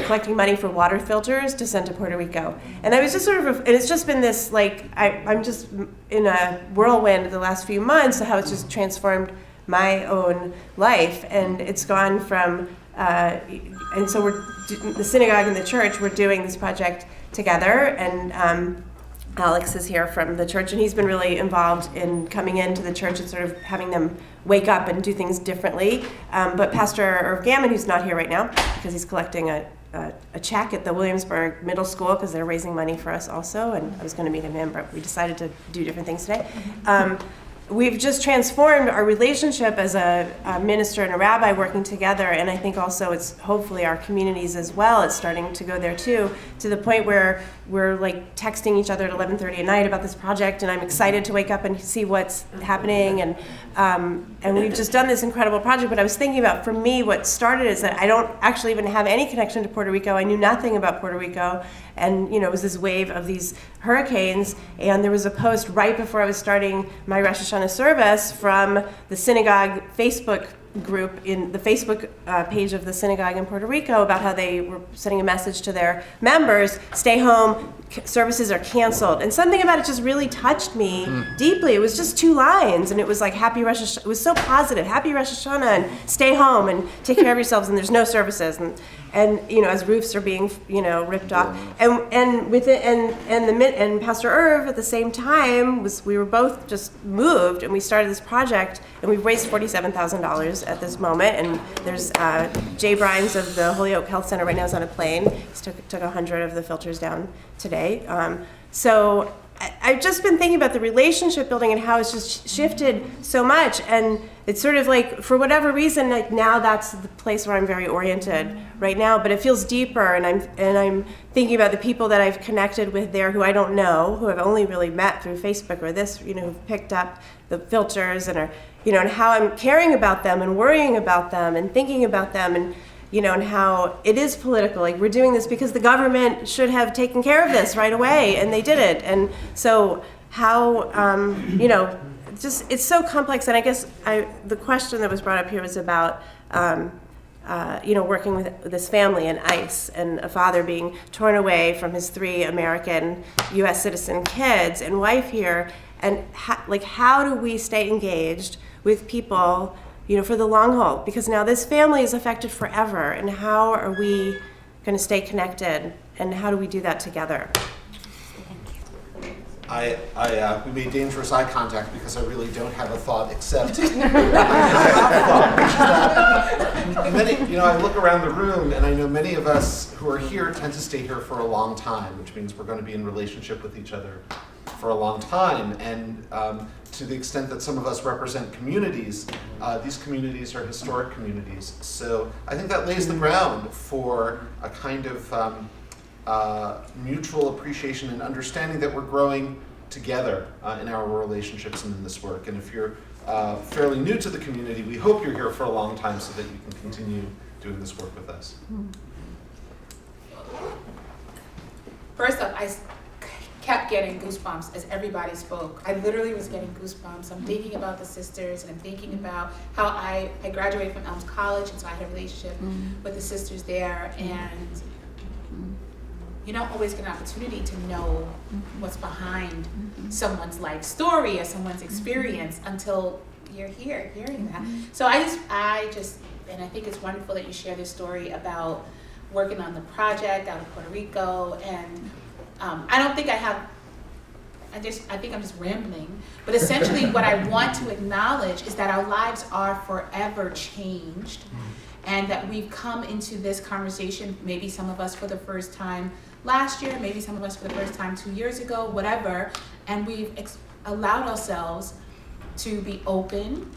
collecting money for water filters to send to Puerto Rico. And I was just and it's just been this I'm just in a whirlwind the last few months of how it's just transformed my own life, and it's gone from and so the synagogue and the church, we're doing this project together, and Alex is here from the church, and he's been really involved in coming into the church and sort of having them wake up and do things differently. But Pastor Irv Gammon, who's not here right now because he's collecting a check at the Williamsburg Middle School because they're raising money for us also, and I was going to meet him, but we decided to do different things today. We've just transformed our relationship as a minister and a rabbi working together, and I think also it's hopefully our communities as well. It's starting to go there too, to the point where we're like texting each other at 11:30 at night about this project, and I'm excited to wake up and see what's happening, and we've just done this incredible project. But I was thinking about, for me, what started is that I don't actually even have any connection to Puerto Rico. I knew nothing about Puerto Rico, and it was this wave of these hurricanes, and there was a post right before I was starting my Rosh Hashanah service from the synagogue Facebook group in the Facebook page of the synagogue in Puerto Rico about how they were sending a message to their members, stay home, services are canceled. And something about it just really touched me deeply. It was just 2 lines, and it was like, Happy Rosh Hashanah. It was so positive. Happy Rosh Hashanah, and stay home, and take care of yourselves, and there's no services. And as roofs are being ripped off, and with it, and Pastor Irv at the same time we were both just moved, and we started this project, and we've raised $47,000 at this moment. And there's Jay Brines of the Holyoke Health Center right now is on a plane. He took 100 of the filters down today. So I've just been thinking about the relationship building and how it's just shifted so much, and it's sort of like, for whatever reason, like now that's the place where I'm very oriented right now, but it feels deeper, and I'm thinking about the people that I've connected with there who I don't know, who I've only really met through Facebook or this, who've picked up the filters and are, and how I'm caring about them and worrying about them and thinking about them, and and how it is political. Like, we're doing this because the government should have taken care of this right away, and they didn't. And so how, it's so complex. And I guess the question that was brought up here was about working with this family in ICE, and a father being torn away from his 3 American U.S. citizen kids and wife here, and how do we stay engaged with people, for the long haul? Because now this family is affected forever, and how are we going to stay connected, and how do we do that together? We made dangerous eye contact because I really don't have a thought except I look around the room and I know many of us who are here tend to stay here for a long time, which means we're going to be in relationship with each other for a long time. And to the extent that some of us represent communities, these communities are historic communities. So I think that lays the ground for a kind of mutual appreciation and understanding that we're growing together in our relationships and in this work. And if you're fairly new to the community, we hope you're here for a long time so that you can continue doing this work with us. First up, I kept getting goosebumps as everybody spoke. I literally was getting goosebumps. I'm thinking about the sisters, and I'm thinking about how I graduated from Elms College, and so I had a relationship with the sisters there, and you don't always get an opportunity to know what's behind someone's life story or someone's experience until you're here hearing that. So I just, and I think it's wonderful that you share this story about working on the project out of Puerto Rico. And I don't think I think I'm just rambling. But essentially what I want to acknowledge is that our lives are forever changed, and that we've come into this conversation, maybe some of us for the first time last year, maybe some of us for the first time 2 years ago, whatever, and we've allowed ourselves to be open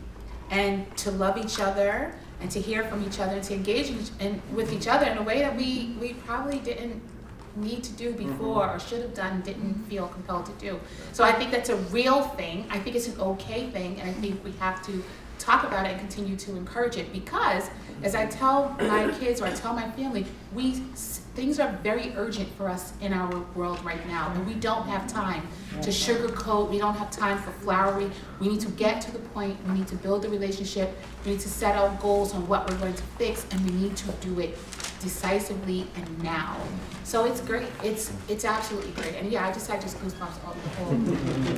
and to love each other and to hear from each other and to engage with each other in a way that we probably didn't need to do before or should have done, didn't feel compelled to do. So I think that's a real thing. I think it's an okay thing, and I think we have to talk about it and continue to encourage it, because as I tell my kids or I tell my family, things are very urgent for us in our world right now, and we don't have time to sugarcoat. We don't have time for flowery. We need to get to the point. We need to build a relationship. We need to set out goals on what we're going to fix, and we need to do it decisively and now. So it's great. It's absolutely great. And yeah, I just had goosebumps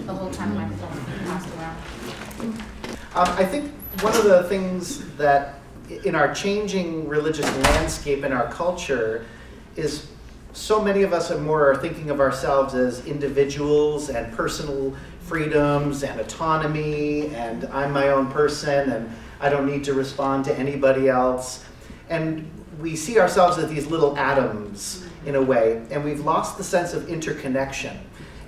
the whole time my phone passed around. I think one of the things that in our changing religious landscape in our culture is so many of us are thinking of ourselves as individuals and personal freedoms and autonomy, and I'm my own person and I don't need to respond to anybody else. And we see ourselves as these little atoms in a way, and we've lost the sense of interconnection.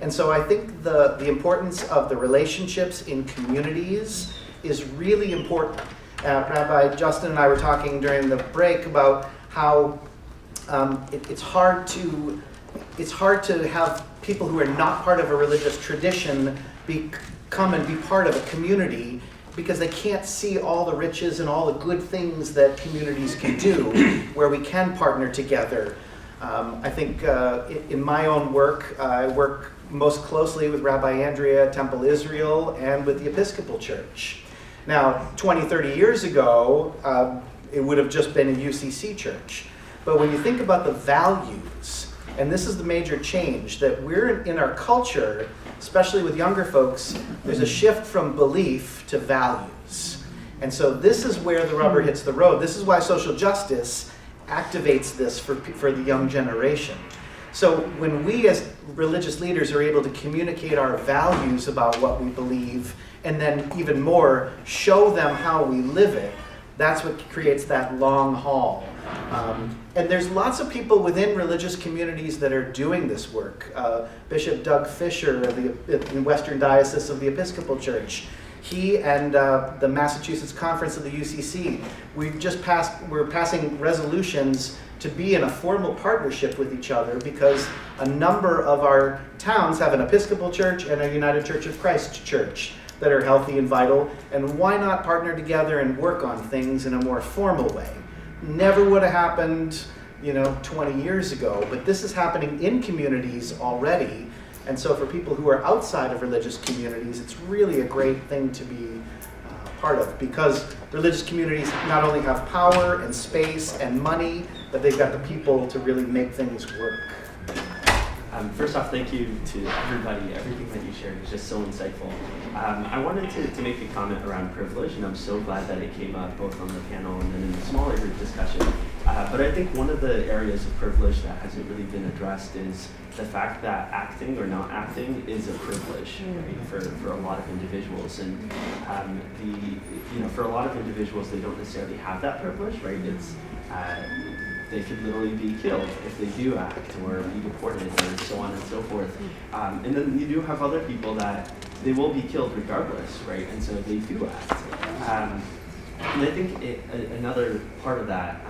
And so I think the importance of the relationships in communities is really important. Rabbi Justin and I were talking during the break about how it's hard to have people who are not part of a religious tradition come and be part of a community, because they can't see all the riches and all the good things that communities can do where we can partner together. I think in my own work, I work most closely with Rabbi Andrea at Temple Israel and with the Episcopal Church. Now, 20, 30 years ago, it would have just been a UCC church. But when you think about the values, and this is the major change, that we're in our culture, especially with younger folks, there's a shift from belief to values. And so this is where the rubber hits the road. This is why social justice activates this for the young generation. So when we as religious leaders are able to communicate our values about what we believe, and then even more, show them how we live it, that's what creates that long haul. And there's lots of people within religious communities that are doing this work. Bishop Doug Fisher in Western Diocese of the Episcopal Church, he and the Massachusetts Conference of the UCC, we're passing resolutions to be in a formal partnership with each other, because a number of our towns have an Episcopal Church and a United Church of Christ church that are healthy and vital, and why not partner together and work on things in a more formal way? Never would have happened, 20 years ago, but this is happening in communities already. And so for people who are outside of religious communities, it's really a great thing to be part of, because religious communities not only have power and space and money, but they've got the people to really make things work. First off, thank you to everybody. Everything that you shared was just so insightful. I wanted to make a comment around privilege, and I'm so glad that it came up both on the panel and then in the smaller group discussion. But I think one of the areas of privilege that hasn't really been addressed is the fact that acting or not acting is a privilege, right, for a lot of individuals. And for a lot of individuals, they don't necessarily have that privilege, right? It's they could literally be killed if they do act, or be deported, or so on and so forth. And then you do have other people that they will be killed regardless, right? And so they do act. And I think another part of that,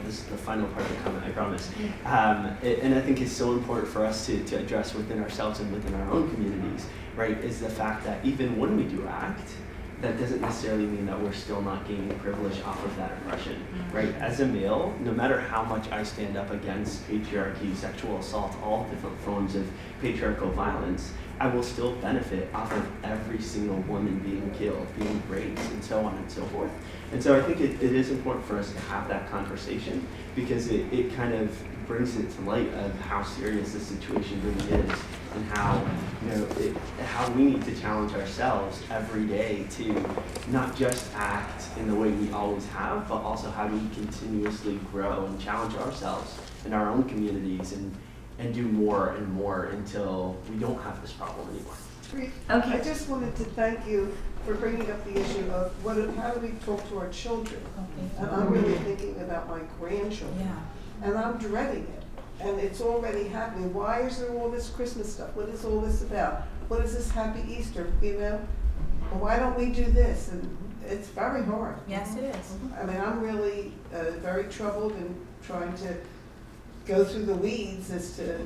this is the final part of the comment, I promise, and I think is so important for us to address within ourselves and within our own communities, right, is the fact that even when we do act, that doesn't necessarily mean that we're still not gaining privilege off of that oppression, right? As a male, no matter how much I stand up against patriarchy, sexual assault, all different forms of patriarchal violence, I will still benefit off of every single woman being killed, being raped, and so on and so forth. And so I think it is important for us to have that conversation, because it kind of brings it to light of how serious this situation really is, and how how we need to challenge ourselves every day to not just act in the way we always have, but also how do we continuously grow and challenge ourselves in our own communities and do more and more until we don't have this problem anymore. Okay. I just wanted to thank you for bringing up the issue of how do we talk to our children? And I'm really thinking about my grandchildren. Yeah. And I'm dreading it. And it's already happening. Why is there all this Christmas stuff? What is all this about? What is this Happy Easter, Well, why don't we do this? And it's very hard. Yes, it is. I mean, I'm really very troubled and trying to go through the weeds as to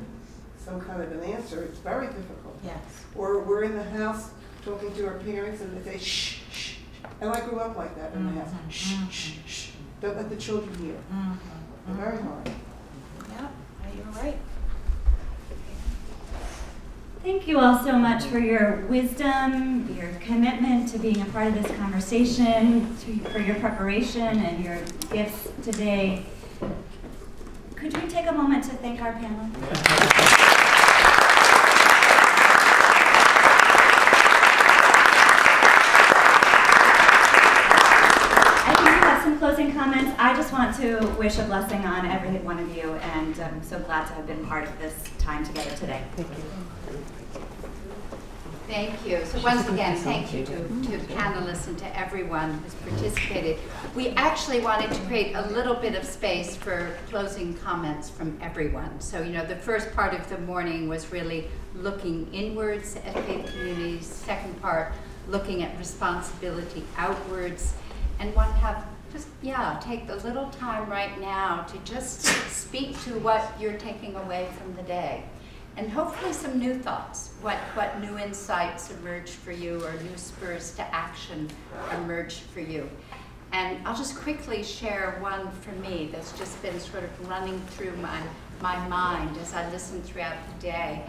some kind of an answer. It's very difficult. Yes. Or we're in the house talking to our parents and they say, shh, shh. And I grew up like that in the house. Shh, shh, shh. Don't let the children hear. Very hard. Yeah, you're right. Thank you all so much for your wisdom, your commitment to being a part of this conversation, for your preparation and your gifts today. Could we take a moment to thank our panel? Closing comments. I just want to wish a blessing on every one of you, and I'm so glad to have been part of this time together today. Thank you. Thank you. So once again, thank you to panelists and to everyone who's participated. We actually wanted to create a little bit of space for closing comments from everyone. So, the first part of the morning was really looking inwards at faith communities. Second part, looking at responsibility outwards. And want to have take a little time right now to just speak to what you're taking away from the day. And hopefully some new thoughts, what new insights emerged for you, or new spurs to action emerged for you. And I'll just quickly share one for me that's just been sort of running through my mind as I listened throughout the day,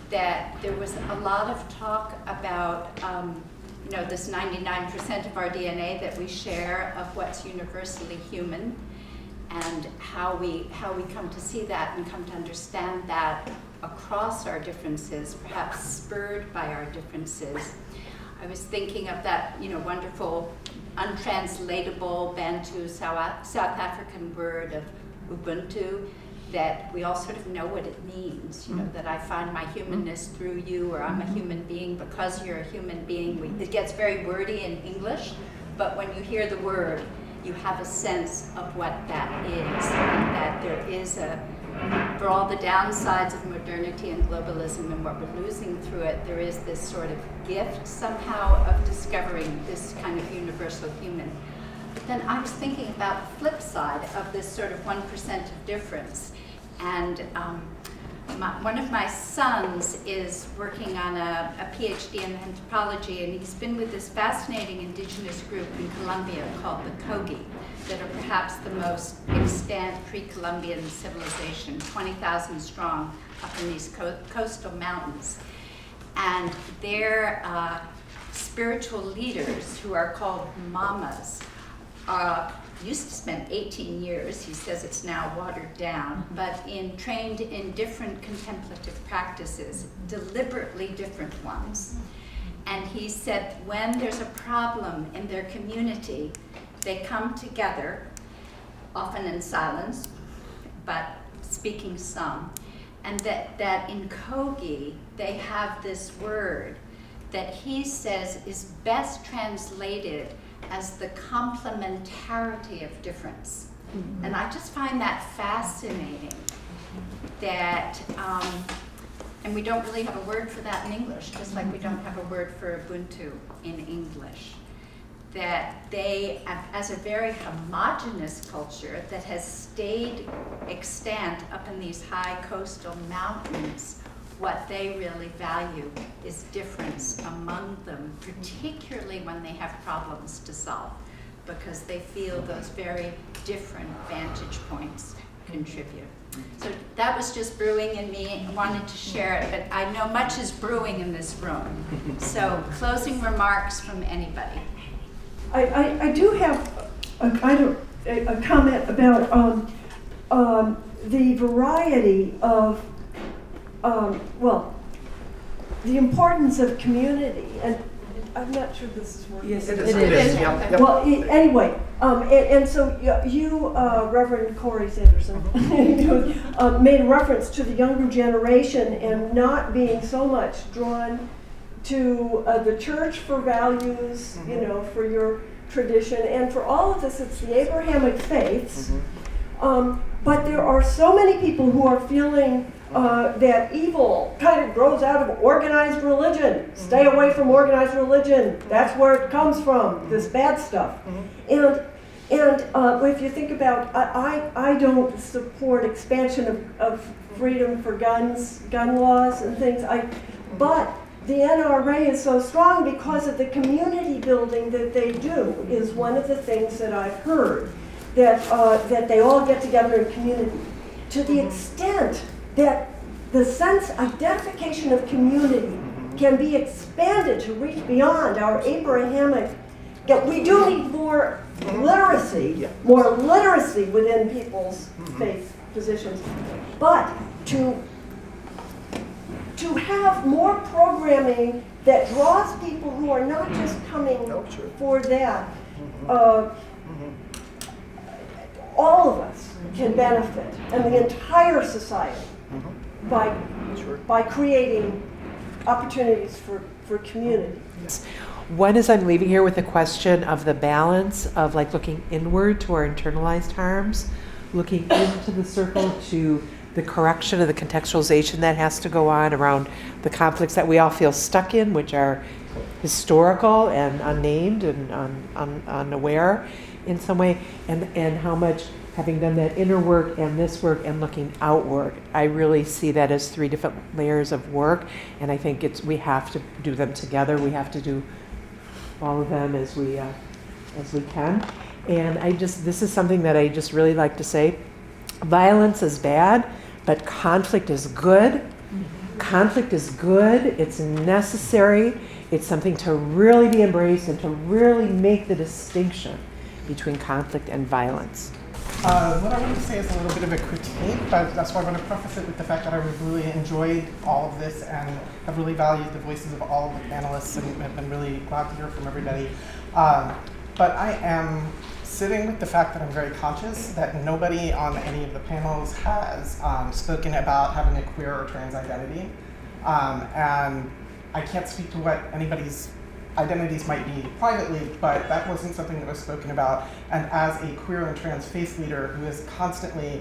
that there was a lot of talk about this 99% of our DNA that we share of what's universally human, and how we come to see that and come to understand that across our differences, perhaps spurred by our differences. I was thinking of that, wonderful, untranslatable Bantu South African word of Ubuntu, that we all sort of know what it means, that I find my humanness through you, or I'm a human being because you're a human being. It gets very wordy in English, but when you hear the word, you have a sense of what that is, and that there is for all the downsides of modernity and globalism and what we're losing through it, there is this sort of gift somehow of discovering this kind of universal human. But then I was thinking about the flip side of this sort of 1% of difference. And one of my sons is working on a PhD in anthropology, and he's been with this fascinating indigenous group in Colombia called the Kogi, that are perhaps the most extant pre-Columbian civilization, 20,000 strong up in these coastal mountains. And their spiritual leaders, who are called mamas, used to spend 18 years, he says it's now watered down, but trained in different contemplative practices, deliberately different ones. And he said when there's a problem in their community, they come together, often in silence, but speaking some, and that in Kogi, they have this word that he says is best translated as the complementarity of difference. And I just find that fascinating, that, and we don't really have a word for that in English, just like we don't have a word for Ubuntu in English. That they, as a very homogeneous culture that has stayed extant up in these high coastal mountains, what they really value is difference among them, particularly when they have problems to solve, because they feel those very different vantage points contribute. So that was just brewing in me. I wanted to share it, but I know much is brewing in this room. So closing remarks from anybody. I do have a comment about the variety of, well, the importance of community, and I'm not sure this is working. Yes, it is. Yep. Well, anyway, and so you, Reverend Cory Sanderson, made a reference to the younger generation and not being so much drawn to the church for values, you know, for your tradition, and for all of this, it's the Abrahamic faiths. But there are so many people who are feeling that evil kind of grows out of organized religion. Stay away from organized religion. That's where it comes from, this bad stuff. And if you think about, I don't support expansion of freedom for guns, gun laws and things. But the NRA is so strong because of the community building that they do, is one of the things that I've heard, that they all get together in community. To the extent that the sense identification of community can be expanded to reach beyond our Abrahamic, we do need more literacy, within people's faith positions, but to have more programming that draws people who are not just coming for that. All of us can benefit, and the entire society, by creating opportunities for community. One is I'm leaving here with a question of the balance of like looking inward to our internalized harms, looking into the circle to the correction of the contextualization that has to go on around the conflicts that we all feel stuck in, which are historical and unnamed and unaware in some way, and how much, having done that inner work and this work and looking outward, I really see that as three different layers of work, and I think we have to do them together. We have to do all of them as we can. And this is something that I just really like to say. Violence is bad, but conflict is good. Conflict is good. It's necessary. It's something to really be embraced and to really make the distinction between conflict and violence. What I want to say is a little bit of a critique, but that's why I want to preface it with the fact that I've really enjoyed all of this and have really valued the voices of all of the panelists and have been really glad to hear from everybody. But I am sitting with the fact that I'm very conscious that nobody on any of the panels has spoken about having a queer or trans identity. And I can't speak to what anybody's identities might be privately, but that wasn't something that was spoken about. And as a queer and trans faith leader who is constantly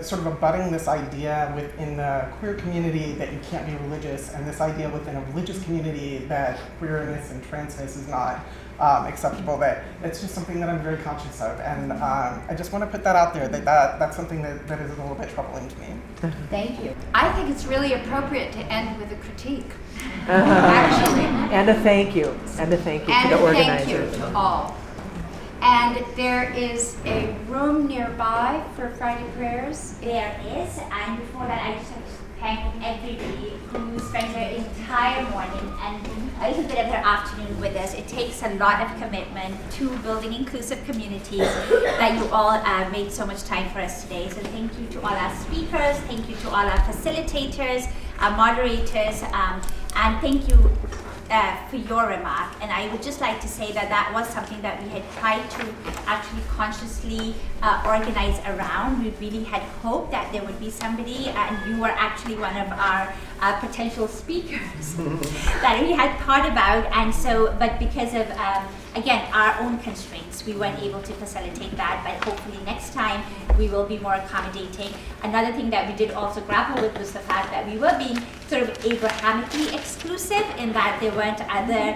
sort of abutting this idea within the queer community that you can't be religious, and this idea within a religious community that queerness and transness is not acceptable, that it's just something that I'm very conscious of. And I just want to put that out there, that's something that is a little bit troubling to me. Thank you. I think it's really appropriate to end with a critique. Actually. And a thank you. And a thank you to the organizers. And a thank you to all. And there is a room nearby for Friday prayers. There is, and before that I just thank everybody who spent their entire morning and a little bit of their afternoon with us. It takes a lot of commitment to building inclusive communities that you all made so much time for us today. So thank you to all our speakers, thank you to all our facilitators, our moderators, and thank you for your remark. And I would just like to say that that was something that we had tried to actually consciously organize around. We really had hoped that there would be somebody, and you were actually one of our potential speakers that we had thought about. And so, but because of, again, our own constraints, we weren't able to facilitate that, but hopefully next time we will be more accommodating. Another thing that we did also grapple with was the fact that we were being sort of Abrahamically exclusive in that there weren't other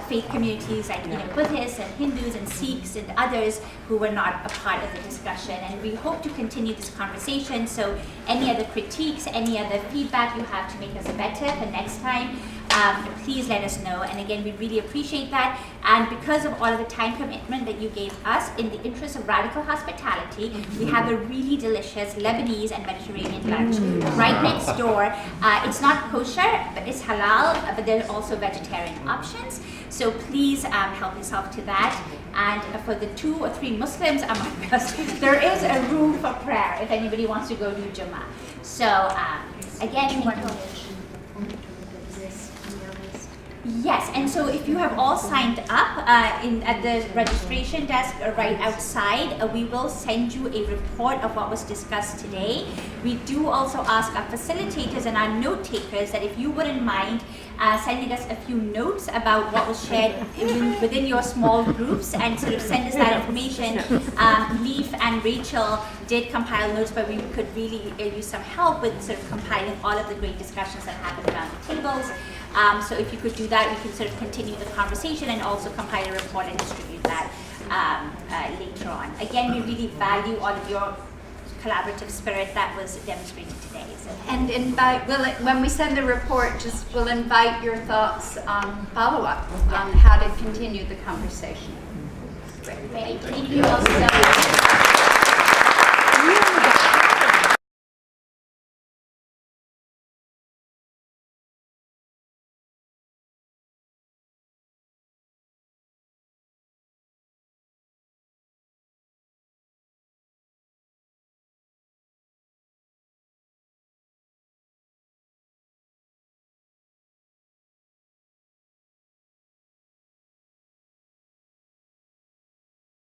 faith communities like Buddhists and Hindus and Sikhs and others who were not a part of the discussion. And we hope to continue this conversation. So any other critiques, any other feedback you have to make us better the next time, please let us know. And again, we really appreciate that. And because of all of the time commitment that you gave us, in the interest of radical hospitality, we have a really delicious Lebanese and Mediterranean lunch right next door. It's not kosher, but it's halal, but there are also vegetarian options. So please help yourself to that. And for the 2 or 3 Muslims among us, there is a room for prayer if anybody wants to go to Jummah. So again, yes, and so if you have all signed up at the registration desk right outside, we will send you a report of what was discussed today. We do also ask our facilitators and our note takers that if you wouldn't mind sending us a few notes about what was shared within your small groups and sort of send us that information. Leaf and Rachel did compile notes, but we could really use some help with sort of compiling all of the great discussions that happened around the tables. So if you could do that, we can sort of continue the conversation and also compile a report and distribute that later on. Again, we really value all of your collaborative spirit that was demonstrated today. So. And invite, when we send the report, we'll invite your thoughts on follow-up on how to continue the conversation. Great. Thank you also.